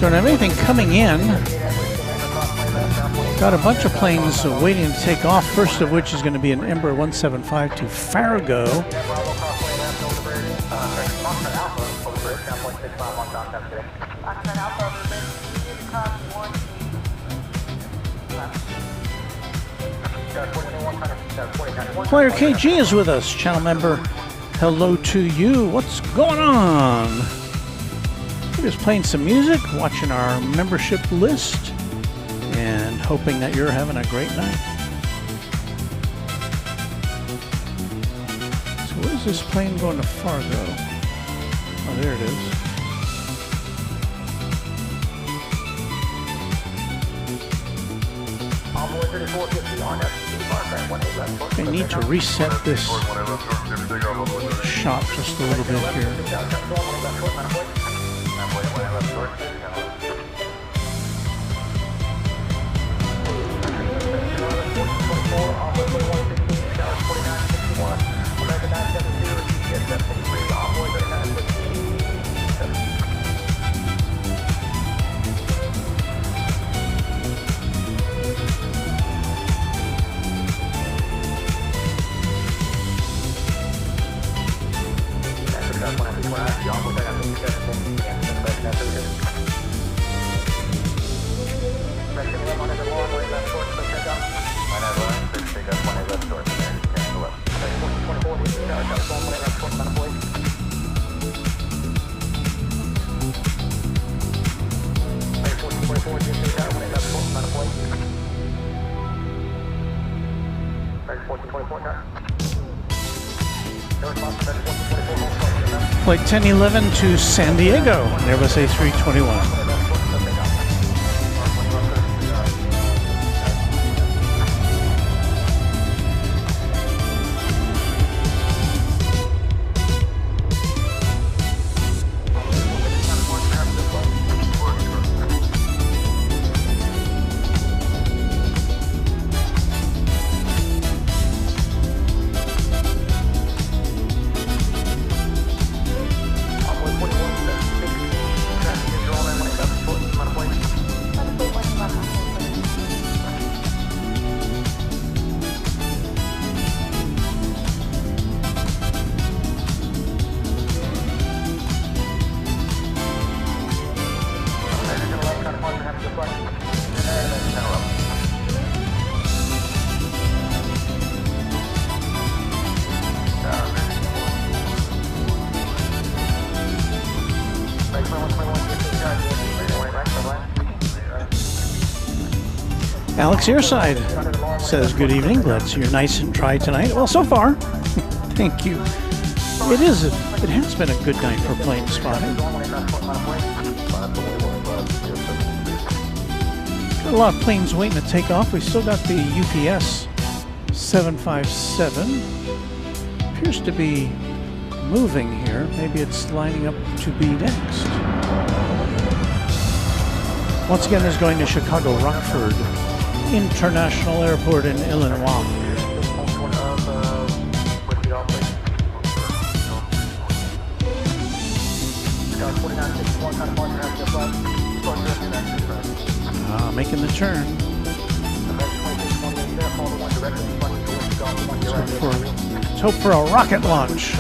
Don't have anything coming in. Got a bunch of planes waiting to take off, first of which is going to be an Embraer 175 to Fargo. Player KG is with us, channel member. Hello to you. What's going on? We're just playing some music, watching our membership list, and hoping that you're having a great night. So where's this plane going to Fargo? Oh, there it is. I need to reset this shot just a little bit here. Flight 1011 to San Diego, Airbus A321. Alex Airside says, good evening, glad to see you're nice and dry tonight. Well, so far, thank you. It has been a good night for plane spotting. Got a lot of planes waiting to take off. We still got the UPS 757. Appears to be moving here. Maybe it's lining up to be next. Once again, this is going to Chicago Rockford International Airport in Illinois. Making the turn. Let's hope for a rocket launch.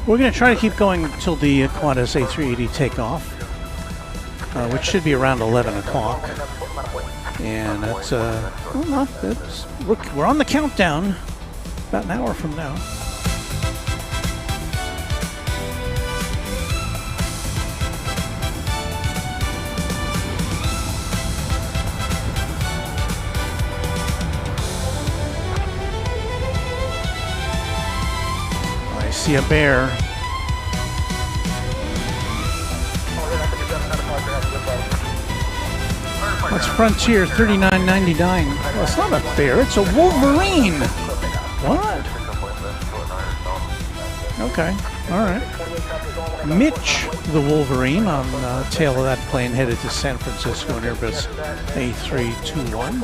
We're going to try to keep going until the Qantas A380 takeoff, which should be around 11 o'clock. And that's, we're on the countdown, about an hour from now. See a bear. That's Frontier 3999. Well, it's not a bear, it's a Wolverine. What? Okay, alright. Mitch the Wolverine on the tail of that plane headed to San Francisco in Airbus A321.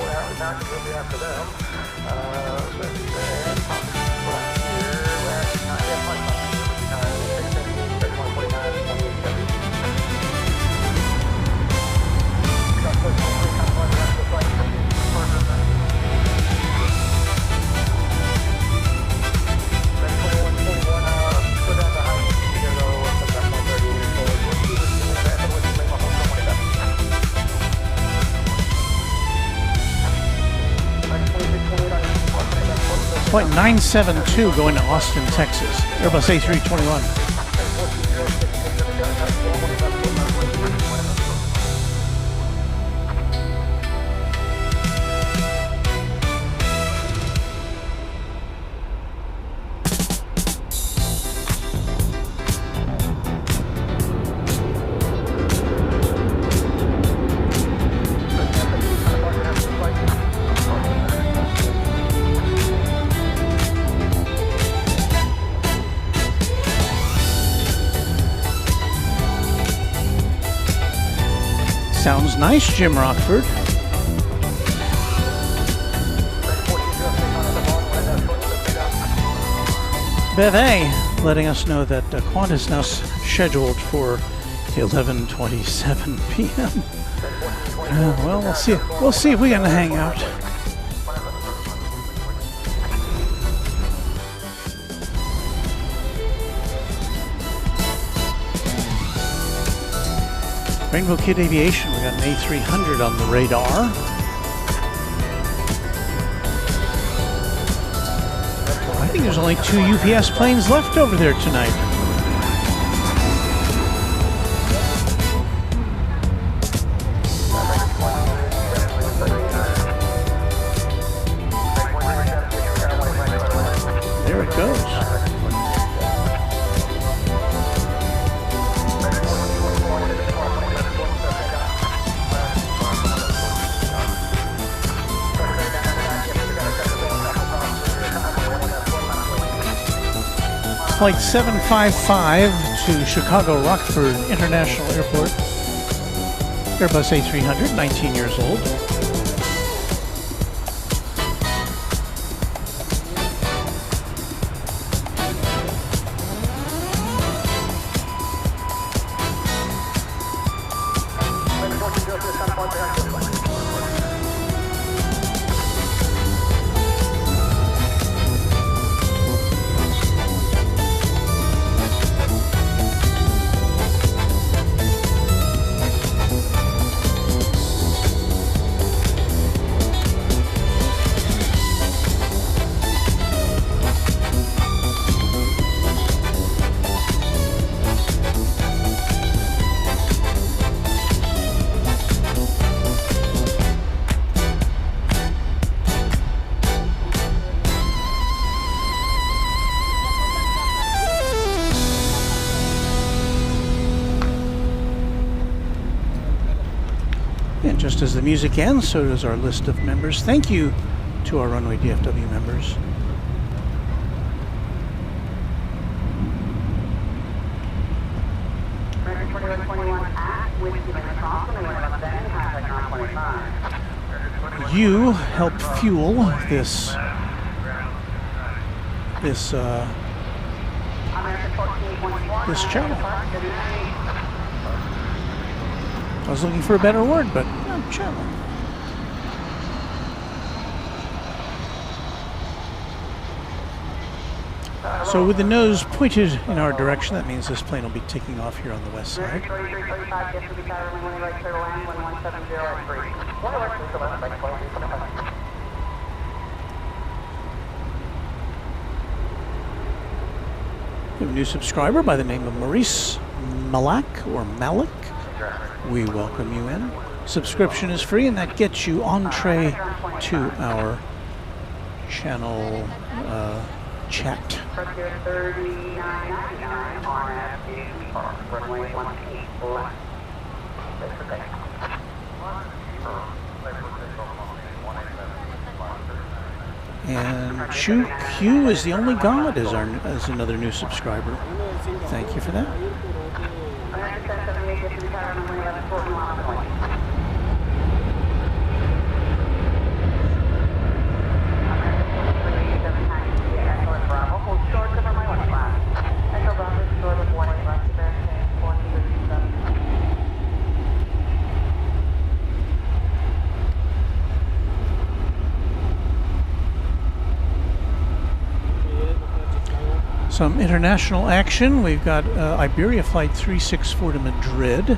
Flight 972 going to Austin, Texas. Airbus A321. Sounds nice, Jim Rockford. Bev A letting us know that Qantas is now scheduled for 11:27 p.m. Well, we'll see. We'll see if we can hang out. Rainbow Kid Aviation, we got an A300 on the radar. I think there's only 2 UPS planes left over there tonight. There it goes. Flight 755 to Chicago Rockford International Airport. Airbus A300, 19 years old. And just as the music ends, so does our list of members. Thank you to our Runway DFW members. Kilo 21 at Whiskey Lima Cross, runway 18 left landing, contact ground 25. You help fuel this channel. I was looking for a better word, but channel. So with the nose pointed in our direction, that means this plane will be taking off here on the west side. We have a new subscriber by the name of Maurice Malik. We welcome you in. Subscription is free, and that gets you entree to our channel chat. And Chu Q is the only God is another new subscriber. Thank you for that. Some international action. We've got Iberia Flight 364 to Madrid,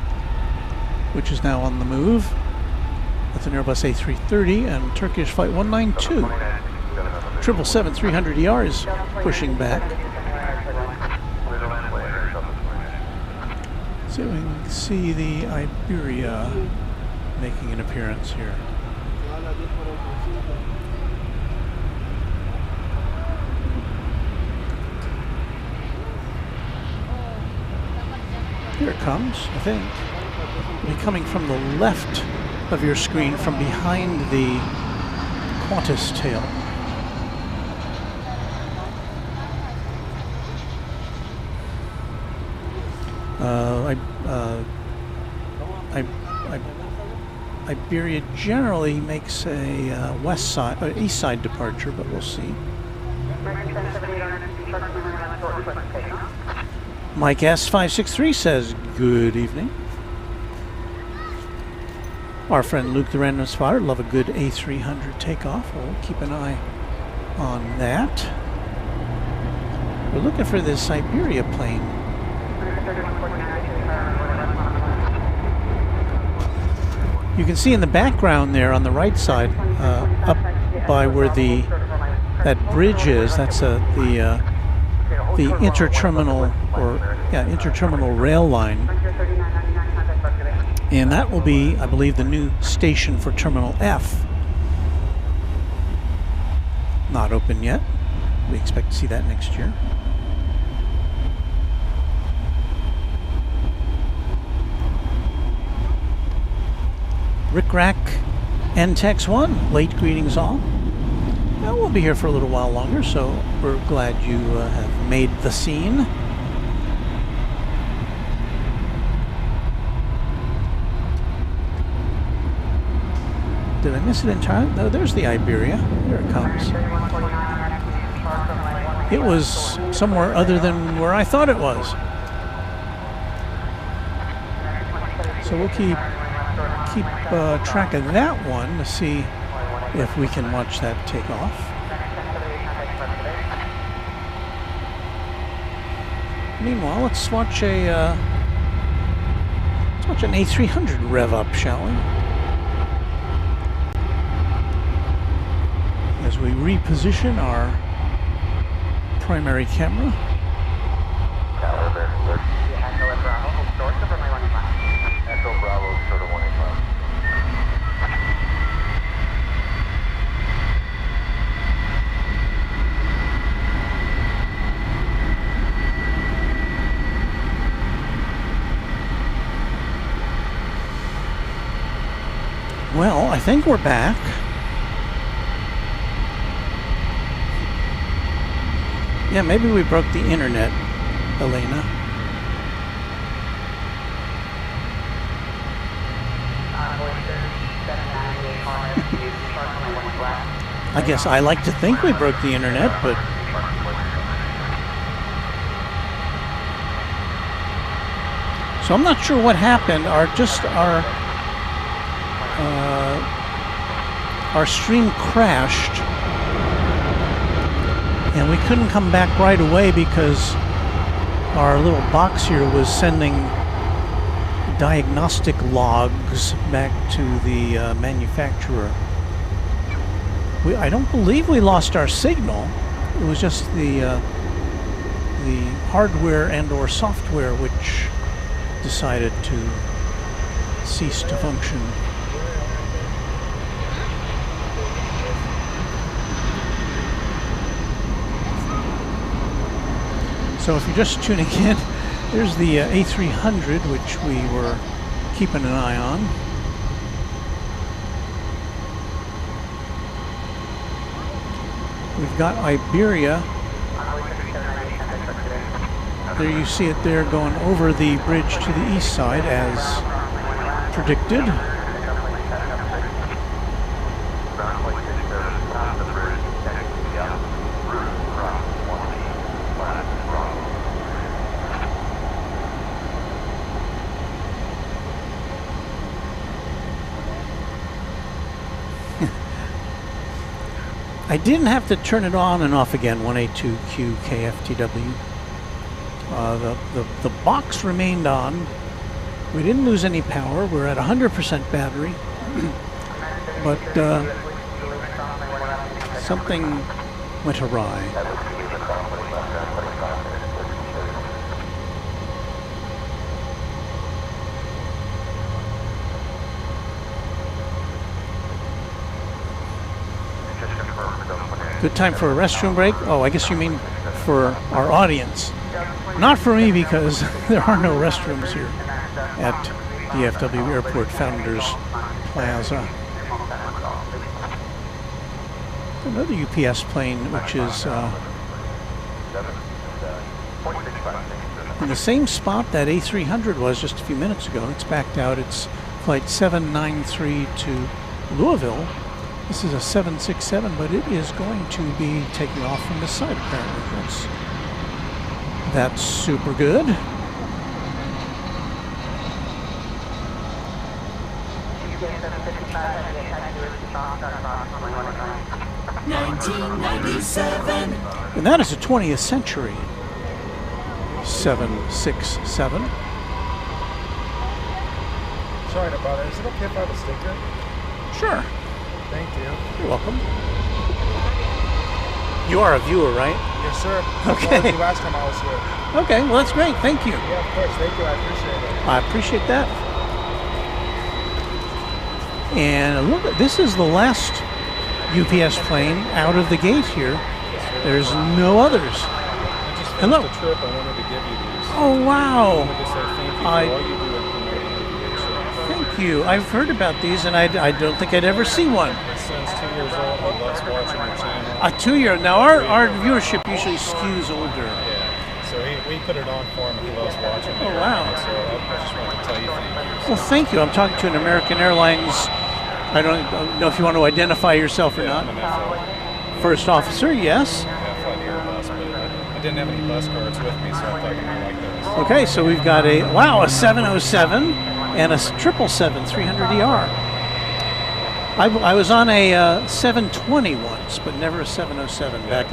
which is now on the move. That's an Airbus A330, and Turkish Flight 192. 777-300ER is pushing back. So we can see the Iberia making an appearance here. Here it comes, I think. It'll be coming from the left of your screen, from behind the Qantas tail. Iberia generally makes a west side, east side departure, but we'll see. Mike S563 says, good evening. Our friend Luke the Random Spotter, love a good A300 takeoff. We'll keep an eye on that. We're looking for this Iberia plane. You can see in the background there on the right side, up by where that bridge is, that's the interterminal interterminal rail line, and that will be, I believe, the new station for Terminal F. Not open yet. We expect to see that next year. Rick Rack NTEX 1, late greetings all. Well, we'll be here for a little while longer, so we're glad you have made the scene. Did I miss it entirely? No, there's the Iberia. Here it comes. It was somewhere other than where I thought it was. So we'll keep track of that one to see if we can watch that take off. Meanwhile, let's watch an A300 rev up, shall we? As we reposition our primary camera. Well, I think we're back. Yeah, maybe we broke the internet, Elena. I guess I like to think we broke the internet, but so I'm not sure what happened. Our stream crashed, and we couldn't come back right away because our little box here was sending diagnostic logs back to the manufacturer. I don't believe we lost our signal. It was just the hardware and/or software which decided to cease to function. So if you're just tuning in, there's the A300, which we were keeping an eye on. We've got Iberia. There you see it there going over the bridge to the east side as predicted. I didn't have to turn it on and off again, 182Q KFTW. The box remained on. We didn't lose any power. We're at 100% battery. But something went awry. Good time for a restroom break? Oh, I guess you mean for our audience. Not for me, because there are no restrooms here at DFW Airport Founders Plaza. Another UPS plane, which is in the same spot that A300 was just a few minutes ago. It's backed out. It's flight 793 to Louisville. This is a 767, but it is going to be taking off from this side, apparently. That's super good. And that is a 20th century 767. Sorry to bother. Is it okay if I have a sticker? Sure. Thank you. You're welcome. You are a viewer, right? Yes, sir. Okay. The last time I was here. Okay, well that's great. Thank you. Yeah, of course. Thank you. I appreciate it. I appreciate that. And look, this is the last UPS plane out of the gate here. There's no others. I just Hello. finished the trip. I wanted to give you these. Oh wow. I wanted to say thank you for all you do in promoting aviation. Thank you. I've heard about these, and I don't think I'd ever see one. My son's 2 years old. He loves watching your channel. A 2 year. Now our viewership usually skews older. Yeah. So we put it on for him. He loves watching. Oh wow. So I just wanted to tell you thank you. Well, thank you. I'm talking to an American Airlines. I don't know if you want to identify yourself or not. I'm an FO. First officer, yes. Yeah, I fly the Airbus, but I didn't have any bus cards with me, so I thought you might like those. Okay, so we've got a 707 and a 777 300ER. I was on a 720 once, but never a 707 back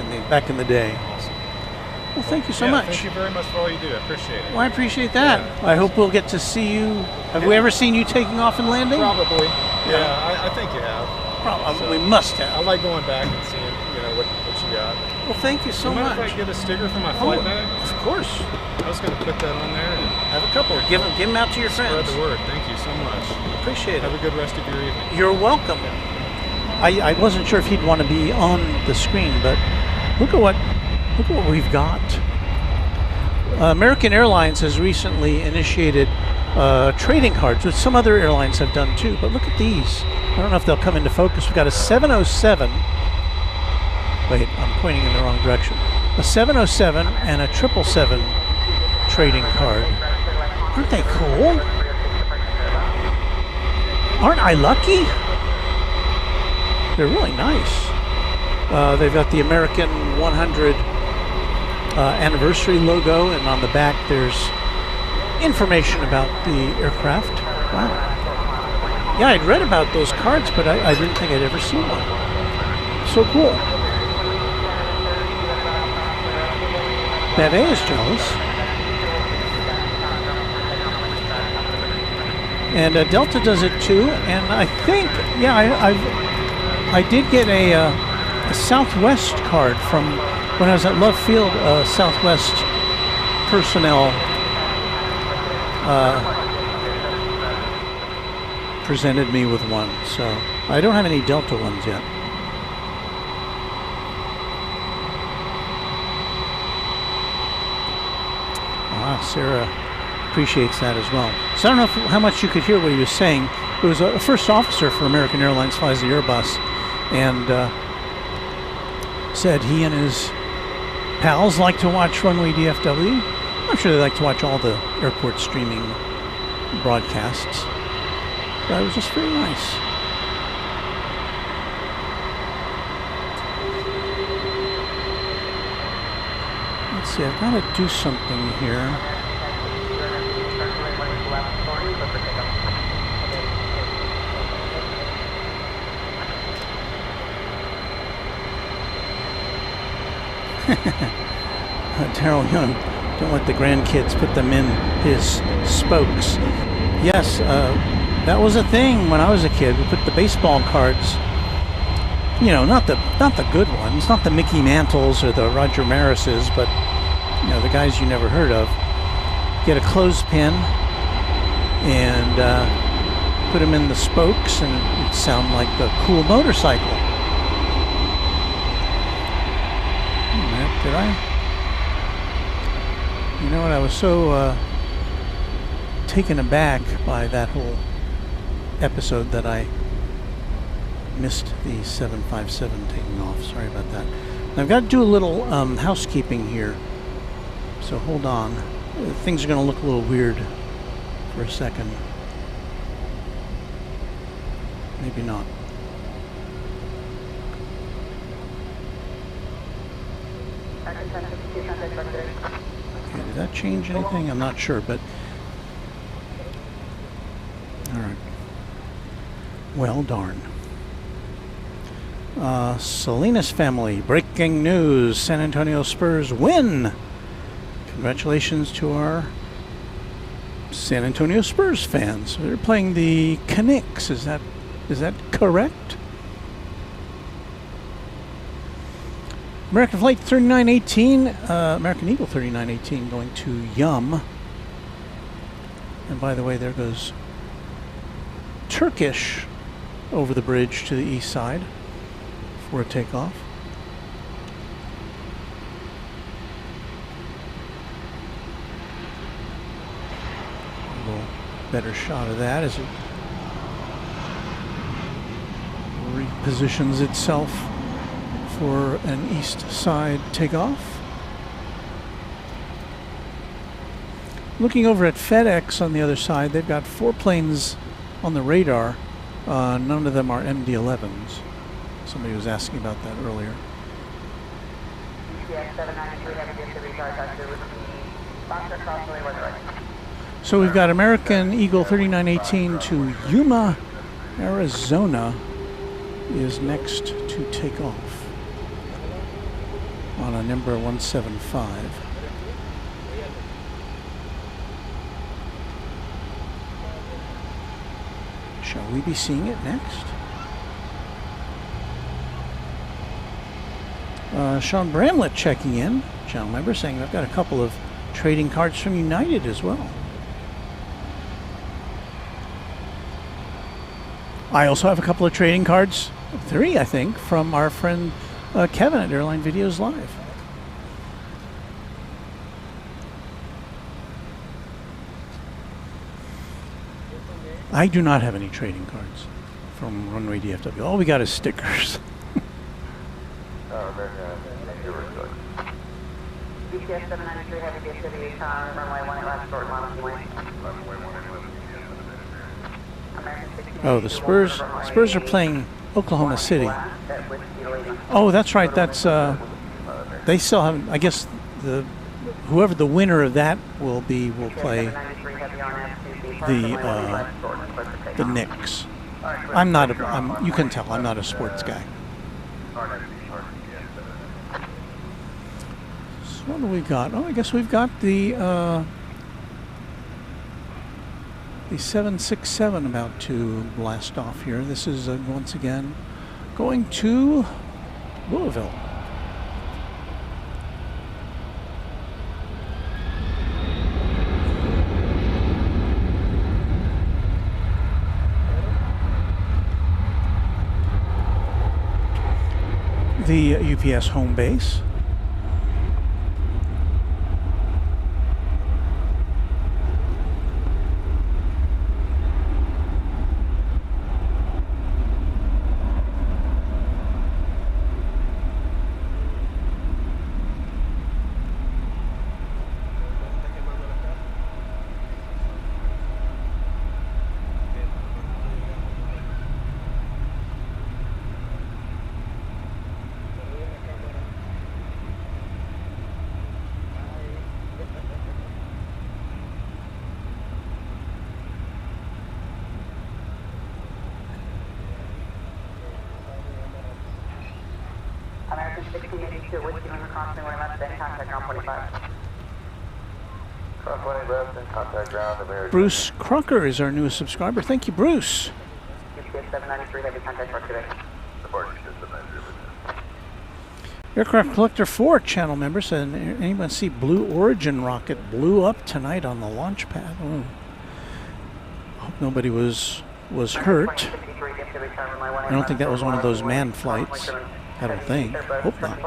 in the day. Awesome. Well, thank you so Yeah, much. Thank you very much for all you do. I appreciate it. Well, I appreciate that. Yeah. I hope we'll get to see you. Have we ever seen you taking off and landing? Probably. Yeah, I think you have. Probably. We must have. I like going back and seeing, what you got. Well, thank you so Do you much. mind if I get a sticker for my flight bag? Of course. I was going to put that on there and Have a couple. Give them out to your spread friends. the word. Thank you so much. Appreciate Have it. a good rest of your evening. You're welcome. I wasn't sure if he'd want to be on the screen, but look at what we've got. American Airlines has recently initiated trading cards, which some other airlines have done too. But look at these. I don't know if they'll come into focus. We've got a 707. Wait, I'm pointing in the wrong direction. A 707 and a 777 trading card. Aren't they cool? Aren't I lucky? They're really nice. They've got the American 100 anniversary logo, and on the back there's information about the aircraft. Wow. Yeah, I'd read about those cards, but I didn't think I'd ever seen one. So cool. Bebe is jealous. And Delta does it too, and I think, yeah, I did get a Southwest card from when I was at Love Field. Southwest personnel presented me with one, so I don't have any Delta ones yet. Sarah appreciates that as well. So I don't know how much you could hear what he was saying. It was a first officer for American Airlines, flies the Airbus, and said he and his pals like to watch Runway DFW. I'm sure they like to watch all the airport streaming broadcasts. But it was just very nice. Let's see, I've got to do something here. Daryl Young, don't let the grandkids put them in his spokes. Yes, that was a thing when I was a kid. We put the baseball cards, you know, not the good ones, not the Mickey Mantles or the Roger Marises, but you know, the guys you never heard of. Get a clothespin and put them in the spokes, and it'd sound like the cool motorcycle. Did I? You know what? I was so taken aback by that whole episode that I missed the 757 taking off. Sorry about that. I've got to do a little housekeeping here. So hold on. Things are going to look a little weird for a second. Maybe not. Okay, did that change anything? I'm not sure, but all right. Well, darn. Salinas family, breaking news: San Antonio Spurs win. Congratulations to our San Antonio Spurs fans. They're playing the Canucks. Is that correct? American Flight 3918, American Eagle 3918 going to Yum. And by the way, there goes Turkish over the bridge to the east side for a takeoff. A little better shot of that as it repositions itself for an east side takeoff. Looking over at FedEx on the other side, they've got 4 planes on the radar. None of them are MD-11s. Somebody was asking about that earlier. So we've got American Eagle 3918 to Yuma, Arizona is next to take off on a number 175. Shall we be seeing it next? Sean Bramlett checking in. Channel member saying I've got a couple of trading cards from United as well. I also have a couple of trading cards, 3 I think, from our friend Kevin at Airline Videos Live. I do not have any trading cards from Runway DFW. All we got is stickers. BCS 793 Heavy DFW Tower, runway 18 left, short line, Oh, the Spurs are playing Oklahoma City. Oh, that's right. That's they still haven't. I guess whoever the winner of that will play the Knicks. I'm not. You can tell I'm not a sports guy. So what do we got? Oh, I guess we've got the 767 about to blast off here. This is once again going to Louisville. The UPS home base. American 1682, whiskey on the crossing, one left, then contact ground 45. Cross 20 left, then contact ground, American. Bruce Crocker is our newest subscriber. Thank you, Bruce. UPS 793, heavy contact for today. Aircraft Collector 4 channel members, and anyone see Blue Origin rocket blew up tonight on the launch pad? Oh. Hope nobody was hurt. I don't think that was one of those manned flights. I don't think. Hope not.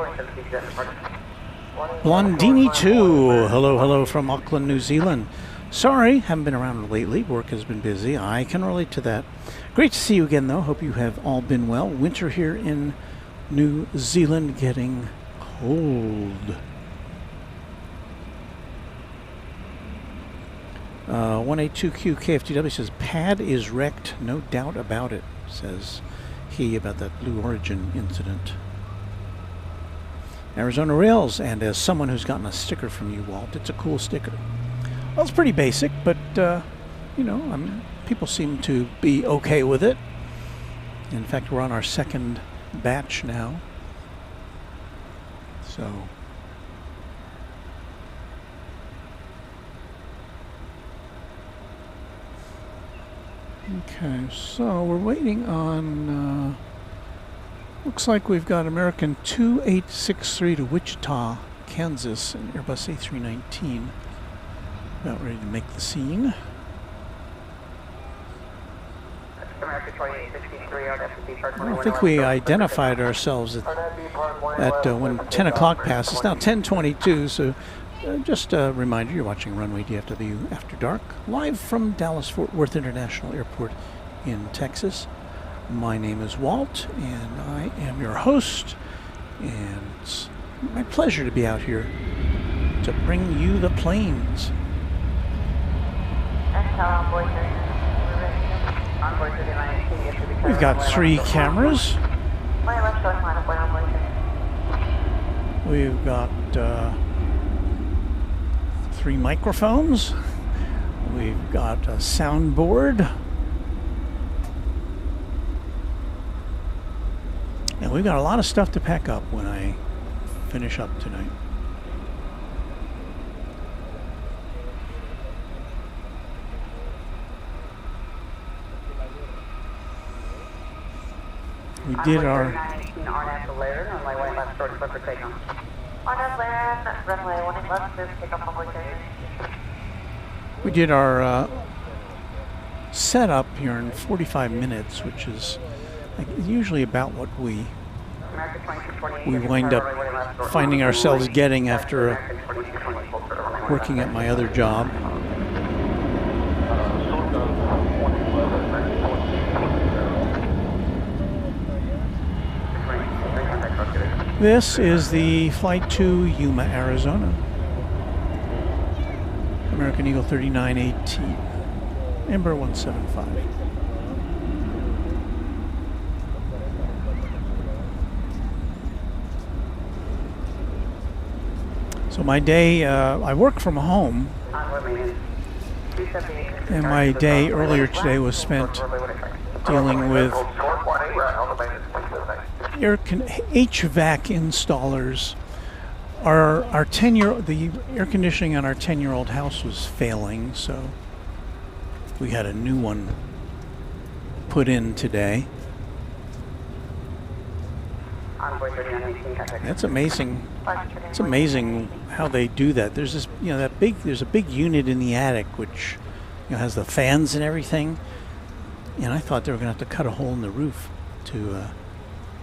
Blondini 2. Hello from Auckland, New Zealand. Sorry, haven't been around lately. Work has been busy. I can relate to that. Great to see you again, though. Hope you have all been well. Winter here in New Zealand getting cold. 182Q KFTW says, pad is wrecked, no doubt about it, says he about that Blue Origin incident. Arizona Rails, and as someone who's gotten a sticker from you, Walt, it's a cool sticker. Well, it's pretty basic, but, you know, people seem to be okay with it. In fact, we're on our second batch now. So... Okay, so we're waiting on, looks like we've got American 2863 to Wichita, Kansas, and Airbus A319 about ready to make the scene. I don't think we identified ourselves at when 10 o'clock passed. It's now 10:22, so just a reminder, you're watching Runway DFW After Dark, live from Dallas-Fort Worth International Airport in Texas. My name is Walt, and I am your host, and it's my pleasure to be out here to bring you the planes. We've got 3 cameras. We've got 3 microphones. We've got a soundboard. And we've got a lot of stuff to pack up when I finish up tonight. We did our... We did our setup here in 45 minutes, which is usually about what we wind up finding ourselves getting after working at my other job. This is the flight to Yuma, Arizona. American Eagle 3918, Ember 175. So my day, I work from home, and my day earlier today was spent dealing with HVAC installers. Our 10-year, the air conditioning on our 10-year-old house was failing, so we had a new one put in today. That's amazing. It's amazing how they do that. There's this, there's a big unit in the attic which, has the fans and everything. And I thought they were going to have to cut a hole in the roof to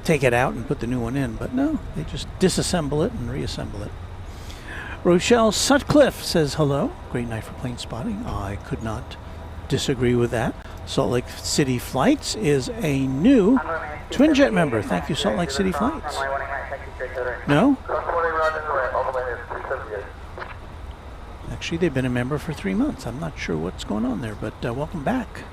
take it out and put the new one in, but no, they just disassemble it and reassemble it. Rochelle Sutcliffe says hello. Great night for plane spotting. I could not disagree with that. Salt Lake City Flights is a new twin jet member. Thank you, Salt Lake City Flights. No? Actually, they've been a member for 3 months. I'm not sure what's going on there, but welcome back.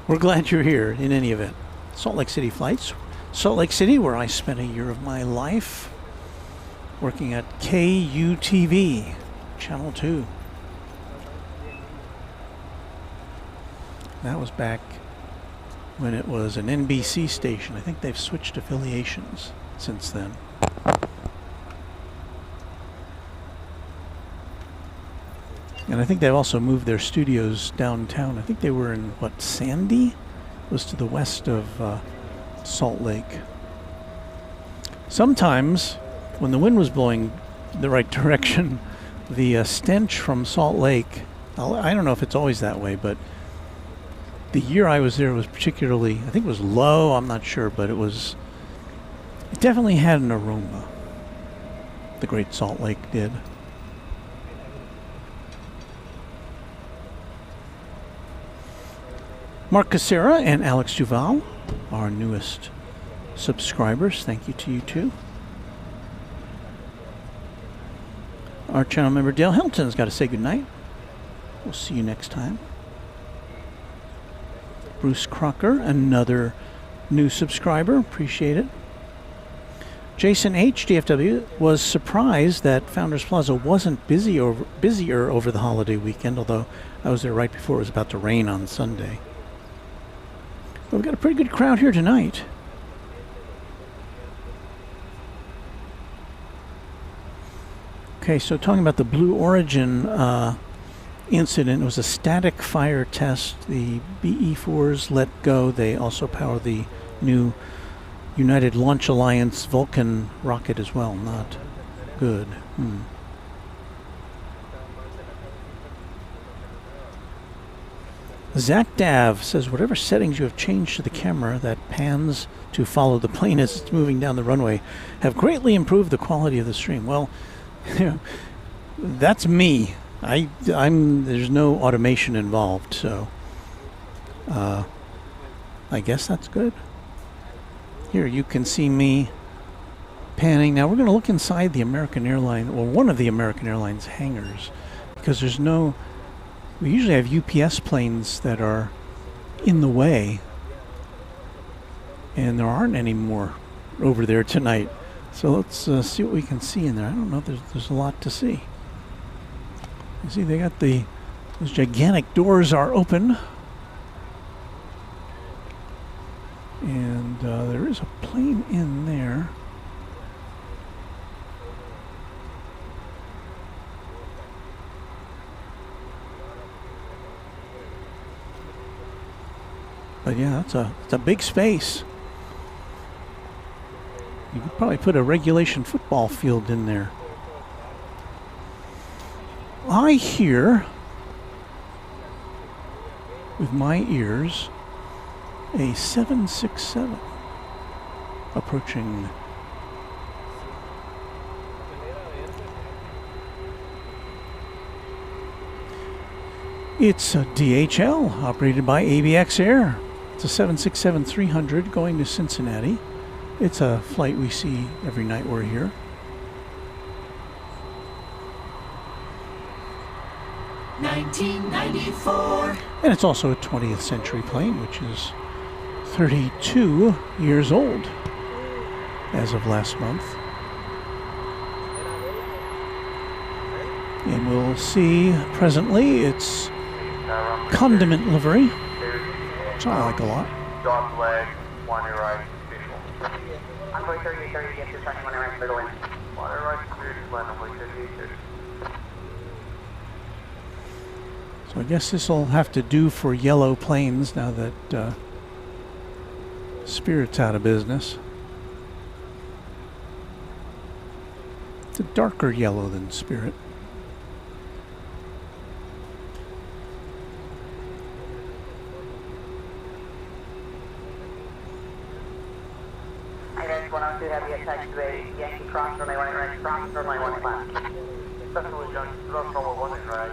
We're glad you're here in any event. Salt Lake City Flights. Salt Lake City, where I spent a year of my life working at KUTV, Channel 2. That was back when it was an NBC station. I think they've switched affiliations since then. And I think they've also moved their studios downtown. I think they were in, Sandy? It was to the west of Salt Lake. Sometimes, when the wind was blowing the right direction, the stench from Salt Lake, I don't know if it's always that way, but the year I was there was particularly, I think it was low, I'm not sure, but it definitely had an aroma. The Great Salt Lake did. Mark Casera and Alex Duval, our newest subscribers. Thank you to you too. Our channel member Dale Hilton's got to say goodnight. We'll see you next time. Bruce Crocker, another new subscriber. Appreciate it. Jason H. DFW was surprised that Founders Plaza wasn't busier over the holiday weekend, although I was there right before it was about to rain on Sunday. But we've got a pretty good crowd here tonight. Okay, so talking about the Blue Origin incident, it was a static fire test. The BE-4s let go. They also power the new United Launch Alliance Vulcan rocket as well. Not good. Zach Dav says, whatever settings you have changed to the camera that pans to follow the plane as it's moving down the runway have greatly improved the quality of the stream. Well, that's me. There's no automation involved, so I guess that's good. Here you can see me panning. Now we're going to look inside the American Airlines, or one of the American Airlines hangars, because there's no. We usually have UPS planes that are in the way, and there aren't any more over there tonight. So let's see what we can see in there. I don't know if there's a lot to see. You see, they got those gigantic doors are open, and there is a plane in there. But yeah, it's a big space. You could probably put a regulation football field in there. I hear, with my ears, a 767 approaching. It's a DHL operated by ABX Air. It's a 767-300 going to Cincinnati. It's a flight we see every night we're here. (1994) And it's also a 20th century plane, which is 32 years old as of last month. will see presently it's condiment livery, which I like a lot. Dog leg, one your right, visual. Envoy 3830, get your second one right, middle in. One your right, clear to land, envoy 3830. So I guess this will have to do for yellow planes now that Spirit's out of business. It's a darker yellow than Spirit. Iris 102, have you attached to a Yankee cross runway 18 right, cross runway 18 left.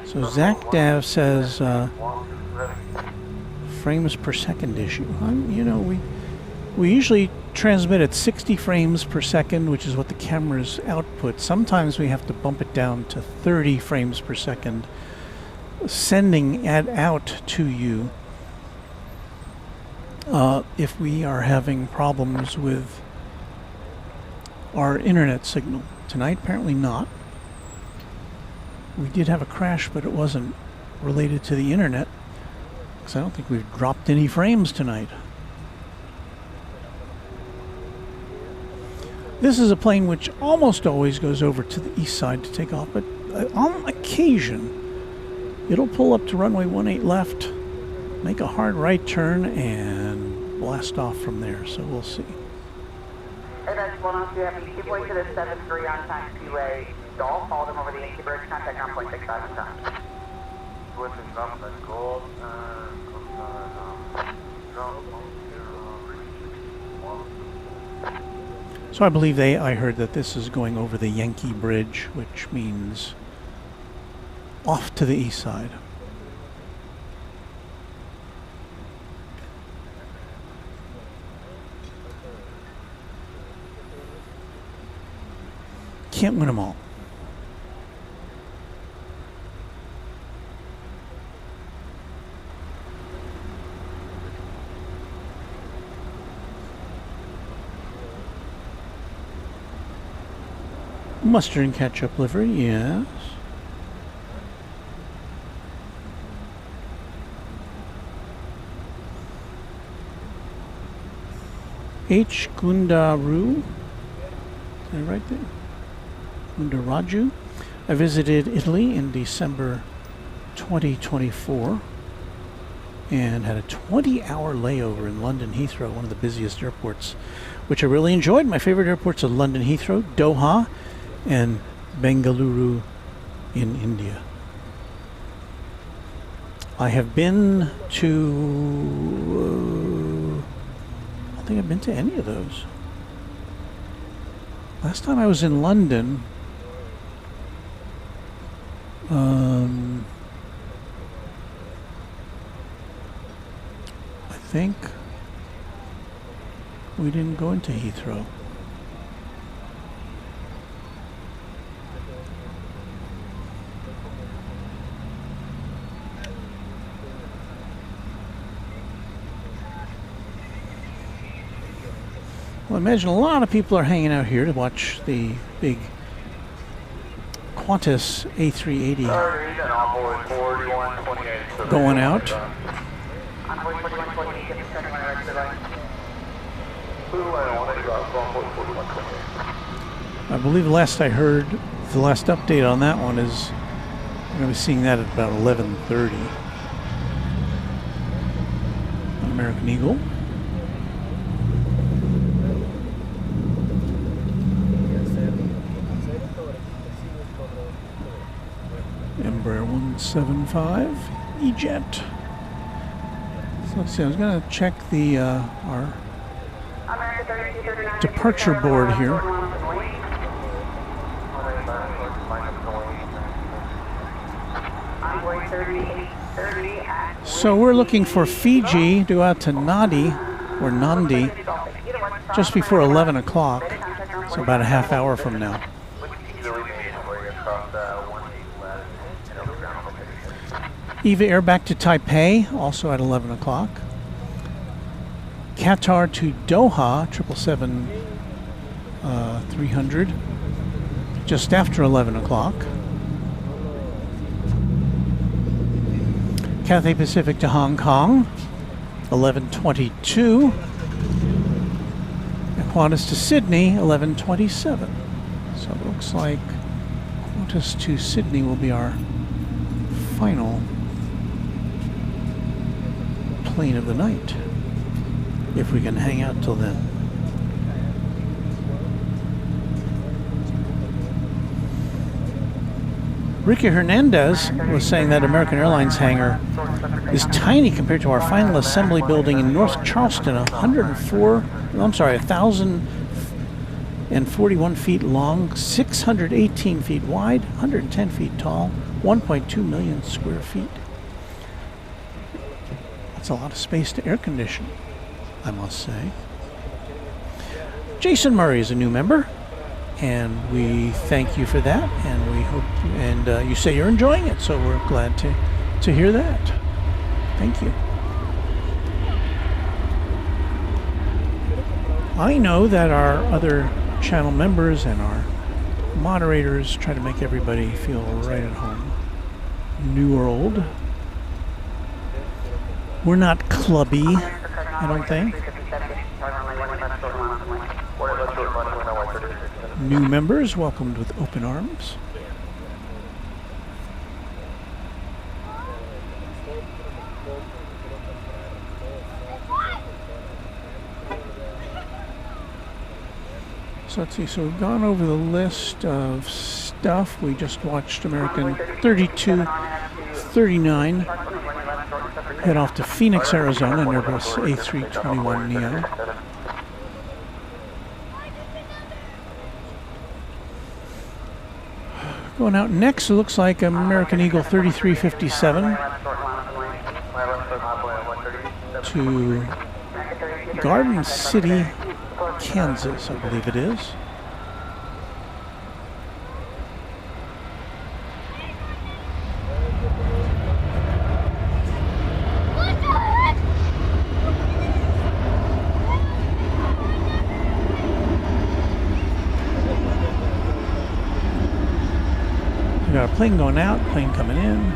So Zach Dav says frames per second issue. You know, we usually transmit at 60 frames per second, which is what the camera's output. Sometimes we have to bump it down to 30 frames per second, sending it out to you if we are having problems with our internet signal. Tonight, apparently not. We did have a crash, but it wasn't related to the internet, because I don't think we've dropped any frames tonight. This is a plane which almost always goes over to the east side to take off, but on occasion, it'll pull up to runway 18 left, make a hard right turn, and blast off from there, so we'll see. Iris 102, have you keep way to the 73 on taxiway. Don't follow them over the Yankee Bridge, contact 9.65 and time. Switching up and gold and So I believe I heard that this is going over the Yankee Bridge, which means off to the east side. Can't win them all. Mustard and ketchup livery, yes. H. Gundaru. Is that right there? Gundaraju. I visited Italy in December 2024 and had a 20-hour layover in London Heathrow, one of the busiest airports, which I really enjoyed. My favorite airports are London Heathrow, Doha, and Bengaluru in India. I have been to... I don't think I've been to any of those. Last time I was in London, I think we didn't go into Heathrow. Well, I imagine a lot of people are hanging out here to watch the big Qantas A380 going out. I believe last I heard, the last update on that one is we're going to be seeing that at about 11:30 on American Eagle. Embraer 175 E-Jet. So let's see, I was going to check the our departure board here. So we're looking for Fiji to go out to Nadi or Nandi just before 11 o'clock, so about a half hour from now. EVA Air back to Taipei, also at 11 o'clock. Qatar to Doha, 777-300, just after 11 o'clock. Cathay Pacific to Hong Kong, 11:22. Qantas to Sydney, 11:27. So it looks like Qantas to Sydney will be our final plane of the night, if we can hang out till then. Ricky Hernandez was saying that American Airlines hangar is tiny compared to our final assembly building in North Charleston, 1,041 feet long, 618 feet wide, 110 feet tall, 1.2 million square feet. That's a lot of space to air condition, I must say. Jason Murray is a new member, and we thank you for that, and we hope, and you say you're enjoying it, so we're glad to hear that. Thank you. I know that our other channel members and our moderators try to make everybody feel right at home, new or old. We're not clubby, I don't think. New members welcomed with open arms. So let's see, so we've gone over the list of stuff. We just watched American 3239 head off to Phoenix, Arizona, an Airbus A321neo. Going out next, it looks like American Eagle 3357 to Garden City, Kansas, I believe it is. We got a plane going out, plane coming in.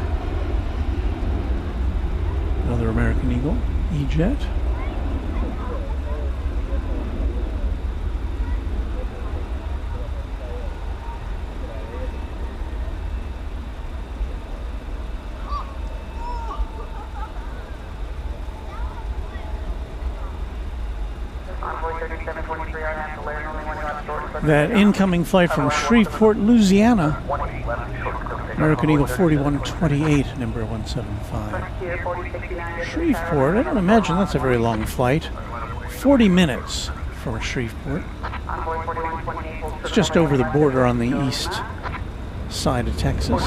Another American Eagle, E-Jet. That incoming flight from Shreveport, Louisiana, American Eagle 4128, number 175. Shreveport, I don't imagine that's a very long flight. 40 minutes from Shreveport. It's just over the border on the east side of Texas.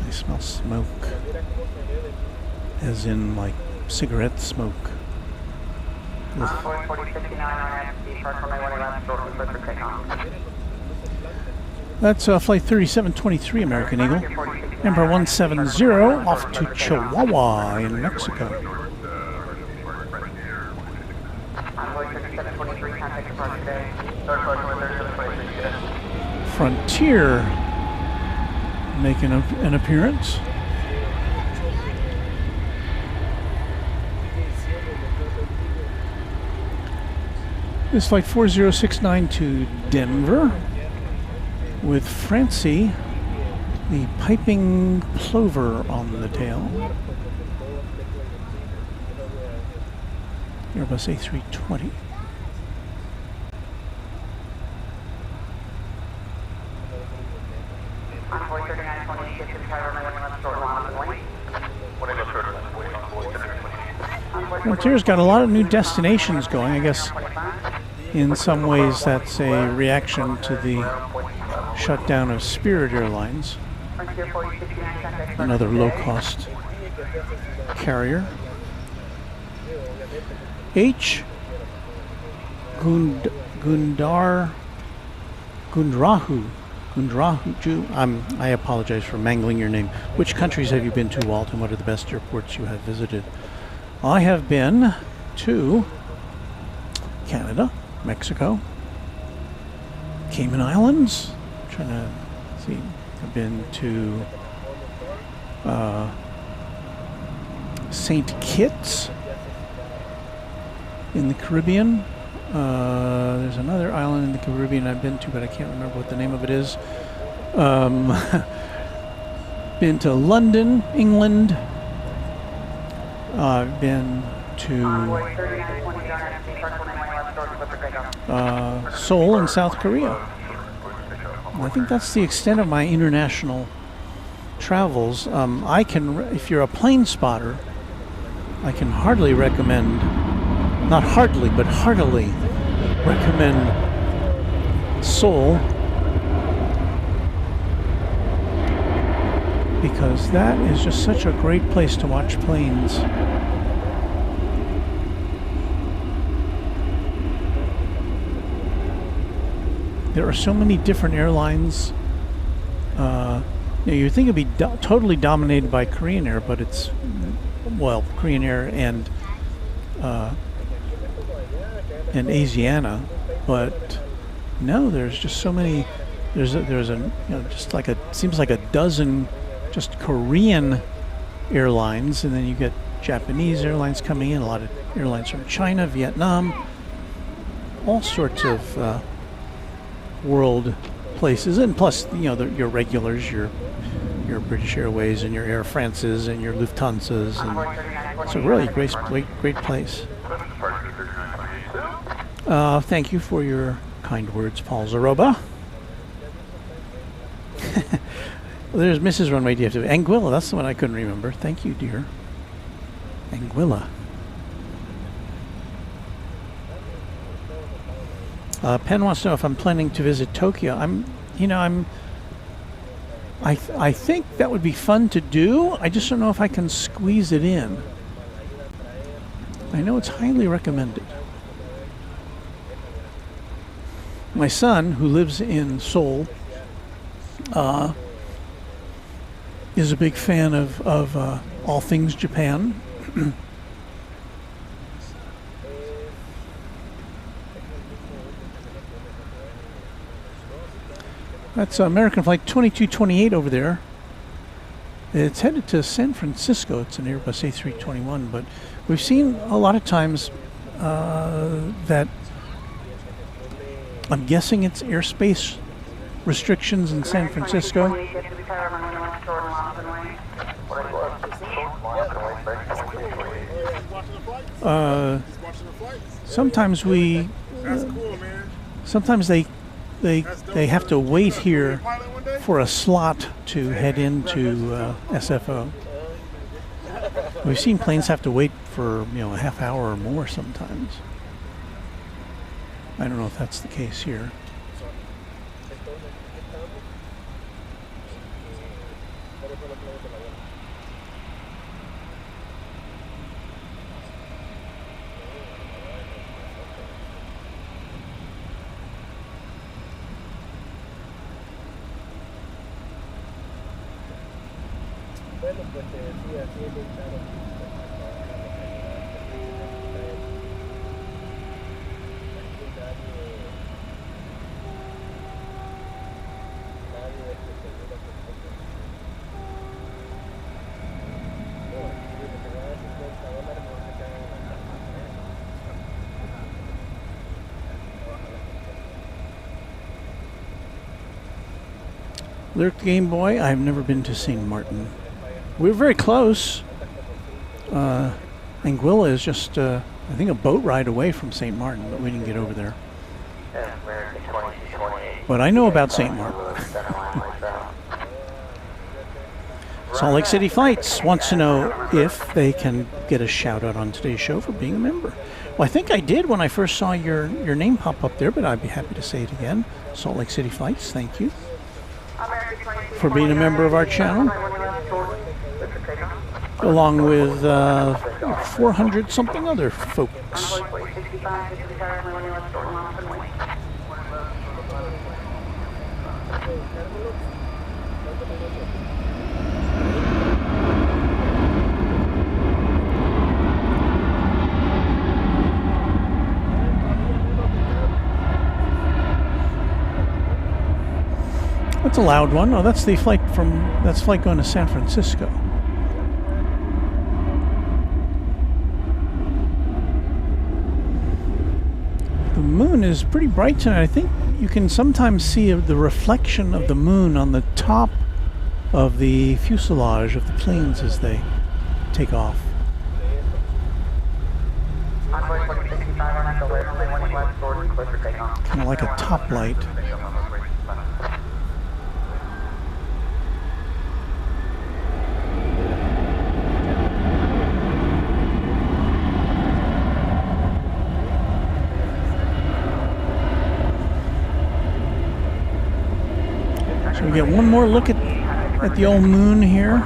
Smell smoke, as in like cigarette smoke. That's flight 3723 American Eagle, number 170, off to Chihuahua in Mexico. Frontier making an appearance. This flight 4069 to Denver with Francie, the piping plover on the tail. Airbus A320. Frontier's got a lot of new destinations going. I guess in some ways that's a reaction to the shutdown of Spirit Airlines, another low-cost carrier. H. Gundrahu. I apologize for mangling your name. Which countries have you been to, Walt, and what are the best airports you have visited? I have been to Canada, Mexico, Cayman Islands. I'm trying to see. I've been to St. Kitts in the Caribbean. There's another island in the Caribbean I've been to, but I can't remember what the name of it is. Been to London, England. I've been to Seoul in South Korea. And I think that's the extent of my international travels. I can, if you're a plane spotter, I can hardly recommend, not hardly, but heartily recommend Seoul, because that is just such a great place to watch planes. There are so many different airlines. You think it'd be totally dominated by Korean Air, but it's, well, Korean Air and Asiana, but no, there's just so many. There's a just like seems like a dozen just Korean airlines, and then you get Japanese airlines coming in, a lot of airlines from China, Vietnam, all sorts of world places, and plus your regulars, your British Airways and your Air France's and your Lufthansa's, and it's a really great place. Thank you for your kind words, Paul Zaroba. There's Mrs. Runway DFW. Anguilla, that's the one I couldn't remember. Thank you, dear. Anguilla. Penn wants to know if I'm planning to visit Tokyo. I think that would be fun to do. I just don't know if I can squeeze it in. I know it's highly recommended. My son, who lives in Seoul, is a big fan of all things Japan. That's American Flight 2228 over there. It's headed to San Francisco. It's an Airbus A321, but we've seen a lot of times that I'm guessing it's airspace restrictions in San Francisco. Sometimes sometimes they have to wait here for a slot to head into SFO. We've seen planes have to wait for a half hour or more sometimes. I don't know if that's the case here. Lyric the Game Boy, I've never been to St. Martin. We're very close. Anguilla is just, I think, a boat ride away from St. Martin, but we didn't get over there. But I know about St. Martin. Salt Lake City Flights wants to know if they can get a shout out on today's show for being a member. Well, I think I did when I first saw your name pop up there, but I'd be happy to say it again. Salt Lake City Flights, thank you for being a member of our channel. along with 400 something other folks. Envoy 4065, this is Tower, runway 18 left, short launch and wing. That's a loud one. Oh, that's the flight flight going to San Francisco. The moon is pretty bright tonight. I think you can sometimes see the reflection of the moon on the top of the fuselage of the planes as they take off. Envoy 4065, on echo left, runway 18 left, short and clear for takeoff. Kind of like a top light. So we get one more look at the old moon here.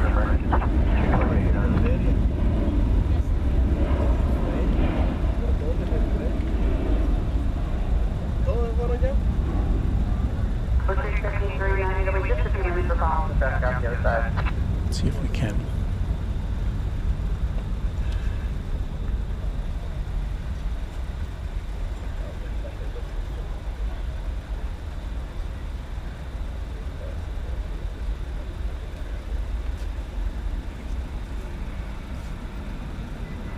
Let's see if we can.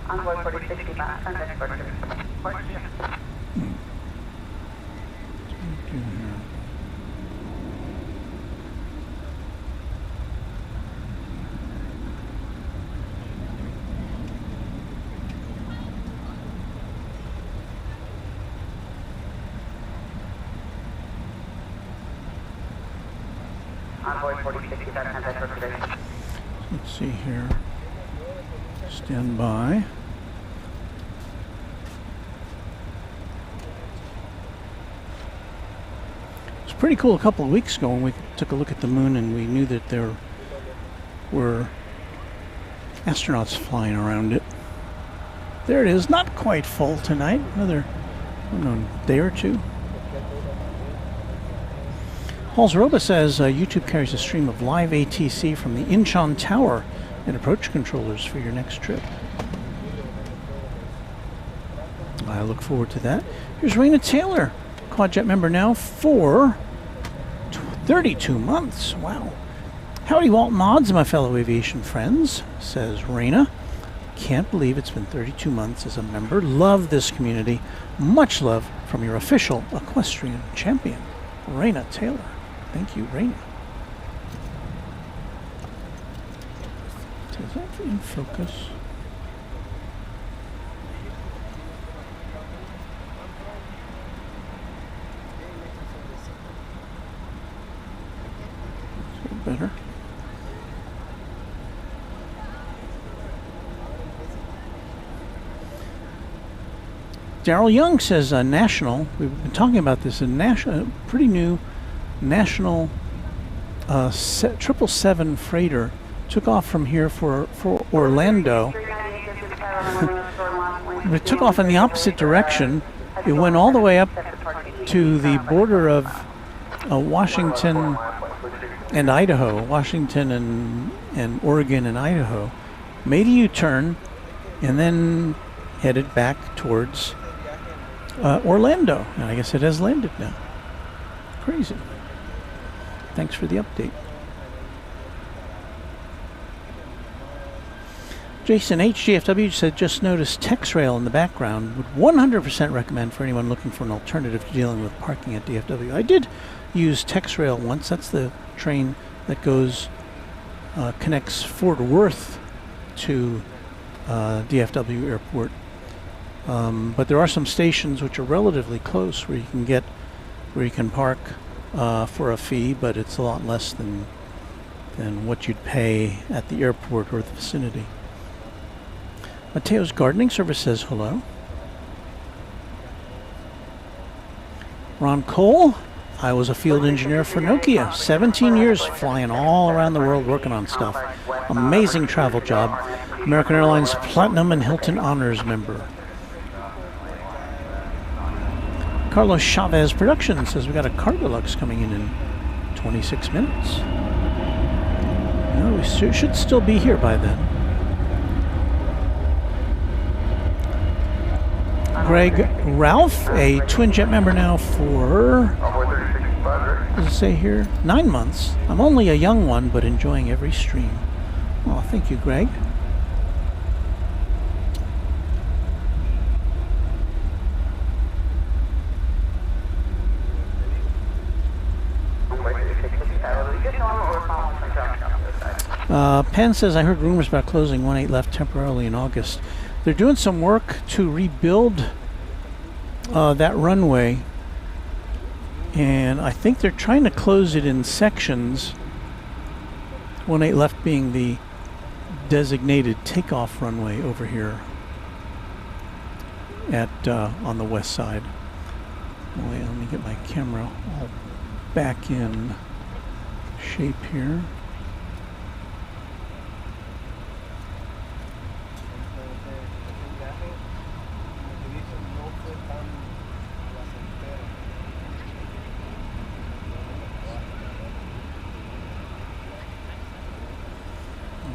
Envoy 4065, contact question. Envoy 4065, contact question. Let's see here. Stand by. It's pretty cool a couple of weeks ago when we took a look at the moon and we knew that there were astronauts flying around it. There it is, not quite full tonight. Another, I don't know, day or two. Halsroba says YouTube carries a stream of live ATC from the Incheon Tower and approach controllers for your next trip. I look forward to that. Here's Raina Taylor, Quadjet member now for 32 months. Wow. Howdy Walt Mods, my fellow aviation friends, says Raina. Can't believe it's been 32 months as a member. Love this community. Much love from your official equestrian champion, Raina Taylor. Thank you, Raina. Is that in focus? Is it better? Daryl Young says national. We've been talking about this. A national, pretty new national 777 freighter took off from here for Orlando. It took off in the opposite direction. It went all the way up to the border of Washington and Idaho, Washington and Oregon and Idaho, made a U-turn, and then headed back towards Orlando. And I guess it has landed now. Crazy. Thanks for the update. Jason H. GFW said, just noticed TexRail in the background. Would 100% recommend for anyone looking for an alternative to dealing with parking at DFW. I did use TexRail once. That's the train that goes, connects Fort Worth to DFW Airport. But there are some stations which are relatively close where you can park for a fee, but it's a lot less than what you'd pay at the airport or the vicinity. Mateo's Gardening Service says hello. Ron Cole, I was a field engineer for Nokia. 17 years flying all around the world working on stuff. Amazing travel job. American Airlines Platinum and Hilton Honors member. Carlos Chavez Productions says we got a Cargolux coming in 26 minutes. No, we should still be here by then. Greg Ralph, a twin jet member now for, what does it say here? 9 months. I'm only a young one, but enjoying every stream. Oh, thank you, Greg. Penn says, I heard rumors about closing 18 left temporarily in August. They're doing some work to rebuild that runway, and I think they're trying to close it in sections, 18 left being the designated takeoff runway over here at on the west side. Wait, let me get my camera all back in shape here.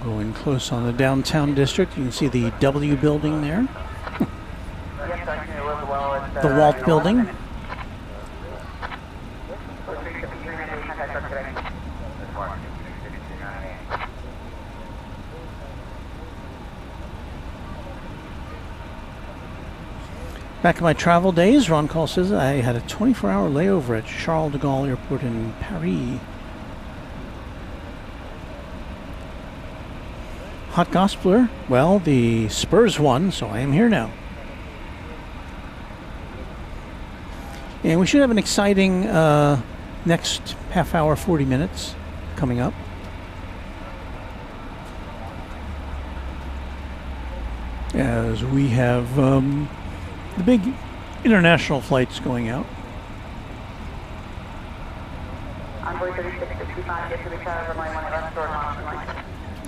Going close on the downtown district. You can see the W building there. The Walt building. Back in my travel days, Ron Call says I had a 24-hour layover at Charles de Gaulle Airport in Paris. Hot Gospeler, well, the Spurs won, so I am here now. And we should have an exciting next half hour, 40 minutes coming up. As we have the big international flights going out.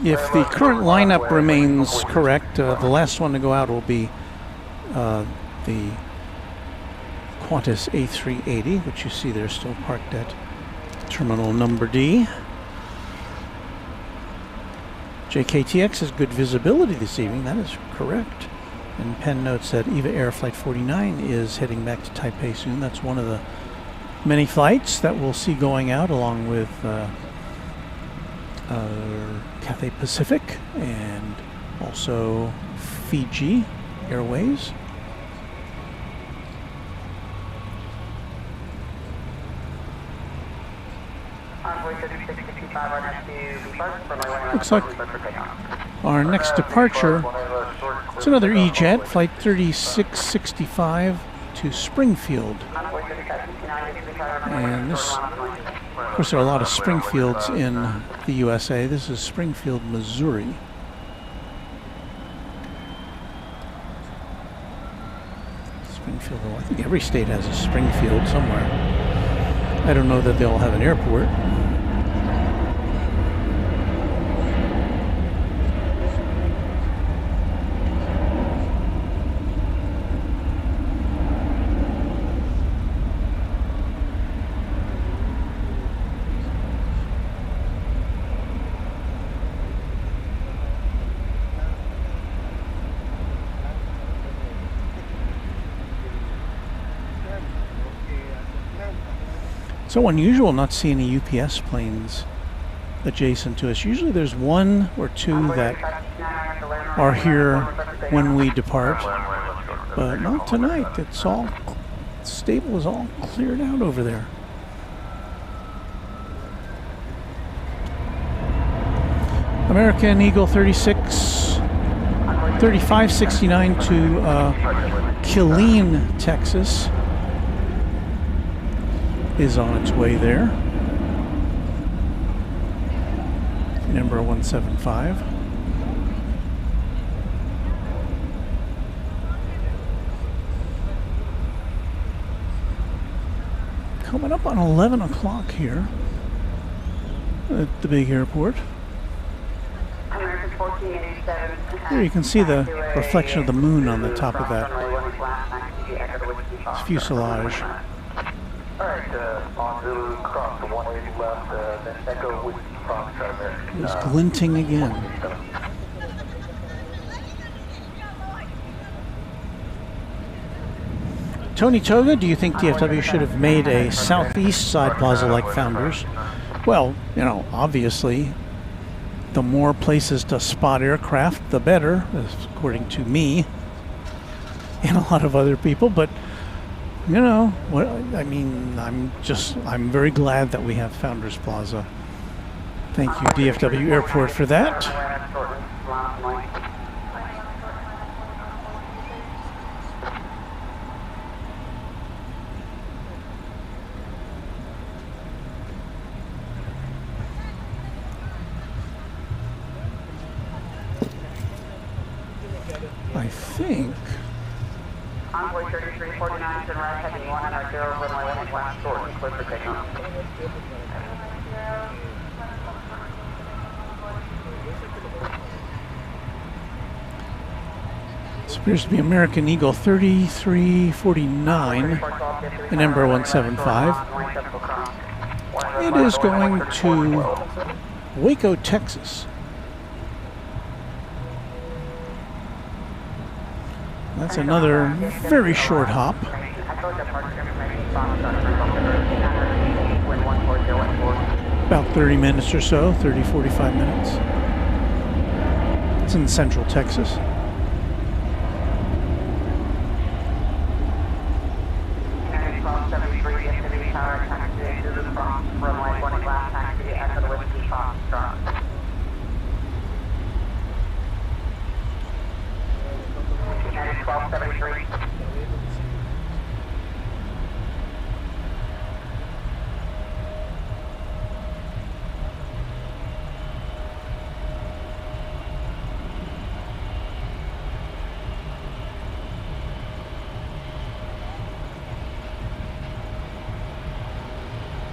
If the current lineup remains correct, the last one to go out will be the Qantas A380, which you see there still parked at terminal number D. JKTX has good visibility this evening, that is correct. And Penn notes that EVA Air Flight 49 is heading back to Taipei soon. That's one of the many flights that we'll see going out, along with Cathay Pacific and also Fiji Airways. Looks like our next departure is another E-Jet, Flight 3665 to Springfield. And this, of course, there are a lot of Springfields in the USA. This is Springfield, Missouri. Springfield, I think every state has a Springfield somewhere. I don't know that they all have an airport. So unusual not to see any UPS planes adjacent to us. Usually there's one or two that are here when we depart, but not tonight. It's all, the stable is all cleared out over there. American Eagle 3569 to Killeen, Texas, is on its way there. Number 175. Coming up on 11 o'clock here at the big airport. American 1487. Here you can see the reflection of the moon on the top of that fuselage. Alright, on Zulu, cross the 180 left, then Echo Whiskey Foxtrot American. It's glinting again. Tony Toga, do you think DFW should have made a southeast side plaza like Founders? Well, you know, obviously, the more places to spot aircraft, the better, according to me and a lot of other people. But, you know, what I mean, I'm very glad that we have Founders Plaza. Thank you, DFW Airport, for that. I think. Envoy 3349 to right, heading 190, runway 18 left, short and clear for takeoff. This appears to be American Eagle 3349 and Embraer 175. It is going to Waco, Texas. That's another very short hop. About 30 minutes or so, 30, 45 minutes. It's in central Texas.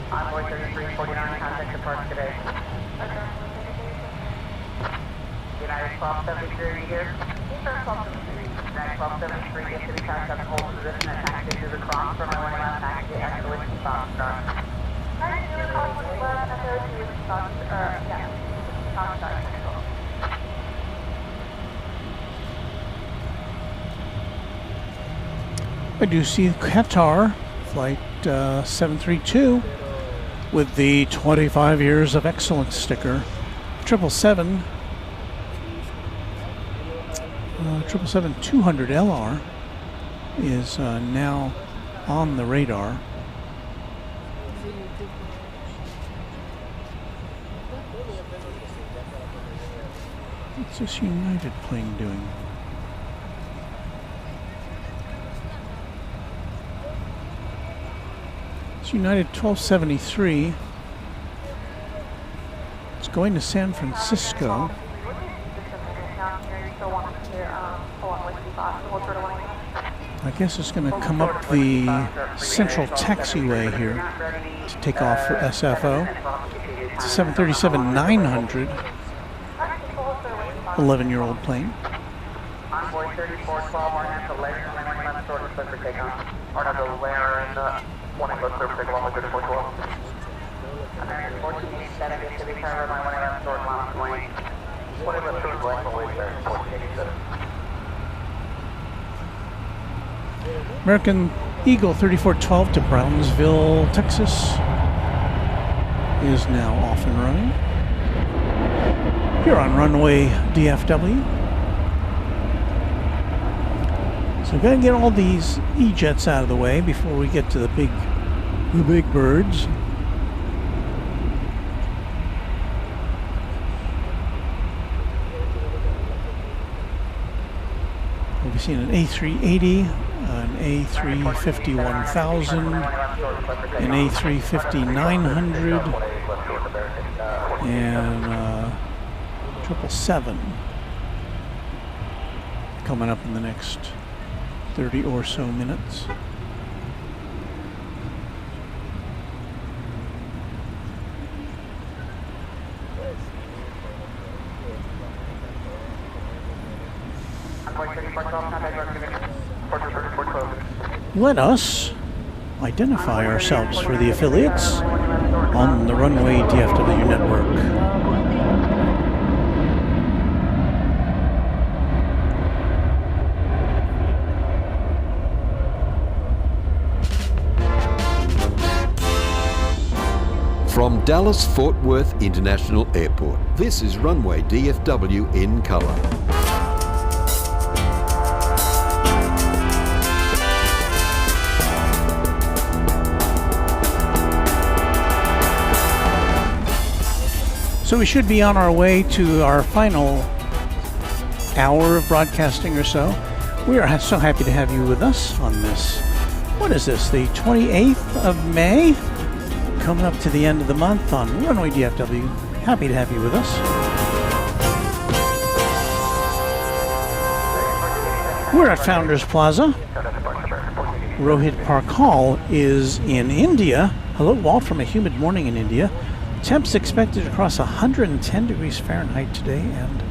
Envoy 3349, contact depart today. United 1273 here. United 1273, get to the contact hold position and taxi to the cross from my 1 left taxi at the Whiskey Foxtrot. I do see Qatar flight 732 with the 25 years of excellence sticker. 777 200 LR is now on the radar. What's this United plane doing? It's United 1273. It's going to San Francisco. I guess it's going to come up the central taxiway here to take off for SFO. It's a 737-900, 11-year-old plane. Envoy 3412, Ornamental Layer, runway left short and clear for takeoff. Ornamental Layer and 1 left clear for takeoff, 3412. American 1487, get to the tower, runway left short, long wing. 1 left short, long wing, American 1487. American Eagle 3412 to Brownsville, Texas is now off and running. Here on Runway DFW. So we've got to get all these E-jets out of the way before we get to the big birds. We'll be seeing an A380, an A350-1000, an A350-900, and 777 coming up in the next 30 or so minutes. Let us identify ourselves for the affiliates on the Runway DFW network. From Dallas-Fort Worth International Airport, this is Runway DFW in color. So we should be on our way to our final hour of broadcasting or so. We are so happy to have you with us on this. What is this, the 28th of May? Coming up to the end of the month on Runway DFW. Happy to have you with us. We're at Founders Plaza. Rohit Parkal is in India. Hello, Walt, from a humid morning in India. Temps expected to cross 110 degrees Fahrenheit today and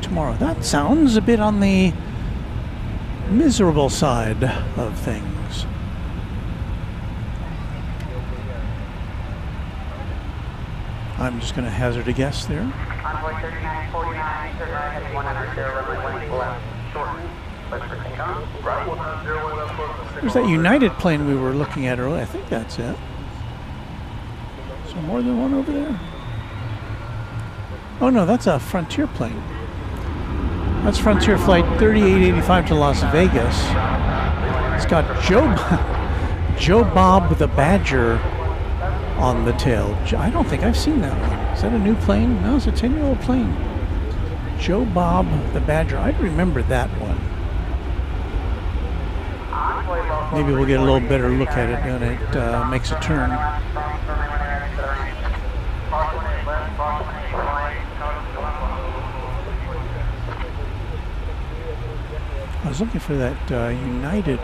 tomorrow. That sounds a bit on the miserable side of things. I'm just going to hazard a guess there. Envoy 3949, turn right heading 100, runway 1 left, shorten, let's for takeoff. Right 100, left. There's that United plane we were looking at earlier. I think that's it. So more than one over there? Oh no, that's a Frontier plane. That's Frontier Flight 3885 to Las Vegas. It's got Joe Bob the Badger on the tail. I don't think I've seen that one. Is that a new plane? No, it's a 10-year-old plane. Joe Bob the Badger. I remember that one. Maybe we'll get a little better look at it when it makes a turn. I was looking for that United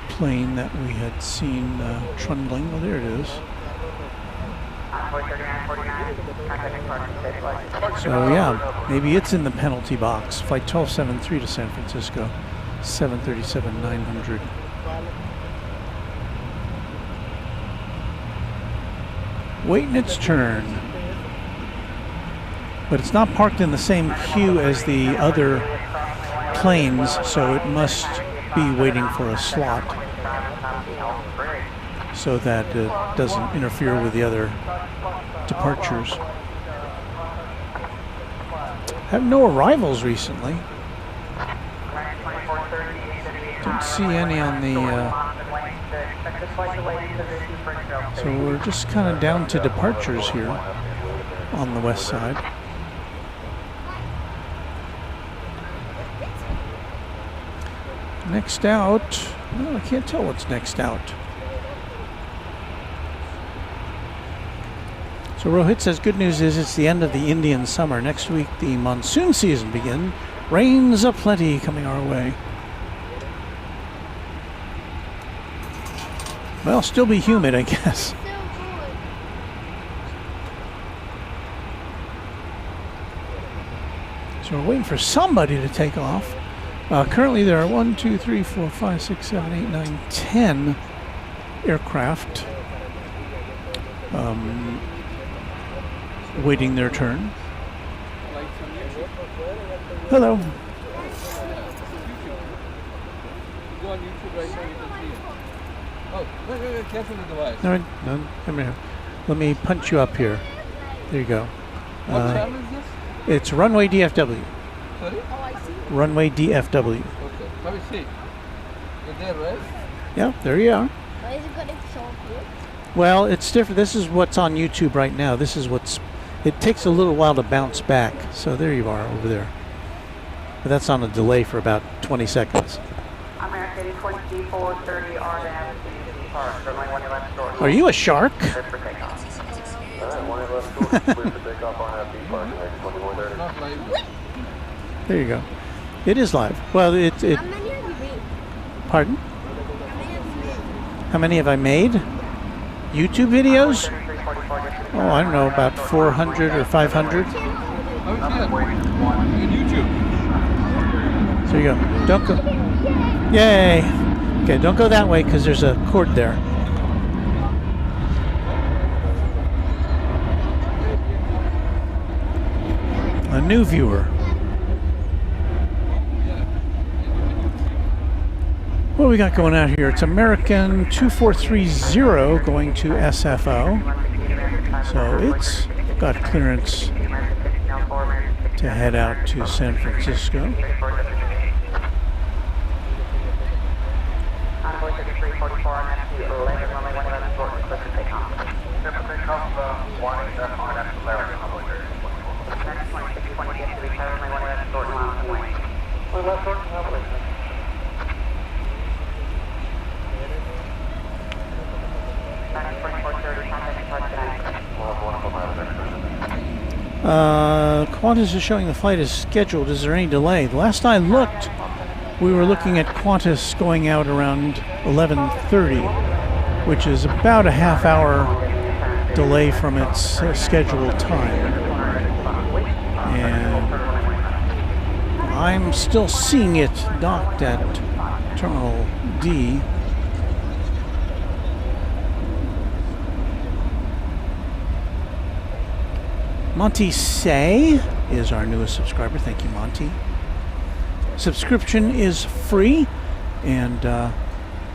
plane that we had seen trundling. Oh, there it is. So yeah, maybe it's in the penalty box. Flight 1273 to San Francisco, 737-900. Waiting its turn. But it's not parked in the same queue as the other planes, so it must be waiting for a slot so that it doesn't interfere with the other departures. Have no arrivals recently. Don't see any on the so we're just kind of down to departures here on the west side. Next out, well, I can't tell what's next out. So Rohit says, good news is it's the end of the Indian summer. Next week the monsoon season begins. Rains aplenty coming our way. Well, still be humid, I guess. So we're waiting for somebody to take off. Currently there are 1, 2, 3, 4, 5, 6, 7, 8, 9, 10 aircraft waiting their turn. Hello. Go on YouTube right now, you can see it. Oh, wait, careful with the wires. No, come here. Let me punch you up here. There you go. What channel is this? It's Runway DFW. Sorry? Runway DFW. Okay, let me see. You're there, right? Yeah, there you are. Why is it going to show up here? Well, it's different. This is what's on YouTube right now. This is what's... It takes a little while to bounce back. So there you are over there. But that's on a delay for about 20 seconds. American 2430 RDAM to Park, runway 1 left short. Are you a shark? Clear for takeoff. Alright, 1 left short, clear for takeoff on that B Park, 2430. Not live. There you go. It is live. Well, it How many have you made? pardon? How many have you How made? many have I made? YouTube videos? Oh, I don't know, about 400 or 500. How is it? On YouTube. So you go. Don't go. Yay! Okay, don't go that way because there's a cord there. A new viewer. What do we got going out here? It's American 2430 going to SFO. So it's got clearance to head out to San Francisco. Qantas is showing the flight is scheduled. Is there any delay? The last I looked, we were looking at Qantas going out around 11:30, which is about a half-hour delay from its scheduled time. And I'm still seeing it docked at Terminal D. Monty Say is our newest subscriber. Thank you, Monty. Subscription is free, and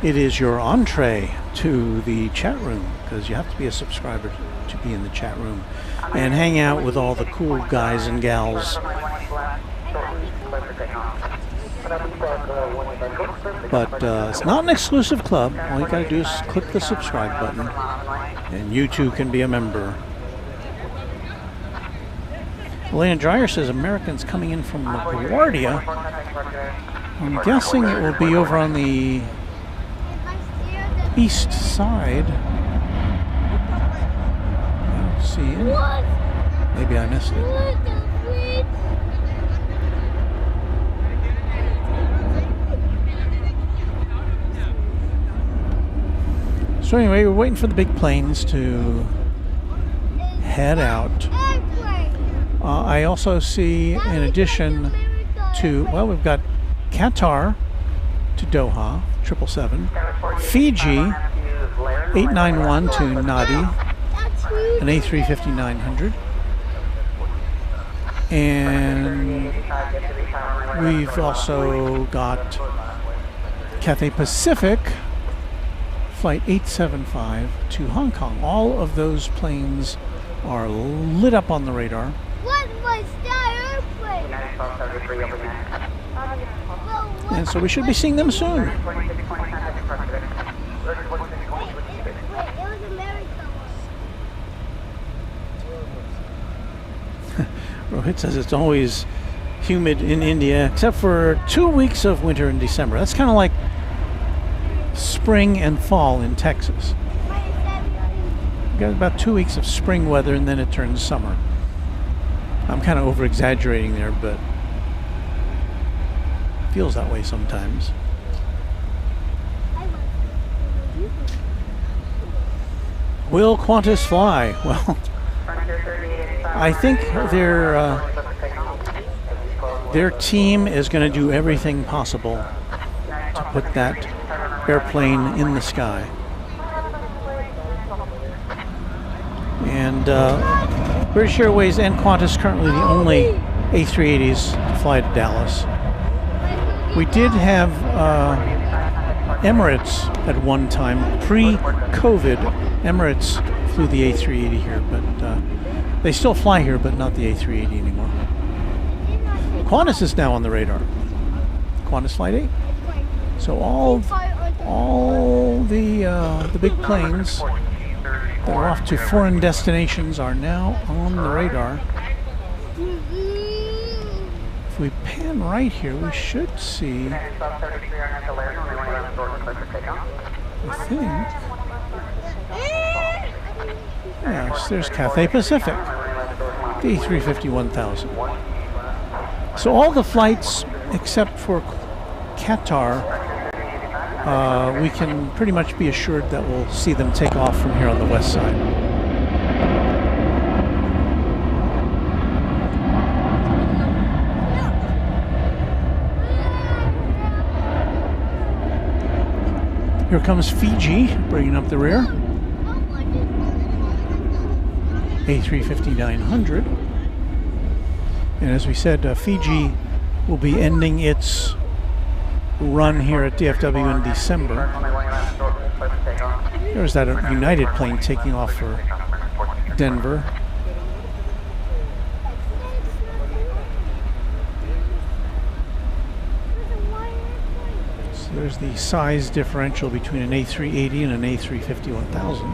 it is your entree to the chat room, because you have to be a subscriber to be in the chat room and hang out with all the cool guys and gals. But it's not an exclusive club. All you gotta do is click the subscribe button, and you too can be a member. Elena Dreyer says Americans coming in from LaGuardia. I'm guessing it will be over on the east side. I don't see it. Maybe I missed it. So anyway, we're waiting for the big planes to head out. I also see, in addition to, well, we've got Qatar to Doha, 777, Fiji, 891 to Nadi, an A350-900, and we've also got Cathay Pacific, Flight 875 to Hong Kong. All of those planes are lit up on the radar. What was that airplane? And so we should be seeing them soon. Wait, it was America. Rohit says it's always humid in India, except for 2 weeks of winter in December. That's kind of like spring and fall in Texas. We've got about 2 weeks of spring weather, and then it turns summer. I'm kind of over-exaggerating there, but it feels that way sometimes. Will Qantas fly? Well, I think their team is going to do everything possible to put that airplane in the sky. And British Airways and Qantas currently the only A380s to fly to Dallas. We did have Emirates at one time, pre-COVID. Emirates flew the A380 here, but they still fly here, but not the A380 anymore. Qantas is now on the radar. Qantas Flight 8. So all the big planes that are off to foreign destinations are now on the radar. If we pan right here, we should see, I think, yes, there's Cathay Pacific, the A350-1000. So all the flights except for Qatar, we can pretty much be assured that we'll see them take off from here on the west side. Here comes Fiji, bringing up the rear. A350-900. And as we said, Fiji will be ending its run here at DFW in December. There's that United plane taking off for Denver. So there's the size differential between an A380 and an A350-1000.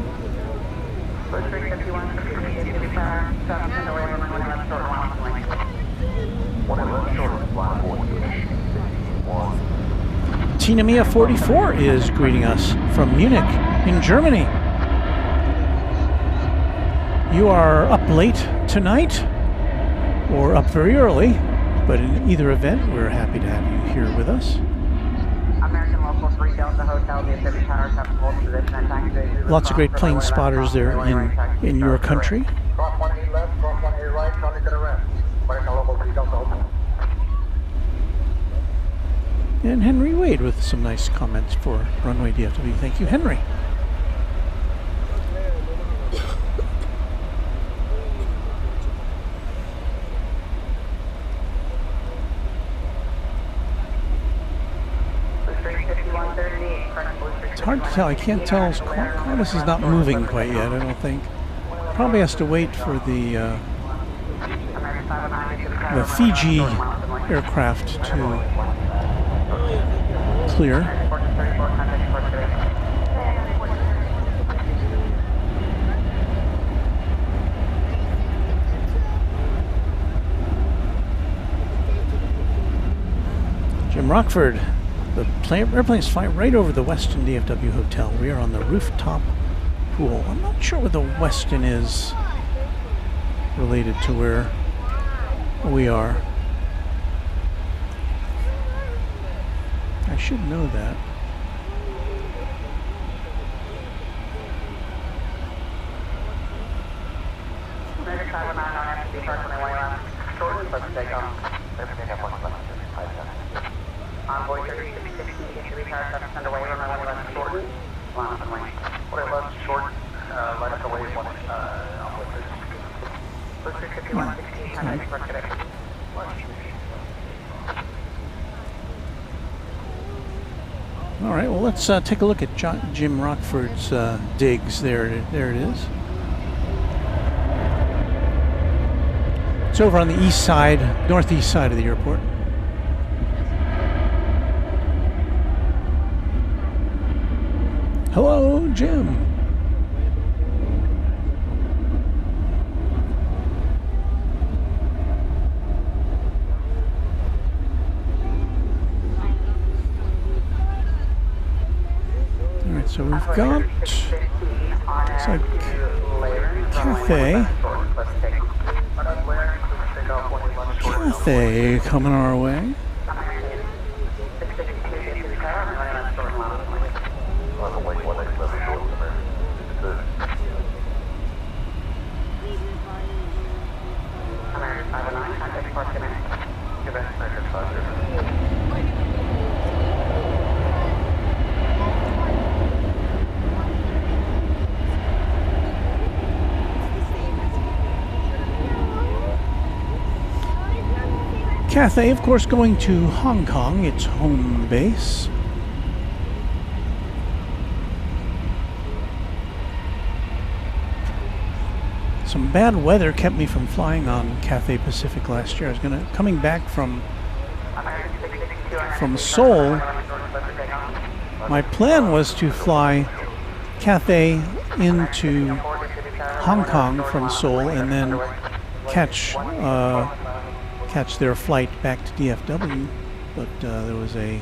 Tina Mia 44 is greeting us from Munich in Germany. You are up late tonight or up very early, but in either event, we're happy to have you here with us. American Local 3 Delta Hotel, DFW Tower, hold position at taxi. Lots of great plane spotters there in your country. Cross 18 left, cross 18 right, Charlie to the rest. American Local 3 Delta Hotel. And Henry Wade with some nice comments for Runway DFW. Thank you, Henry. It's hard to tell. I can't tell. Qantas is not moving quite yet, I don't think. Probably has to wait for the Fiji aircraft to clear. Jim Rockford, the airplanes fly right over the Westin DFW Hotel. We are on the rooftop pool. I'm not sure where the Westin is related to where we are. I should know that. Envoy 3660, get your repower traffic underway, runway left short. Line up and wing. What left short, right up the way, one, Envoy 3660, 116, contact for connection. All right, well, let's take a look at Jim Rockford's digs. There it is. It's over on the east side, northeast side of the airport. Hello, Jim. All right, so we've got, looks like Cathay coming our way. Cathay, of course, going to Hong Kong, its home base. Some bad weather kept me from flying on Cathay Pacific last year. I was coming back from Seoul. My plan was to fly Cathay into Hong Kong from Seoul and then catch their flight back to DFW, but there was a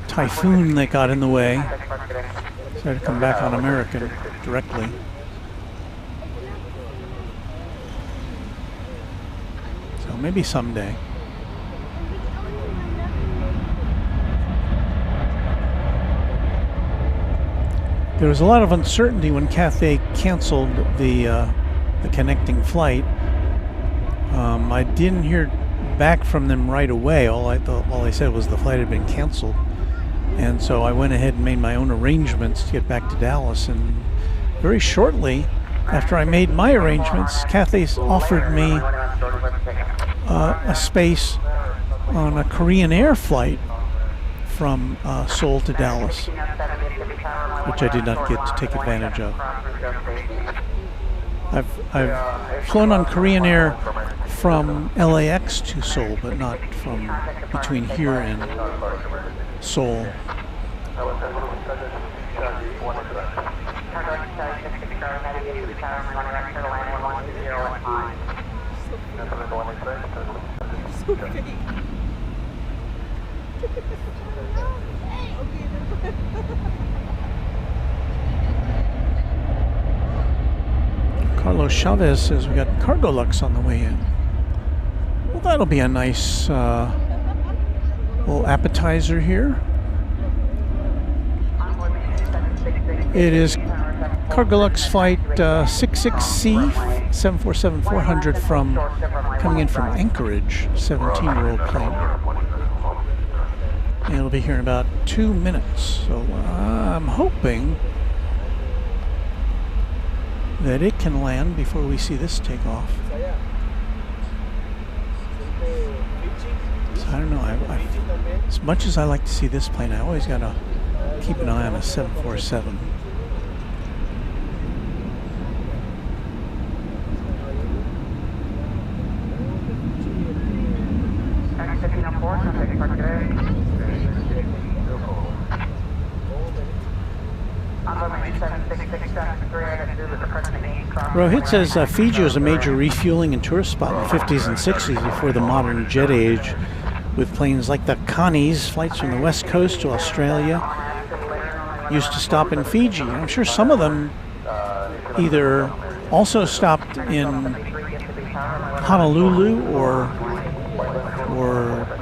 typhoon that got in the way, so I had to come back on American directly. So maybe someday. There was a lot of uncertainty when Cathay canceled the connecting flight. I didn't hear back from them right away. All they said was the flight had been canceled. And so I went ahead and made my own arrangements to get back to Dallas. And very shortly after I made my arrangements, Cathay offered me a space on a Korean Air flight from Seoul to Dallas, which I did not get to take advantage of. I've flown on Korean Air from LAX to Seoul, but not from between here and Seoul. Carlos Chavez says we got Cargo Lux on the way in. Well, that'll be a nice little appetizer here. It is Cargolux flight 66C 747-400 from coming in from Anchorage, 17-year-old plane. And it'll be here in about 2 minutes. So I'm hoping that it can land before we see this take off. So I don't know. As much as I like to see this plane, I always got to keep an eye on a 747. Rohit says Fiji was a major refueling and tourist spot in the 50s and 60s before the modern jet age, with planes like the Connies, flights from the west coast to Australia, used to stop in Fiji. I'm sure some of them either also stopped in Honolulu or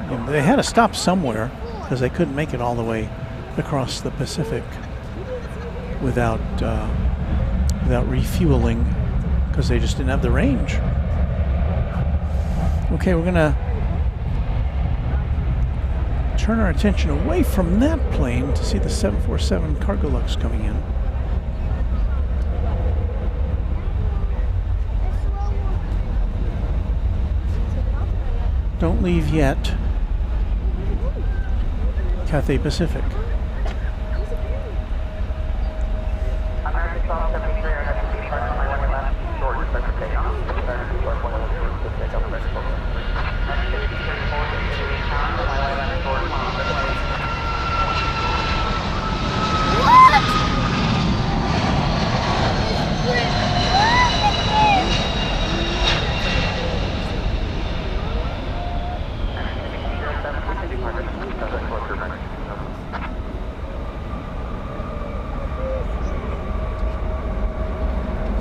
you know, they had to stop somewhere because they couldn't make it all the way across the Pacific without refueling because they just didn't have the range. Okay, we're gonna turn our attention away from that plane to see the 747 Cargolux coming in. Don't leave yet. Cathay Pacific.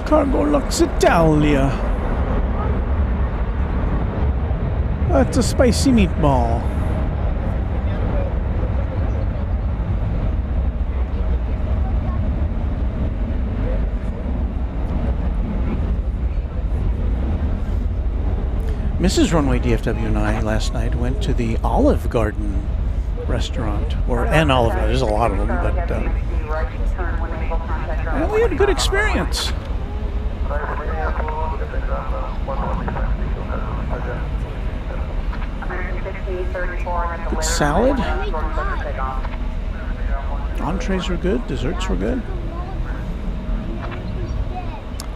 Cargolux Italia. That's a spicy meatball. Mrs. Runway DFW and I last night went to the Olive Garden restaurant, or an Olive Garden. There's a lot of them, but well, we had a good experience. Good salad. Entrees were good. Desserts were good.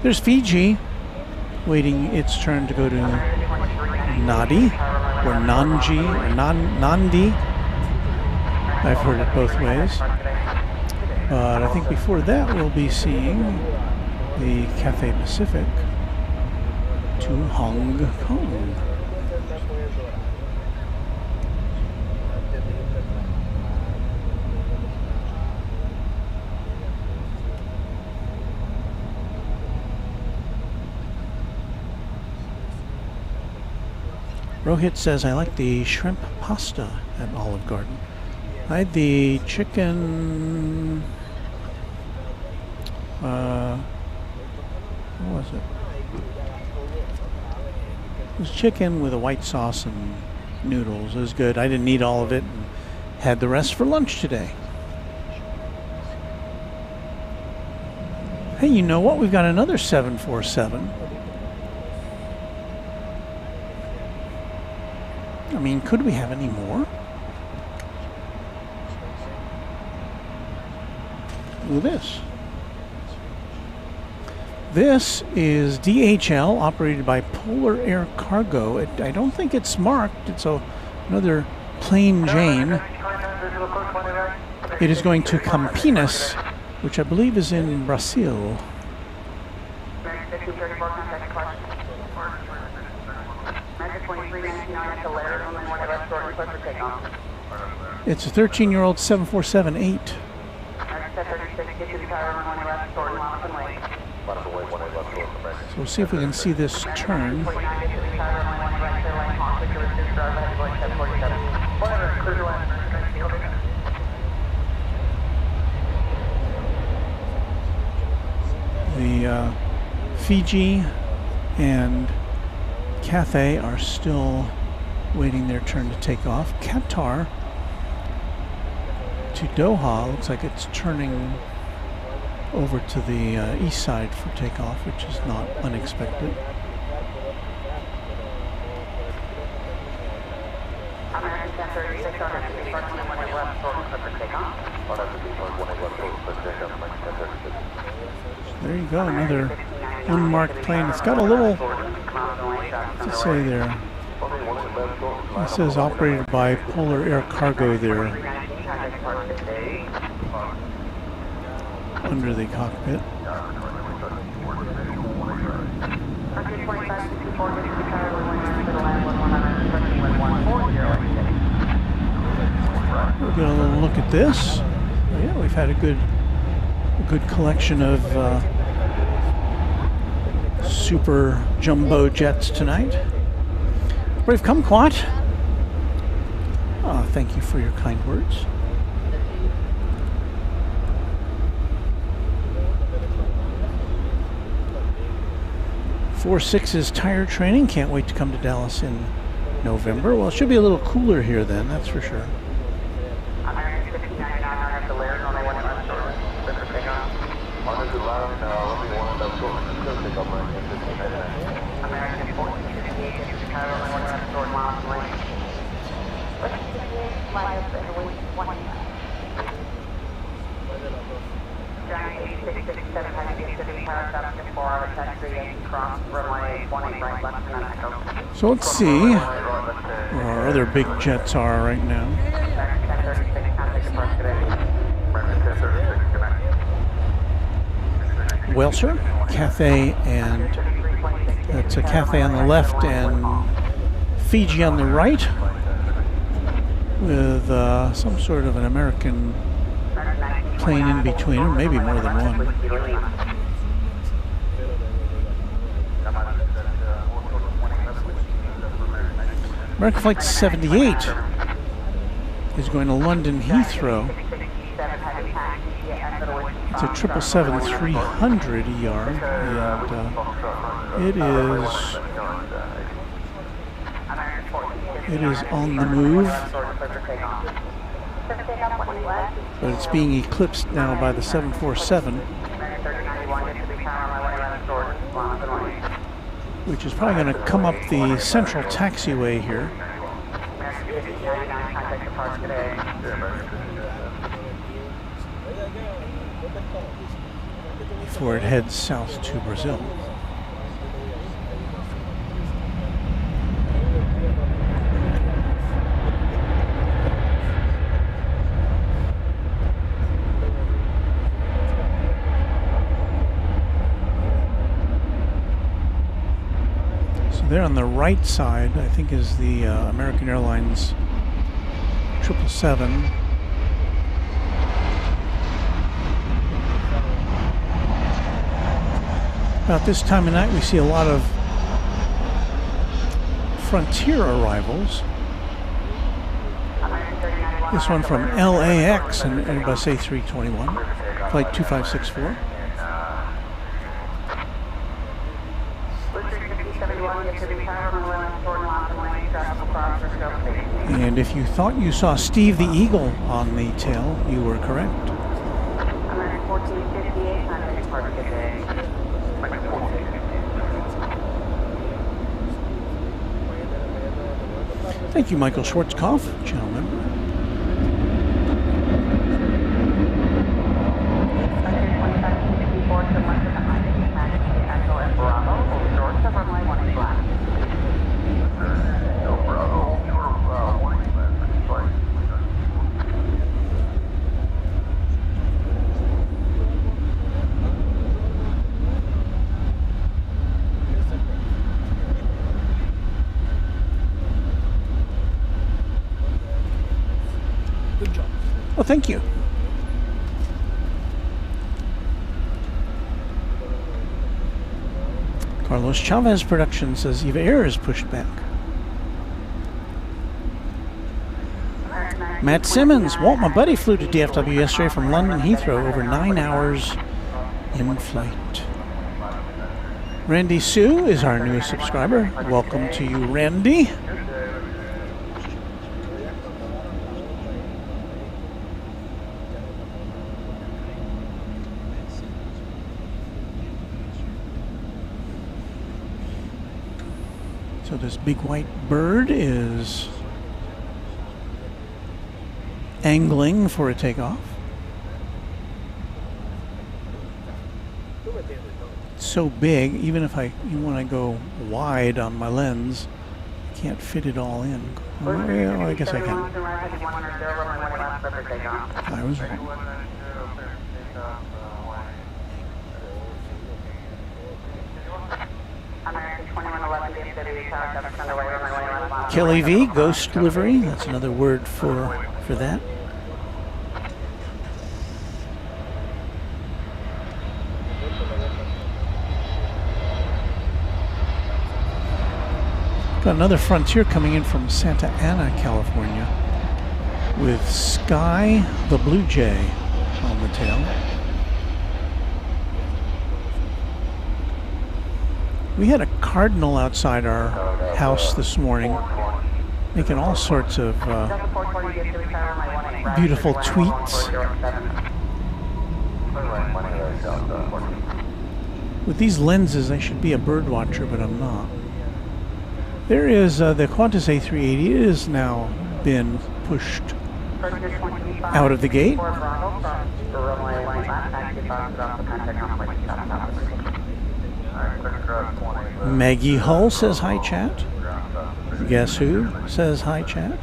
There's Fiji waiting its turn to go to Nadi or Nanji or Nandi. I've heard it both ways. But I think before that we'll be seeing the Cathay Pacific to Hong Kong. Rohit says, I like the shrimp pasta at Olive Garden. I had the chicken, what was it? It was chicken with a white sauce and noodles. It was good. I didn't eat all of it and had the rest for lunch today. Hey, you know what? We've got another 747. I mean, could we have any more? Look at this. This is DHL, operated by Polar Air Cargo. I don't think it's marked. It's another plain Jane. It is going to Campinas, which I believe is in Brazil. It's a 13-year-old 747-8. So we'll see if we can see this turn. The Fiji and Cathay are still waiting their turn to take off. Qatar to Doha looks like it's turning over to the east side for takeoff, which is not unexpected. So there you go, another unmarked plane. It's got a little, what's it say there? It says operated by Polar Air Cargo there under the cockpit. We'll get a little look at this. Oh, yeah, we've had a good collection of super jumbo jets tonight. Brave kumquat. Thank you for your kind words. .46's tire training. Can't wait to come to Dallas in November. Well, it should be a little cooler here then, that's for sure. So let's see where our other big jets are right now. Well, sir, Cathay, and that's a Cathay on the left and Fiji on the right, with some sort of an American plane in between, or maybe more than one. American Flight 78 is going to London Heathrow. It's a 777-300 ER, and it is on the move, but it's being eclipsed now by the 747, which is probably going to come up the central taxiway here. Before it heads south to Brazil. There on the right side, I think, is the American Airlines 777. About this time of night, we see a lot of Frontier arrivals. This one from LAX and Airbus A321, flight 2564. And if you thought you saw Steve the Eagle on the tail, you were correct. Thank you, Michael Schwarzkopf, channel member. Good job. Well, thank you. Carlos Chavez Production says Eva Air is pushed back. Matt Simmons, Walt, my buddy, flew to DFW yesterday from London Heathrow, over 9 hours in flight. Randy Sue is our newest subscriber. Welcome to you, Randy. So this big white bird is angling for a takeoff. It's so big, even when I go wide on my lens, I can't fit it all in. Well, I guess I can. I was wrong. Kelly V, ghost livery. That's another word for that. Got another Frontier coming in from Santa Ana, California, with Sky the Blue Jay on the tail. We had a cardinal outside our house this morning, making all sorts of beautiful tweets. With these lenses, I should be a bird watcher, but I'm not. There is the Qantas A380. It has now been pushed out of the gate. Maggie Hull says hi, chat. Guess who says hi, chat?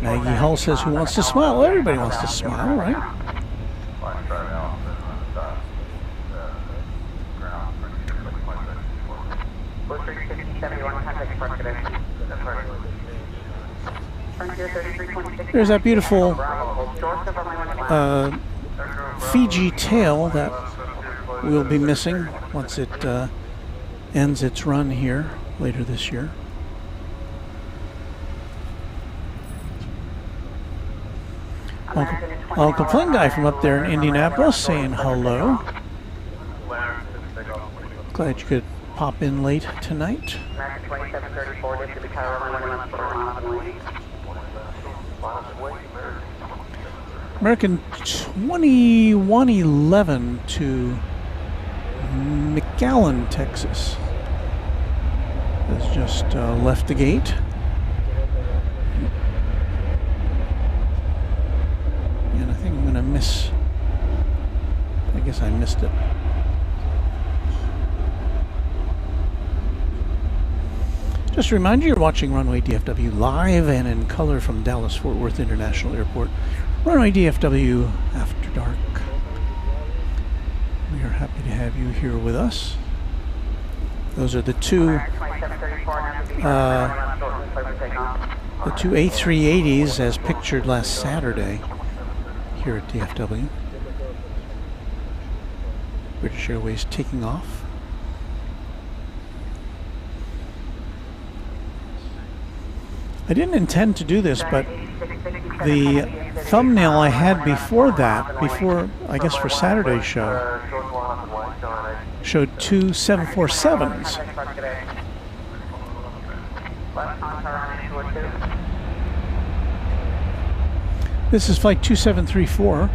Maggie Hull says who wants to smile? Well, everybody wants to smile, right? There's that beautiful Fiji tail that we'll be missing once it ends its run here later this year. Uncle Flynn guy from up there in Indianapolis saying hello. Glad you could pop in late tonight. American 2111 to McAllen, Texas. Has just left the gate. And I think I'm going to miss. I guess I missed it. Just a reminder, you're watching Runway DFW live and in color from Dallas Fort Worth International Airport. Runway DFW After Dark. We are happy to have you here with us. Those are the two A380s as pictured last Saturday here at DFW. British Airways taking off. I didn't intend to do this, but the thumbnail I had before that, I guess for Saturday's show, showed two 747s. This is flight 2734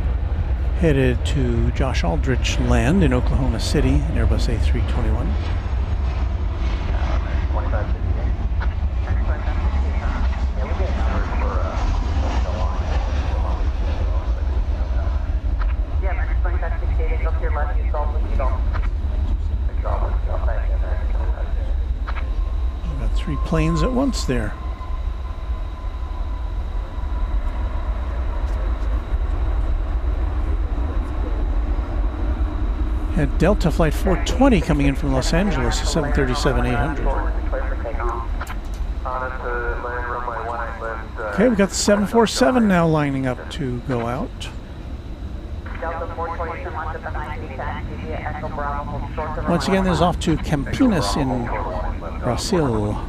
headed to Josh Aldrich Land in Oklahoma City, an Airbus A321. We've got 3 planes at once there. Had Delta Flight 420 coming in from Los Angeles, 737-800. Okay, we've got the 747 now lining up to go out. Once again, this is off to Campinas in Brazil.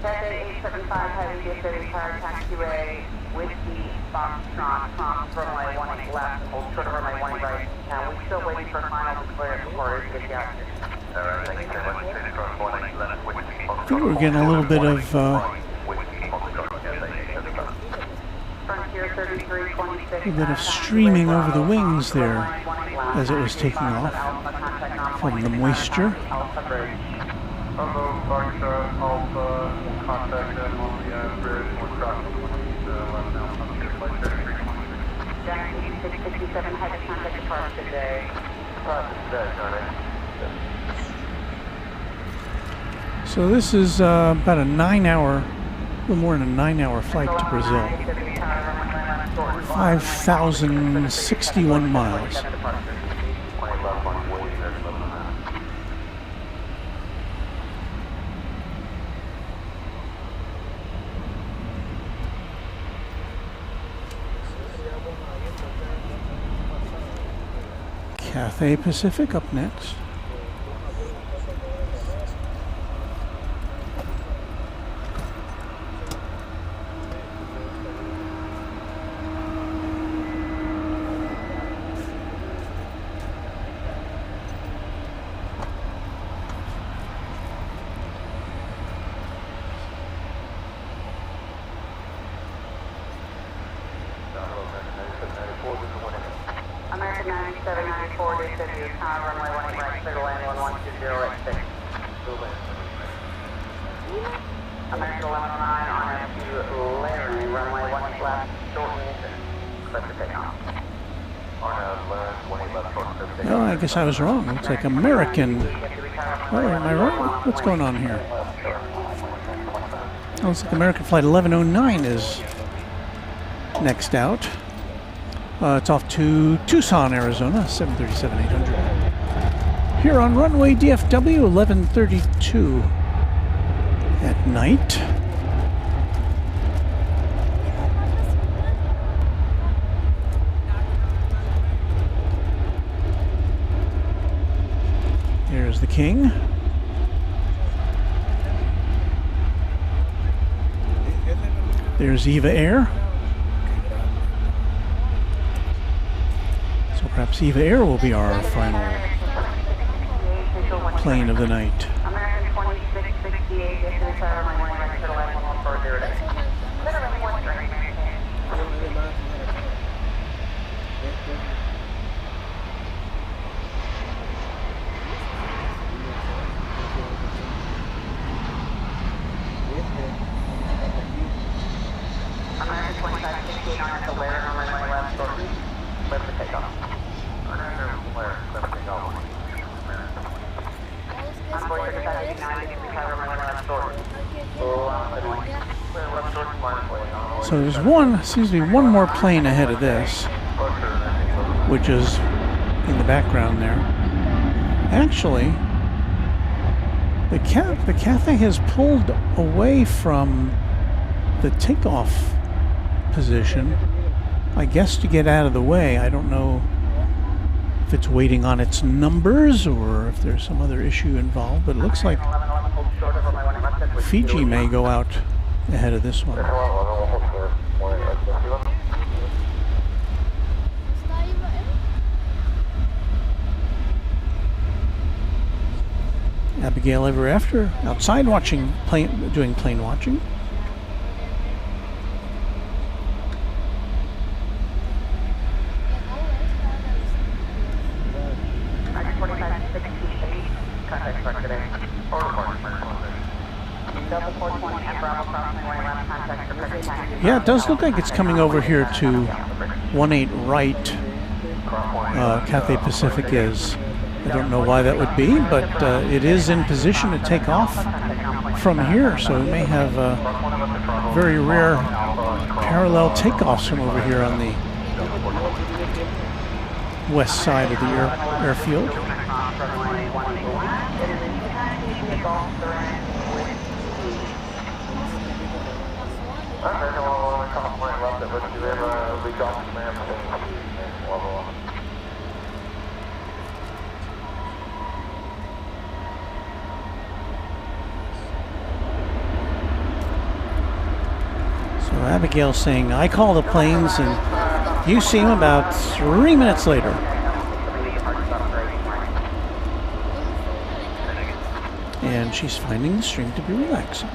Cathay 875 heavy DFW Tower taxiway, Whiskey, Foxtrot, Tom, runway 18 left, hold short of runway 18 right. Now we're still waiting for final clearance before we get out here. Alright, thank you very much. Finish cross 18 left, Whiskey, I think we're getting a little bit of Frontier 3326. a bit of streaming over the wings there as it was taking off from the moisture. Hello, Foxtrot, Alpha, contact them on the bridge. We're crossing left now. Flight 3326. Jack 667, head to contact departure today. So this is about a 9-hour, a little more than a 9-hour flight to Brazil. 5,061 miles. Cathay Pacific up next. American 9794 DFW Tower runway 18 right, clear to land 1120 at 6. American 1109 on to Laramie, runway 18 left, shorten, clear for takeoff. Oh, I guess I was wrong. Looks like American. Oh, am I wrong? What's going on here? Oh, looks like American Flight 1109 is next out. It's off to Tucson, Arizona, 737-800. Here on runway DFW 1132 at night. There's the King. There's Eva Air. So perhaps Eva Air will be our final plane of the night. American 2668, DFW Tower runway 18 right, clear to land 1140 at 6. American 2568 on at the Lair, runway 20 left, shorten, clear for takeoff. Onboard 3589, DFW Tower runway 20 left, shorten. So there's one, seems to be one more plane ahead of this. which is in the background there. Actually, the Cathay has pulled away from the takeoff position, I guess to get out of the way. I don't know if it's waiting on its numbers or if there's some other issue involved, but it looks like Fiji may go out ahead of this one. Abigail Ever After outside watching doing plane watching. Yeah, it does look like it's coming over here to 18 right. Cathay Pacific is. I don't know why that would be, but it is in position to take off from here, so we may have very rare parallel takeoffs from over here on the west side of the airfield. So Abigail's saying, I call the planes and you see them about 3 minutes later. And she's finding the stream to be relaxing.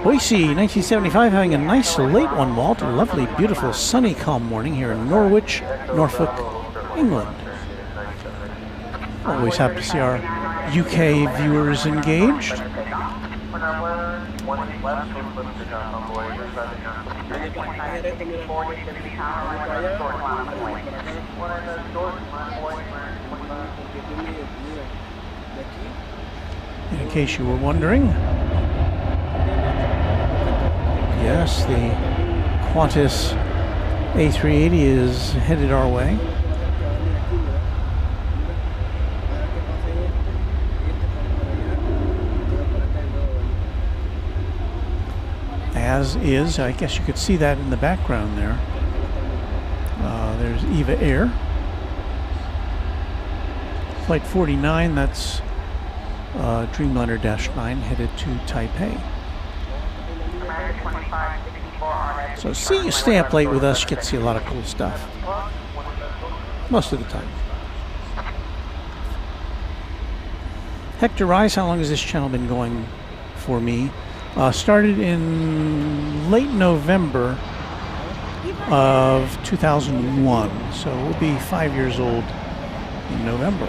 Boise, 1975, having a nice late one, Walt. A lovely, beautiful, sunny, calm morning here in Norwich, Norfolk, England. Always happy to see our UK viewers engaged. In case you were wondering, yes, the Qantas A380 is headed our way. As is, I guess you could see that in the background there. There's Eva Air. Flight 49, that's Dreamliner -9 headed to Taipei. So see, you stay up late with us, you get to see a lot of cool stuff. Most of the time. Hector Rice, how long has this channel been going for me? Started in late November of 2001, so we'll be 5 years old in November.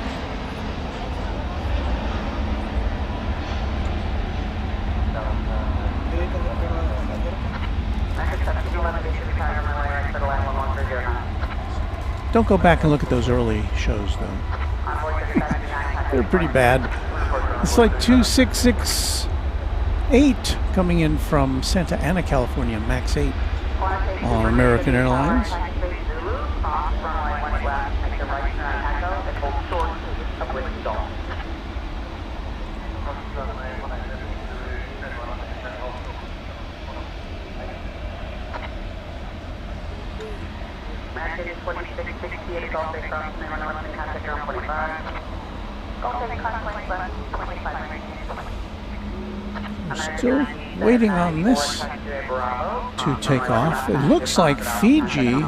Don't go back and look at those early shows, though. They're pretty bad. It's like 2668 coming in from Santa Ana, California, MAX 8 on American Airlines. Still waiting on this to take off. It looks like Fiji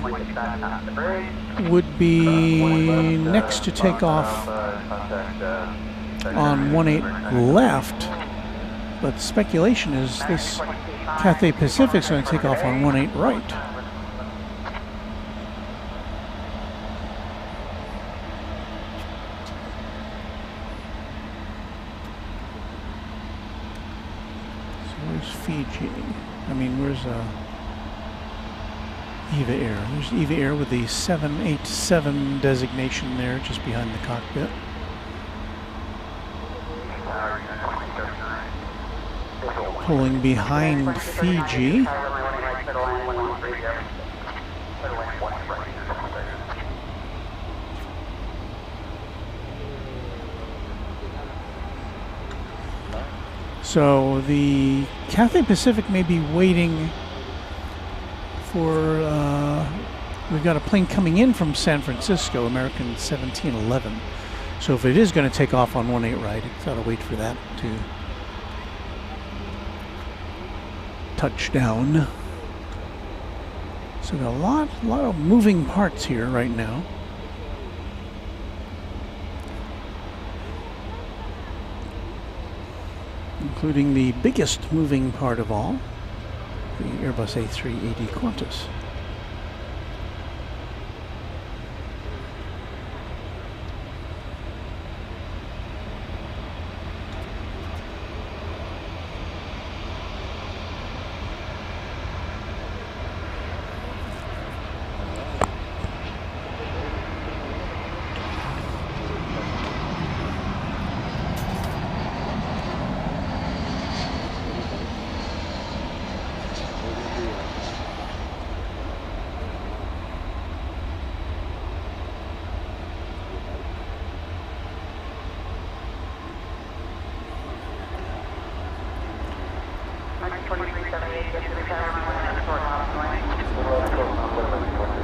would be next to take off on 18 left, but speculation is this Cathay Pacific's going to take off on 18 right. Fiji. I mean, where's Eva Air? There's Eva Air with the 787 designation there, just behind the cockpit. Pulling behind Fiji. So the Cathay Pacific may be waiting for, we've got a plane coming in from San Francisco, American 1711. So if it is going to take off on 18 right, it's got to wait for that to touch down. So we've got a lot of moving parts here right now. Including the biggest moving part of all, the Airbus A380 Qantas.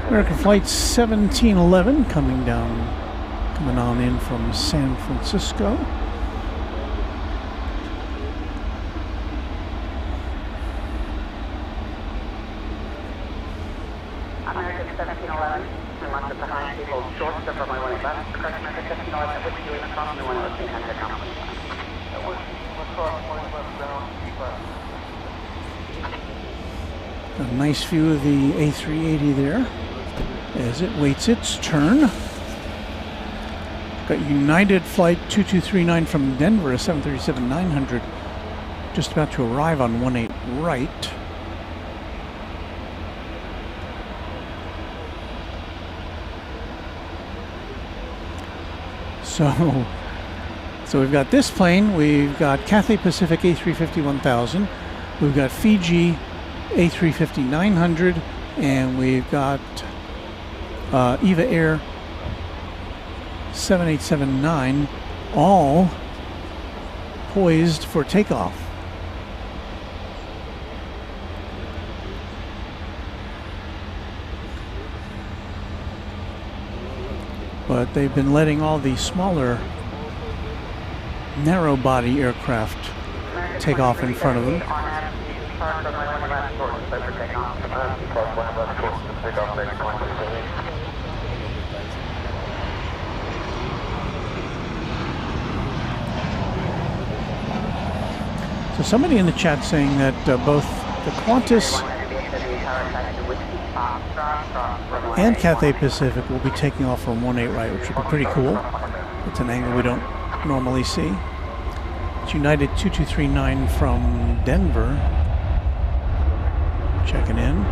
American Flight 1711 coming on in from San Francisco. American 1711, we want the behind people short step from my runway left. Correct, American 1711, which you in the front, we want to see under company. A nice view of the A380 there as it waits its turn. Got United Flight 2239 from Denver, a 737-900, just about to arrive on 18 right. So we've got this plane, we've got Cathay Pacific A350-1000, we've got Fiji A350-900, and we've got EVA Air 7879, all poised for takeoff. But they've been letting all the smaller narrow body aircraft take off in front of them. So somebody in the chat saying that both the Qantas and Cathay Pacific will be taking off from 18 right, which would be pretty cool. It's an angle we don't normally see. It's United 2239 from Denver checking in.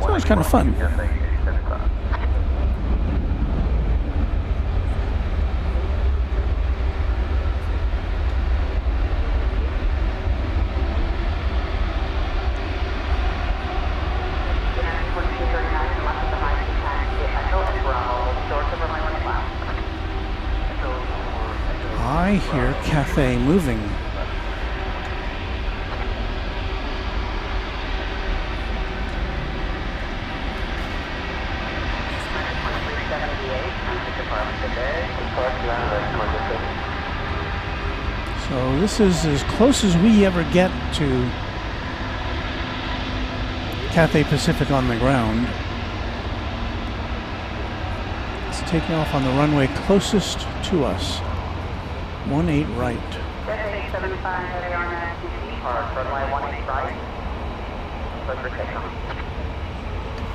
So it's kind of fun. I hear Cathay moving. So this is as close as we ever get to Cathay Pacific on the ground. It's taking off on the runway closest to us. 18 right. Cathay 75 heavy on FTC, runway 18 right. Close for takeoff.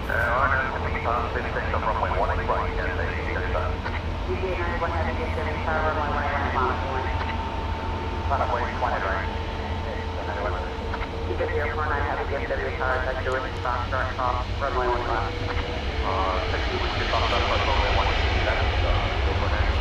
Runway 18 right, Cathay 75. DG 91 heavy DFW tower, runway 18 right. Runway 20 right. DFW Airport 9 heavy DFW tower, touch to it, stop, start, off, runway 18 left. 60, we should stop, runway 18 left. Go for next.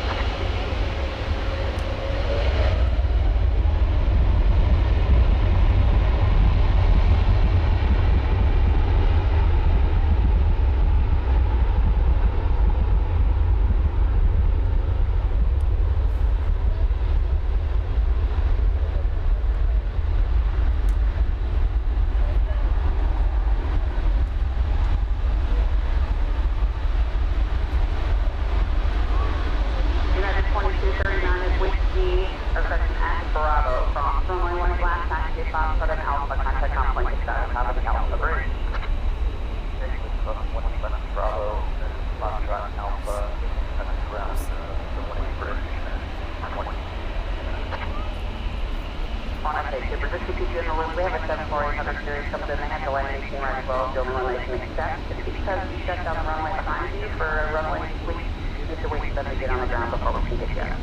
series comes in, they have the landing team right as well, the only one they can accept. It's because we shut down the runway behind you for a runway sweep. You have to wait for them to get on the ground before we can get you out.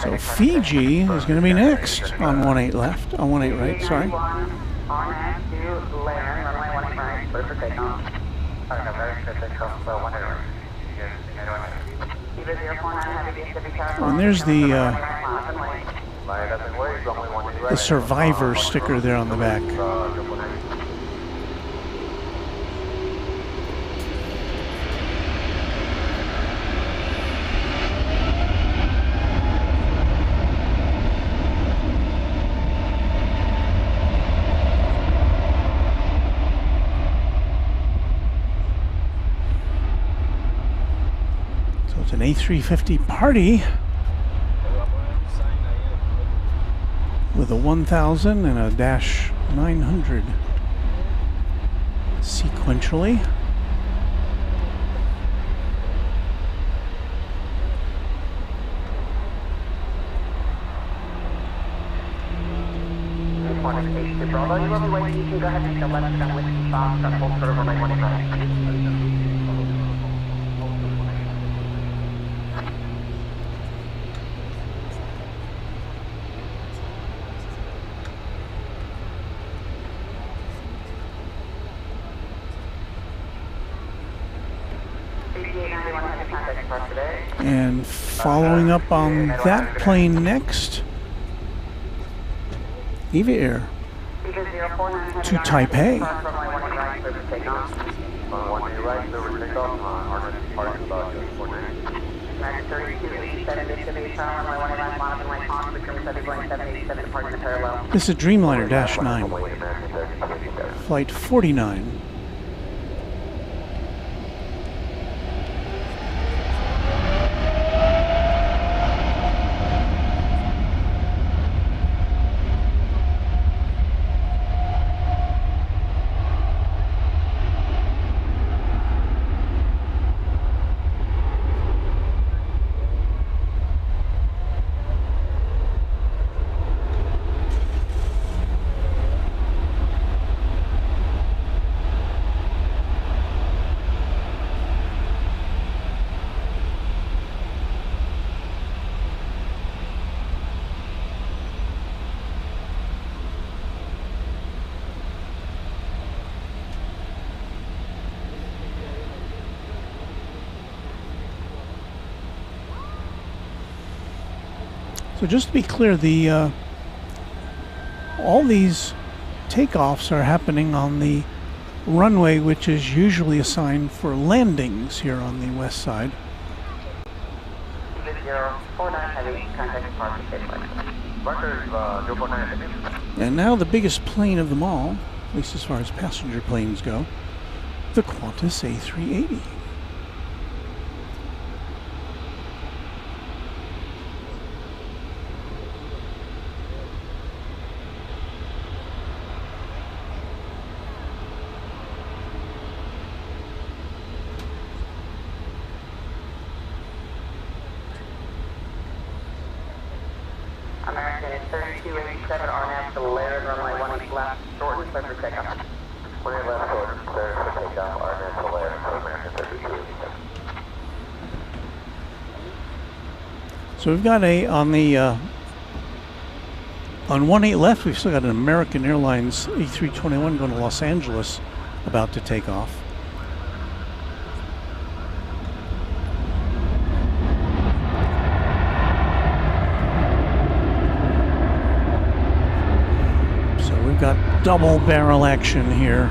So Fiji is going to be next on 18 left, on 18 right, sorry. On to land, runway 18 right, clear for takeoff. And there's the survivor sticker there on the back. An A350 party with a 1000 and a dash 900 sequentially. Bravo, you will be waiting. You can go ahead and take a left turn with the box on full curve on 18. And following up on that plane next, Aviair to Taipei. This is Dreamliner Dash 9, Flight 49. So just to be clear, the all these takeoffs are happening on the runway, which is usually assigned for landings here on the west side. And now the biggest plane of them all, at least as far as passenger planes go, the Qantas A380. American is 3287 RNAV to Laird, runway 18 left, shorten, clear for takeoff. 18 left, shorten, clear for takeoff, RNAV to Laird, American 3287. So we've got on 18 left, we've still got an American Airlines A321 going to Los Angeles about to take off. We've got double barrel action here.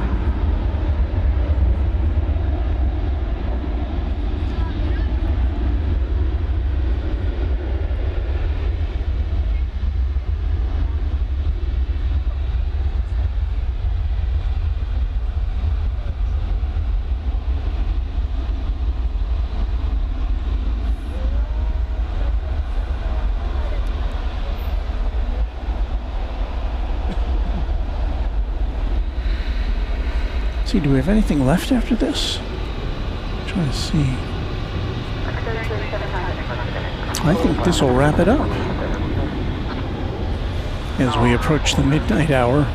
See, do we have anything left after this? I'm trying to see. I think this will wrap it up. as we approach the midnight hour.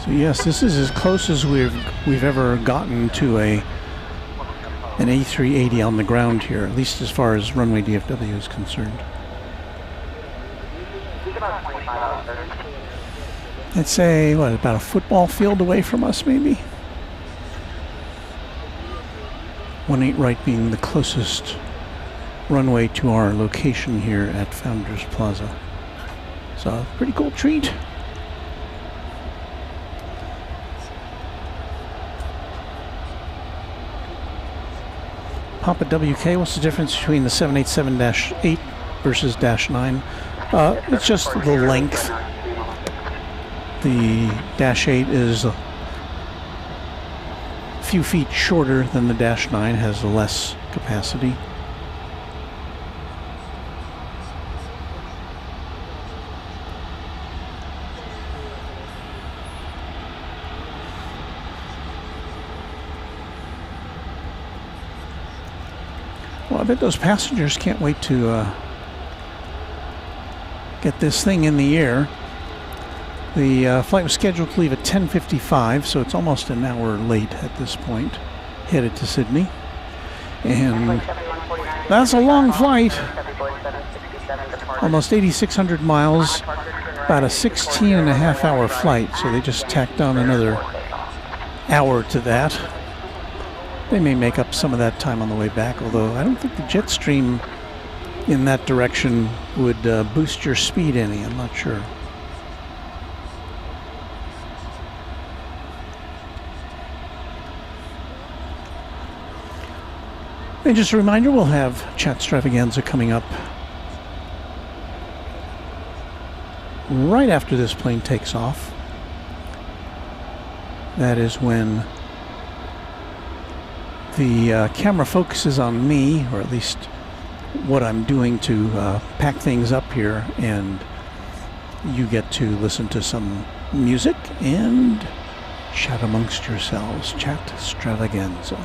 So yes, this is as close as we've ever gotten to an A380 on the ground here, at least as far as Runway DFW is concerned. I'd say, what, about a football field away from us, maybe? 18 right being the closest runway to our location here at Founders Plaza. So, pretty cool treat. Papa WK, what's the difference between the 787-8 versus -9? It's just the length. The -8 is a few feet shorter than the -9, has less capacity. Well, I bet those passengers can't wait to get this thing in the air. The flight was scheduled to leave at 10:55, so it's almost an hour late at this point, headed to Sydney. And that's a long flight. Almost 8,600 miles, about a 16.5-hour flight, so they just tacked on another hour to that. They may make up some of that time on the way back, although I don't think the jet stream in that direction would boost your speed any. I'm not sure. And just a reminder, we'll have Chat Stravaganza coming up right after this plane takes off. That is when the camera focuses on me, or at least what I'm doing to pack things up here, and you get to listen to some music and chat amongst yourselves. Chat Stravaganza.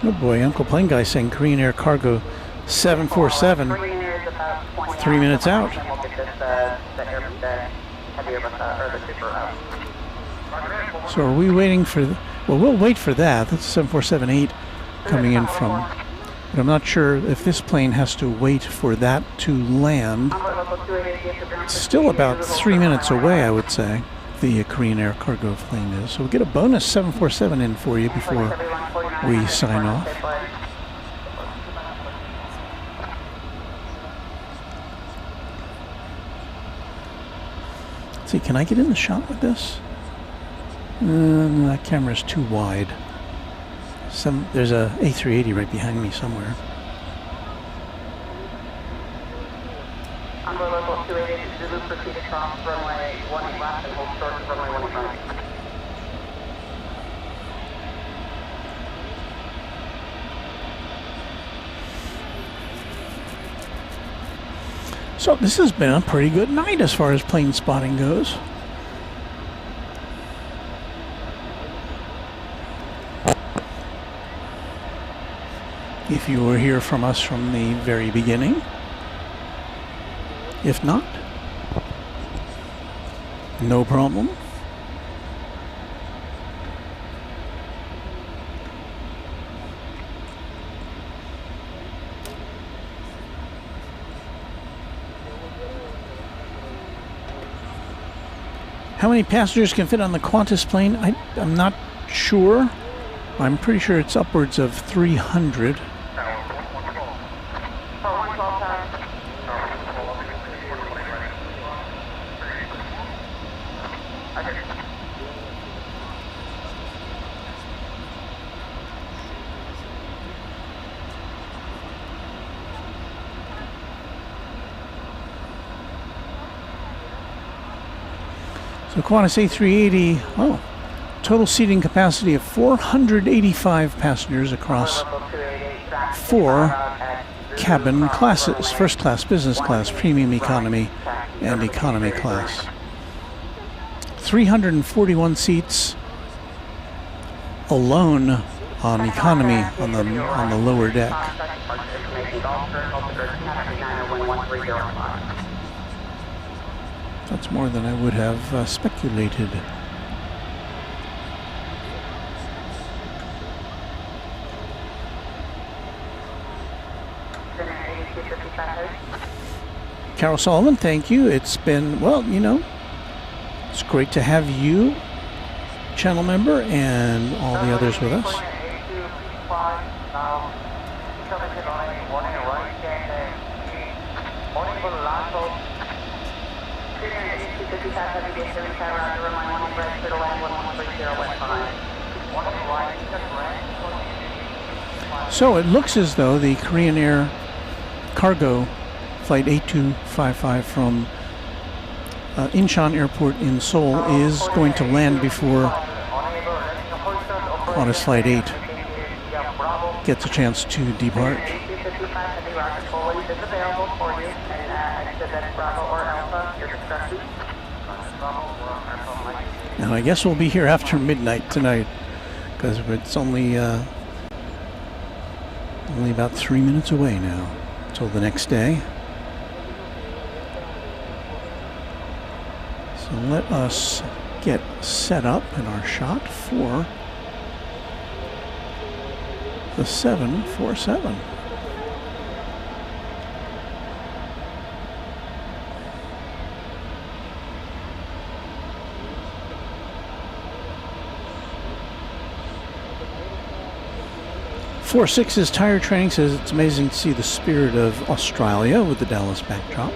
Oh boy, Uncle Plane Guy saying Korean Air Cargo 747, 3 minutes out. So are we waiting for, well, we'll wait for that. That's 747-8 coming in from, but I'm not sure if this plane has to wait for that to land. It's still about 3 minutes away, I would say, the Korean Air Cargo plane is. So we'll get a bonus 747 in for you before we sign off. Let's see, can I get in the shot with this? That camera's too wide. There's a A380 right behind me somewhere. Under level 288, Zulu, proceed across runway 18 left and hold short of runway 18 right. So this has been a pretty good night as far as plane spotting goes. If you were here from us from the very beginning. If not, no problem. How many passengers can fit on the Qantas plane? I'm not sure. I'm pretty sure it's upwards of 300. So Qantas A380, oh, Total seating capacity of 485 passengers across 4 cabin classes: first class, business class, premium economy, and economy class. 341 seats alone on economy on the lower deck. That's more than I would have speculated. Carol Sullivan, thank you. It's been, well, you know, it's great to have you, channel member, and all the others with us. So it looks as though the Korean Air cargo flight 8255 from Incheon Airport in Seoul is going to land before Qantas Flight 8 gets a chance to depart. Now I guess we'll be here after midnight tonight, because it's only about 3 minutes away now till the next day. So let us get set up in our shot for the 747. .46's tire training says it's amazing to see the spirit of Australia with the Dallas backdrop.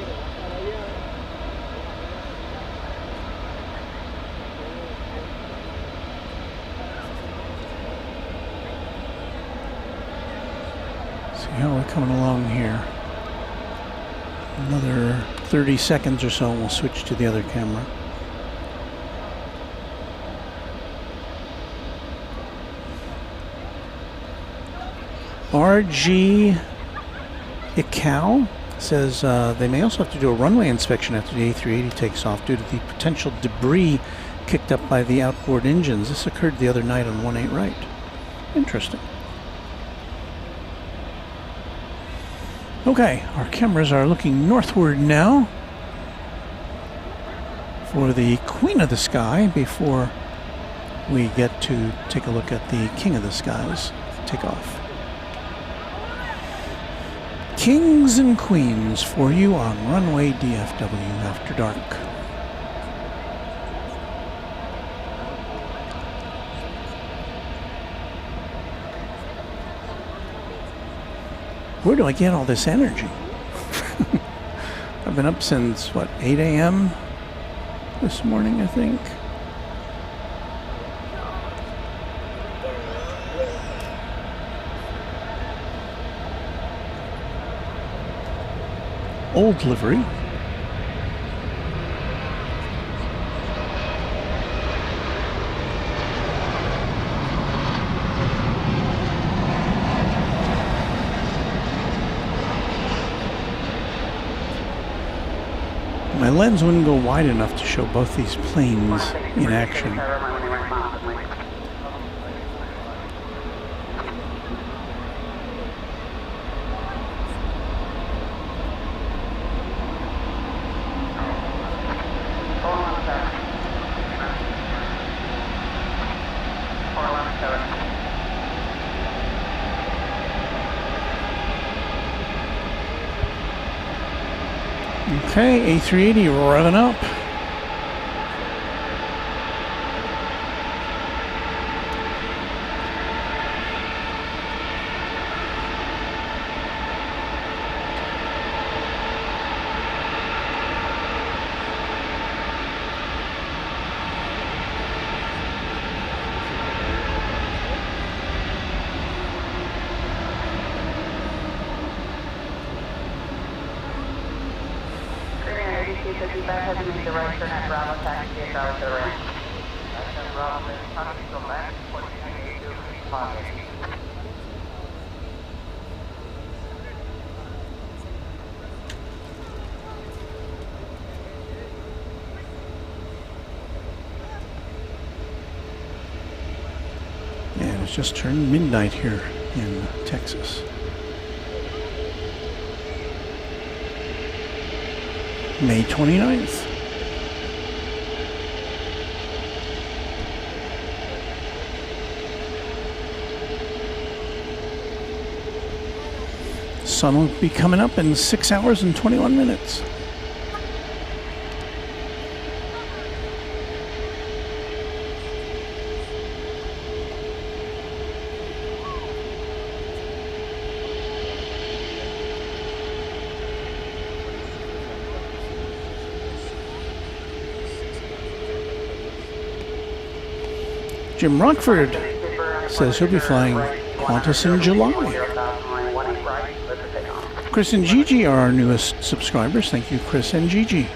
See how we're coming along here. Another 30 seconds or so and we'll switch to the other camera. RG Icao says they may also have to do a runway inspection after the A380 takes off due to the potential debris kicked up by the outboard engines. This occurred the other night on 18 right. Interesting. Okay, our cameras are looking northward now for the Queen of the Sky before we get to take a look at the King of the Skies takeoff. Kings and Queens for you on Runway DFW After Dark. Where do I get all this energy? I've been up since, what, 8 a.m. this morning, I think. Old livery. My lens wouldn't go wide enough to show both these planes in action. Okay, A380 revving up. And it's just turned midnight here in Texas. May 29th. Sun will be coming up in 6 hours and 21 minutes. Jim Rockford says he'll be flying Qantas in July. Chris and Gigi are our newest subscribers. Thank you, Chris and Gigi.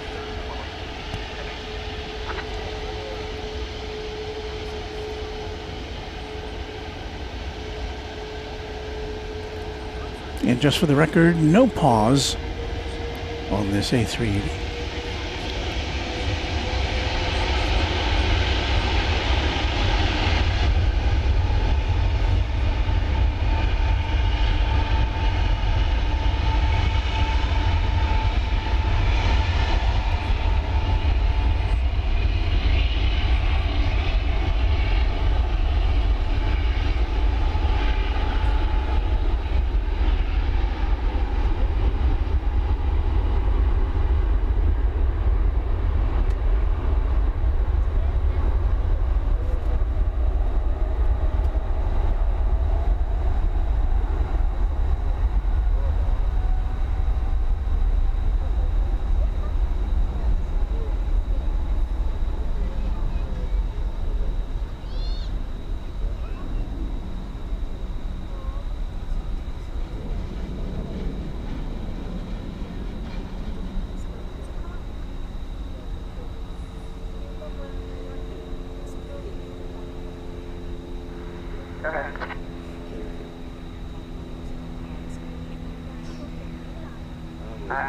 And just for the record, no pause on this A380.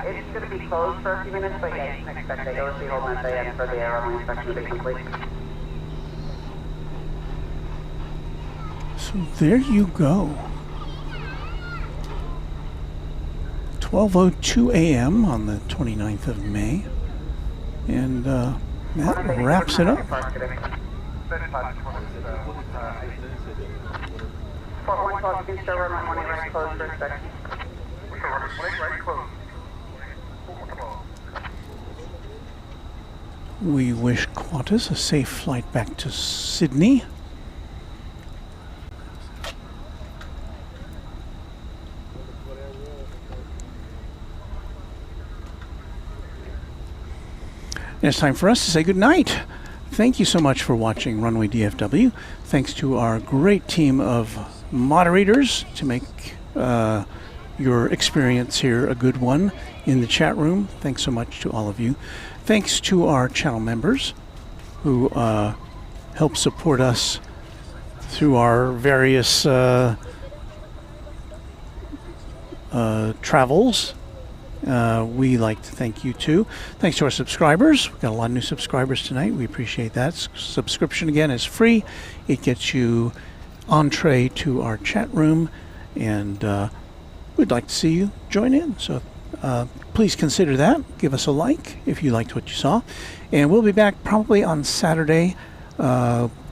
It's going to be closed for a few minutes, but yeah, you can expect the OC holding SAS for the airline inspection to be complete. So there you go. 12:02 a.m. on the 29th of May. And that wraps it up. Fort 112, please show room on 1 right closed for inspection. We wish Qantas a safe flight back to Sydney. And it's time for us to say good night. Thank you so much for watching Runway DFW. Thanks to our great team of moderators to make your experience here a good one in the chat room. Thanks so much to all of you. Thanks to our channel members who help support us through our various travels. We like to thank you too. Thanks to our subscribers. We've got a lot of new subscribers tonight. We appreciate that. Subscription again is free. It gets you entree to our chat room, and we'd like to see you join in. So please consider that. Give us a like if you liked what you saw. And we'll be back probably on Saturday.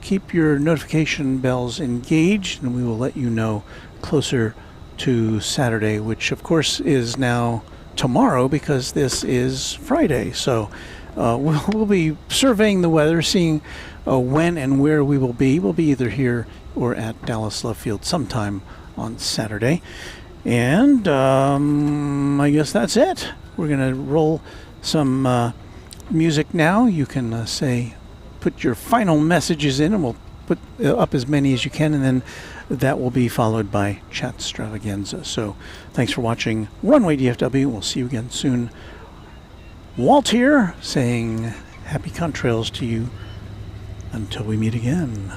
Keep your notification bells engaged, and we will let you know closer to Saturday, which of course is now tomorrow because this is Friday. So we'll be surveying the weather, seeing when and where we will be. We'll be either here or at Dallas Love Field sometime on Saturday. And I guess that's it. We're going to roll some music now. You can put your final messages in, and we'll put up as many as you can, and then that will be followed by Chatstravaganza. So thanks for watching Runway DFW. We'll see you again soon. Walt here saying happy contrails to you Until we meet again.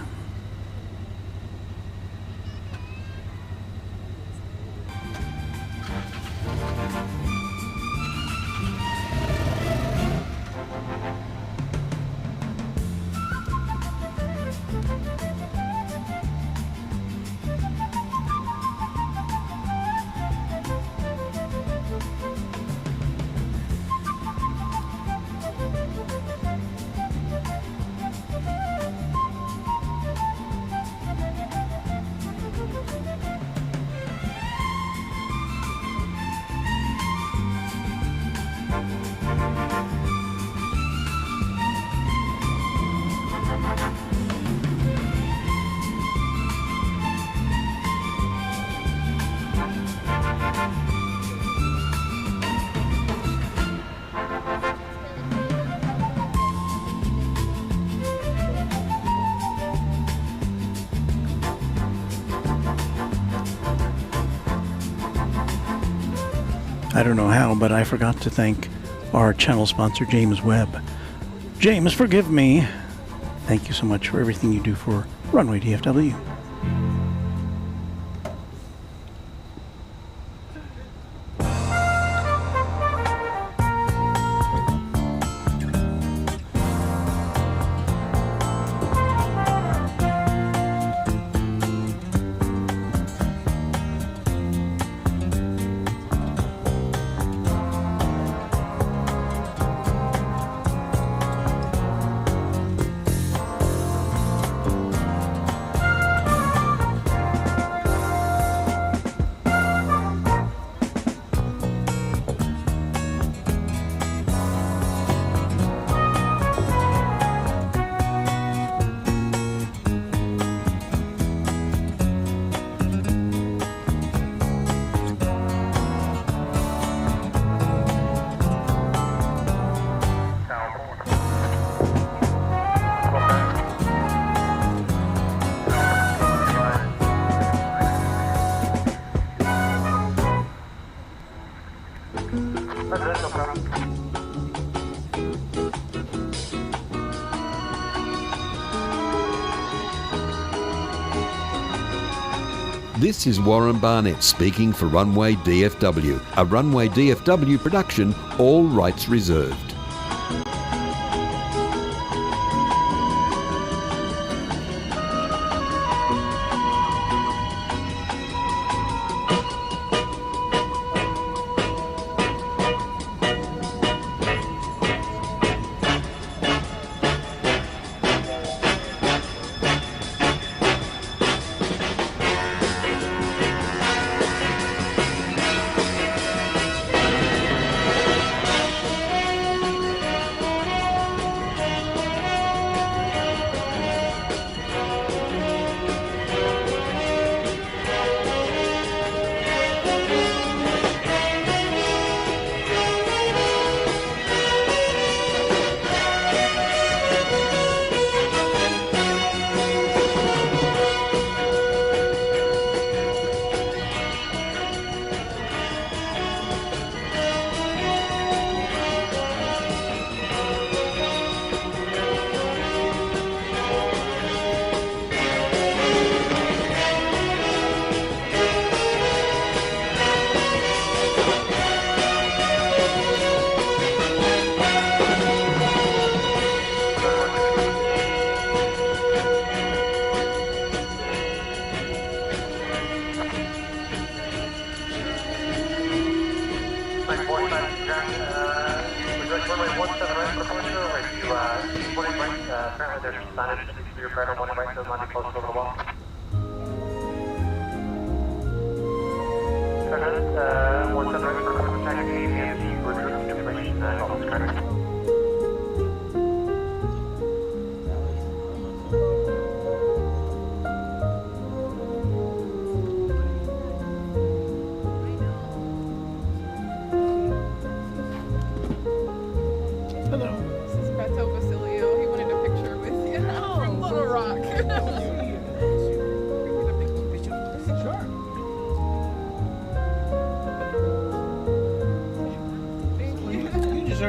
I don't know how, but I forgot to thank our channel sponsor, James Webb. James, forgive me. Thank you so much for everything you do for Runway DFW. This is Warren Barnett speaking for Runway DFW, a Runway DFW production, all rights reserved.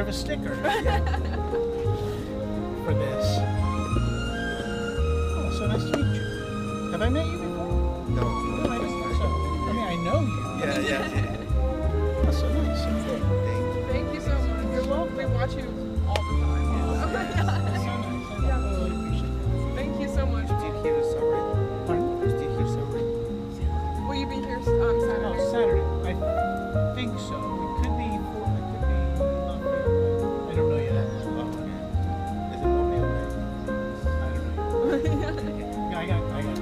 A sticker for this. Have I met you before? No. No, I don't think so. I mean, I know you. Yeah. That's so nice. Thank you so much. You're welcome. We watch you all the time. Oh my gosh. That's so nice. I really appreciate it. Thank you so much. Did you hear something? Did you hear something? Will you be here Saturday? Oh, Saturday. I think so. It could be. It could be. I don't know yet. Oh, okay. Is it more mail? I don't know. Yeah, I got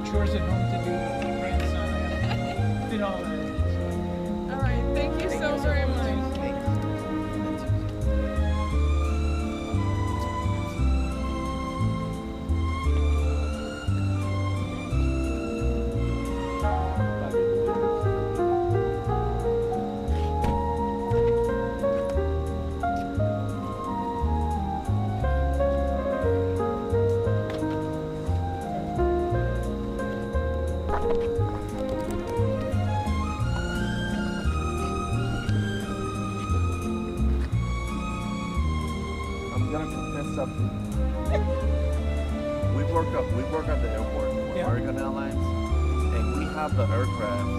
chores at home to do with my grandson. I did all that. All right. Thank you so very much. I'm gonna confess something. We work at the airport for Yeah. American Airlines, and we have the aircraft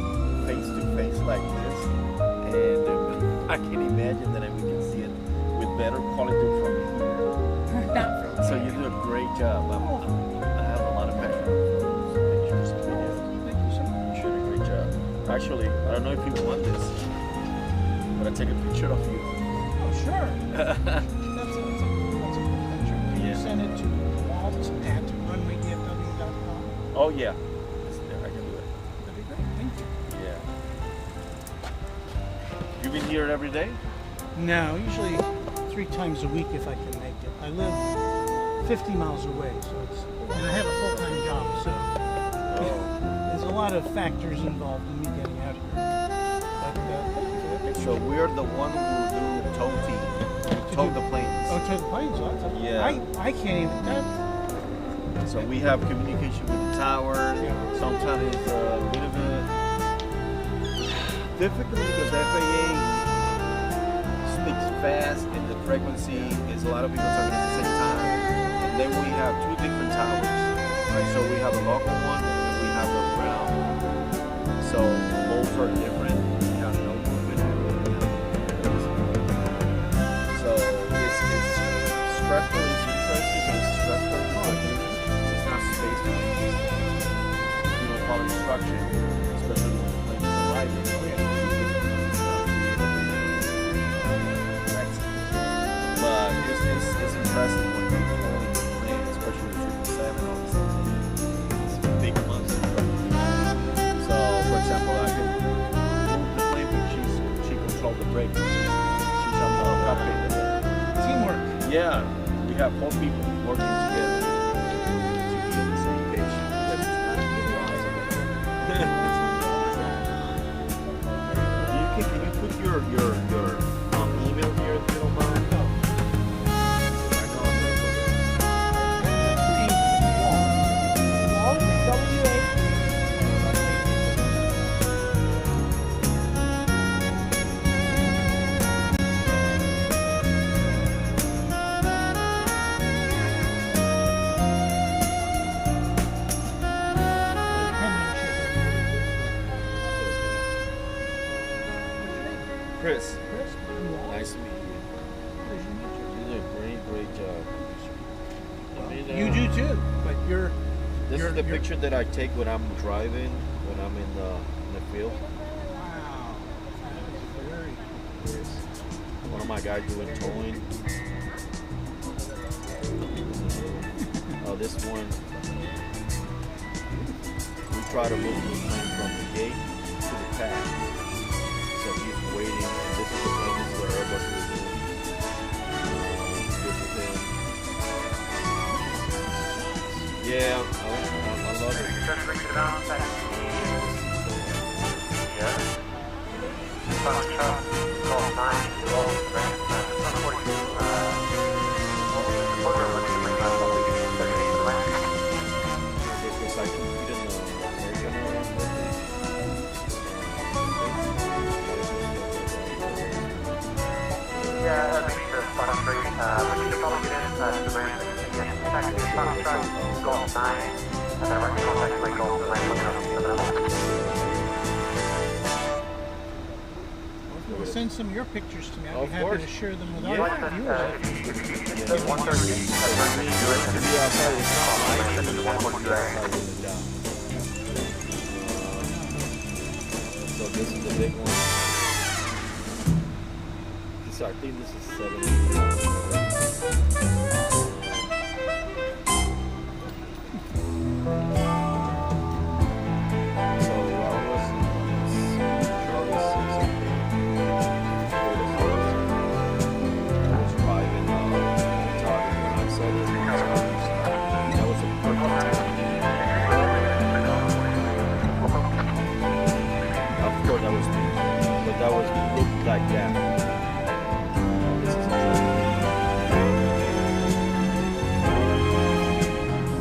face to face like this, and I can imagine that we can see it with better quality from here. So you do a great job. I have a lot of passion for those pictures and videos. Thank you so much. You did a great job. Actually, I don't know if you want this, but I take a picture of you. Oh, sure. That's a cool picture. Can you Yeah. send it to walt@runwaydfw.com? Oh yeah, it's there. I can do it. That'd be great. Thank you. Yeah. You been here every day? No, usually 3 times a week if I can make it. I live 50 miles away, so and I have a full-time job, so there's a lot of factors involved in me getting out here. But thank you for that picture. So we're the one who do tow the planes. Oh, to the planes. Yeah. I can't even. So we have communication with the tower. Sometimes it's a little bit difficult because FAA speaks fast and the frequency is a lot of people talking at the same time. And then we have 2 different towers. Right? So we have a local one and we have a ground. So both are different. We have no movement. So it's stressful. It's interesting, but it's stressful. It's not space to follow instruction, especially when the plane is arriving. But it's impressive when you're flying the plane, especially the 777 or something. It's a big monster. So, for example, I can move the plane, but she controls the brakes. She's on the cockpit. Teamwork. Yeah, we have 4 people working together to be on the same page. Can you put your email here if you don't mind? Chris, nice to meet you. You did a great job. I mean, You do too, but you're. This is the picture that I take when I'm driving, when I'm in the field. Wow, that is very. One of my guys doing towing. Oh, this one. We try to move the plane from the gate to the pad. So he's waiting, and this is the plane, this is the Airbus we're doing. This is him. Yeah, I love it. Because I compete in the American Airlines Yeah, I think the front street, we should probably get in to the Golf 9. Send some of your pictures to me. I'd Of be happy course. to share them with Yeah. our viewers. There's 138. So this is the big one. So I think this is 7. So I was Charlie 6. I was driving Target when I saw this one. That was a perfect time. Of course that was me, but that was looked like that. This is a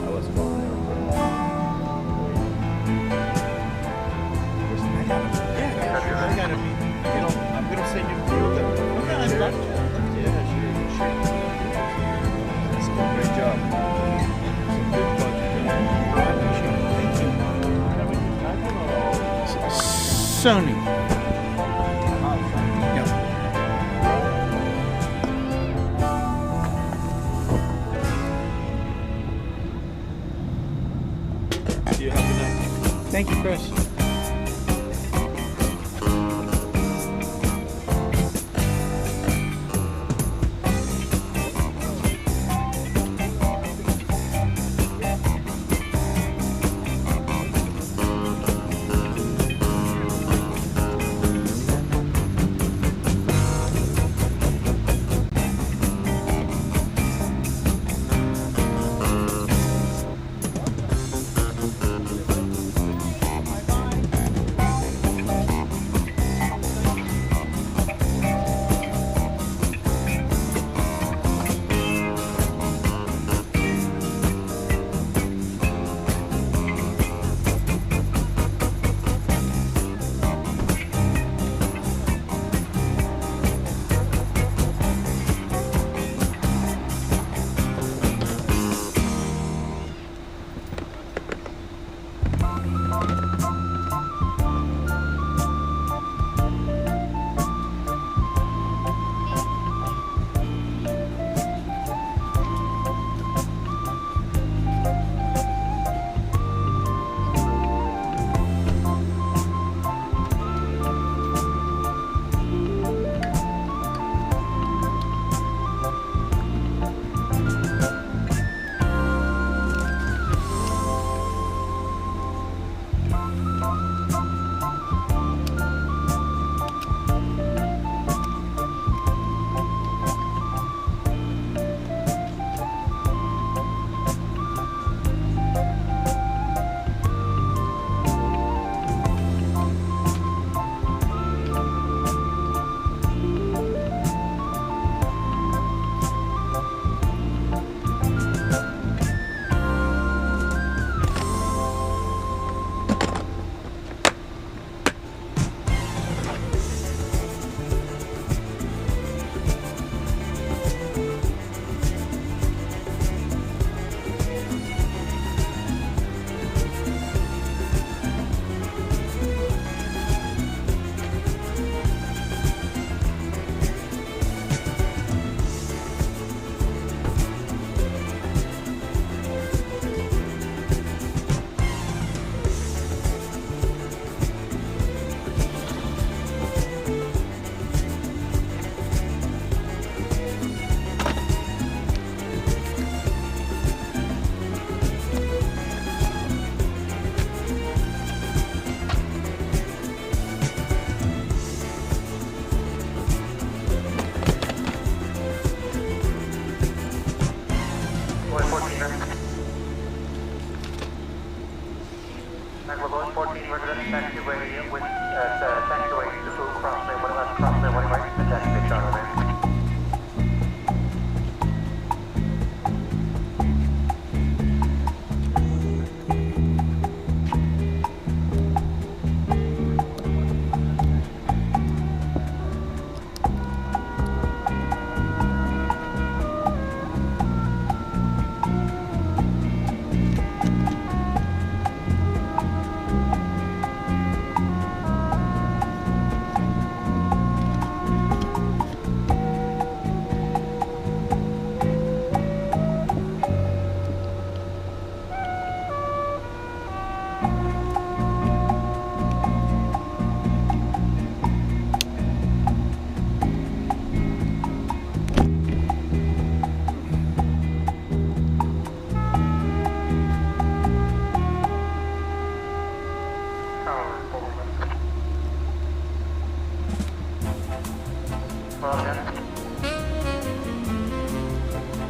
I was going there. I gotta be. I'm gonna send you a few of them. Okay, I'd love to. Yeah, sure. That's a great job. Some good fun. Sony. Yeah. Do you have a good night? Thank you, Chris. taxiway with taxiway to crossway, what about crossway, what about the taxiway Charlotte?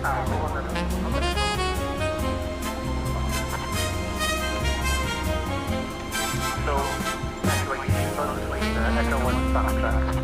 So, actually, both between Echo 1 stop track.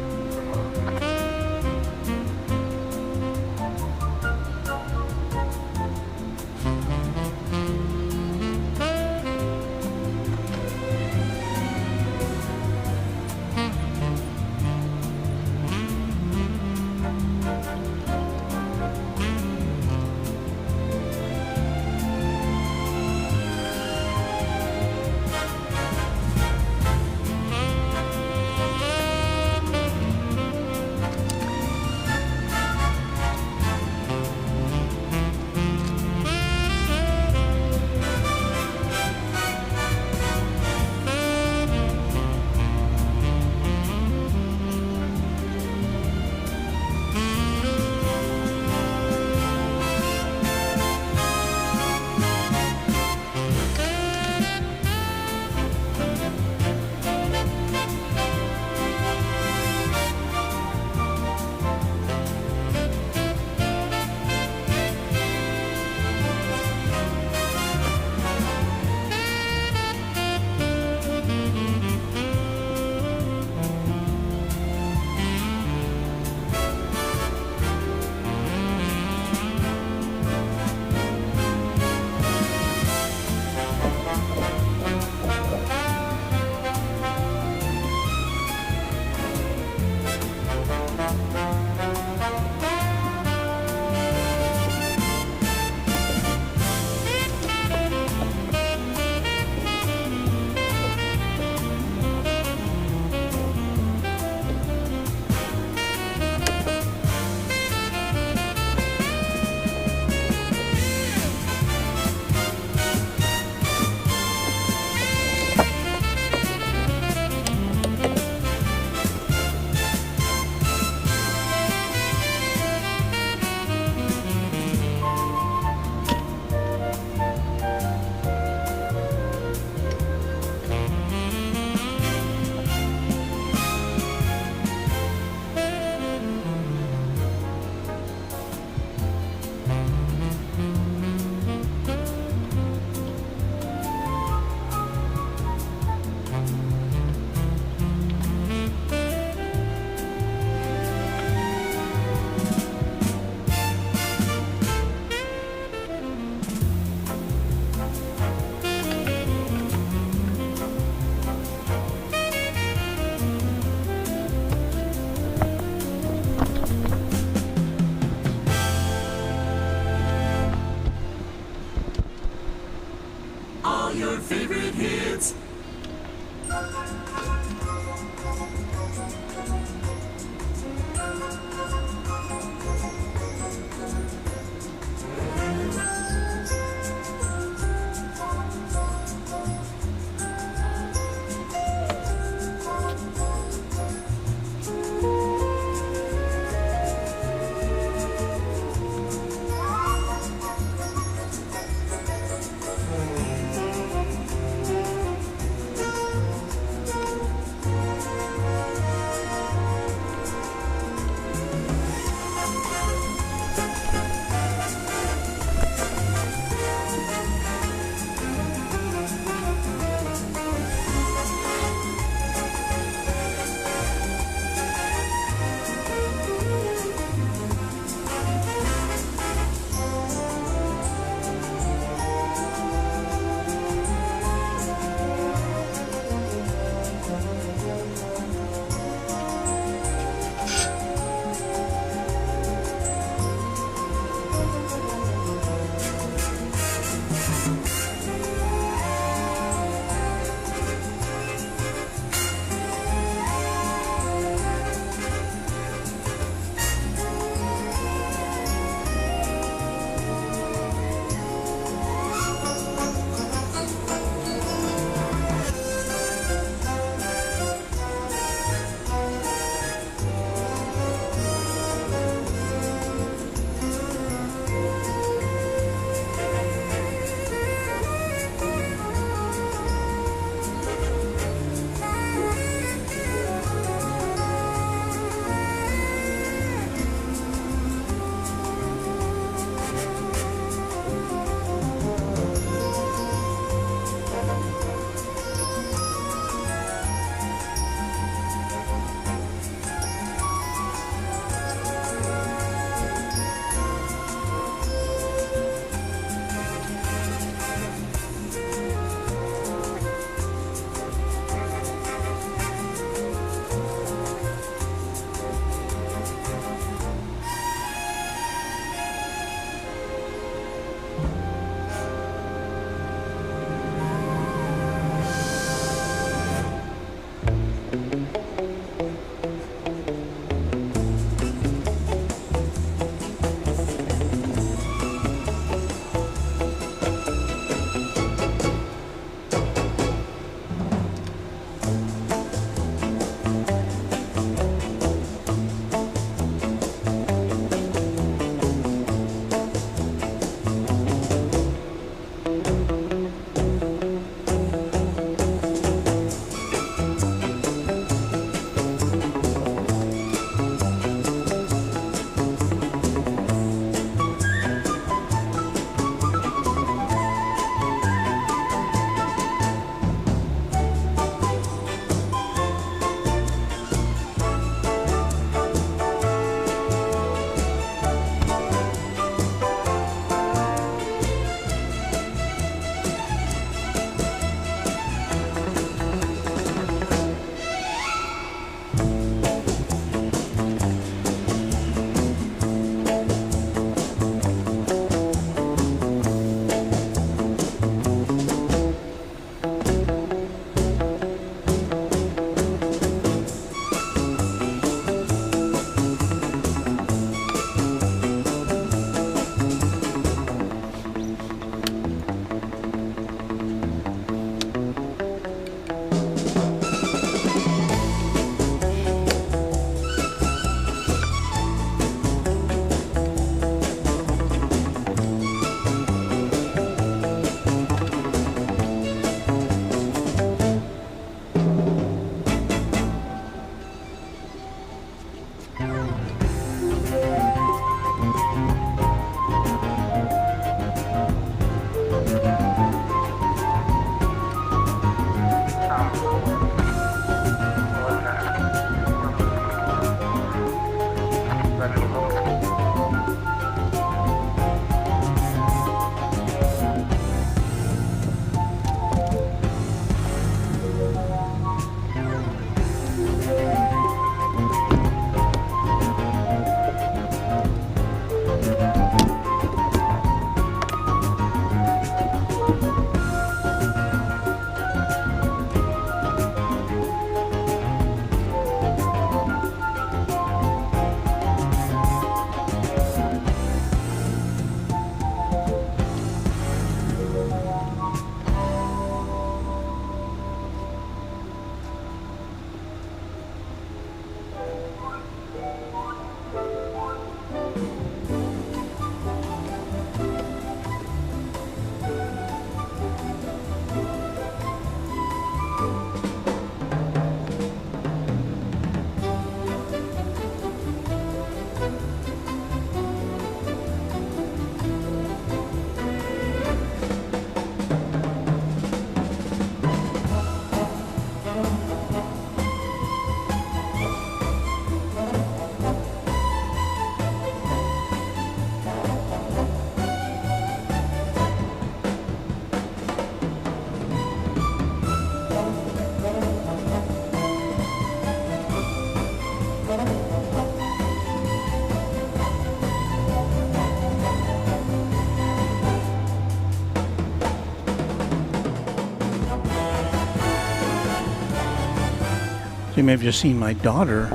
So you may have just seen my daughter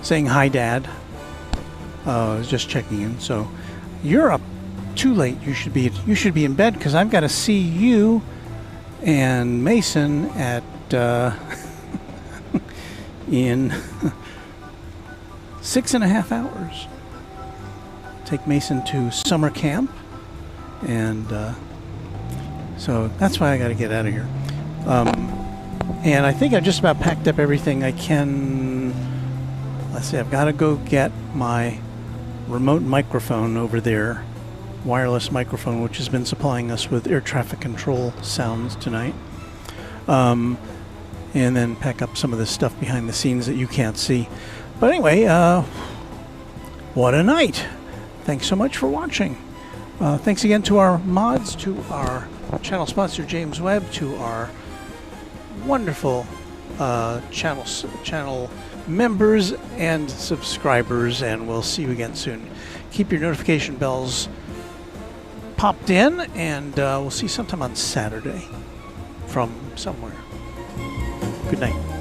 saying hi, Dad. I was just checking in. So you're up too late. You should be in bed because I've got to see you and Mason at in 6.5 hours. Take Mason to summer camp, and so that's why I got to get out of here. And I think I just about packed up everything I can. Let's see, I've got to go get my remote microphone over there, wireless microphone, which has been supplying us with air traffic control sounds tonight. And then pack up some of the stuff behind the scenes that you can't see. But anyway, what a night. Thanks so much for watching. Thanks again to our mods, to our channel sponsor James Webb, to our wonderful channel members and subscribers, and we'll see you again soon. Keep your notification bells popped in, and we'll see you sometime on Saturday from somewhere. Good night.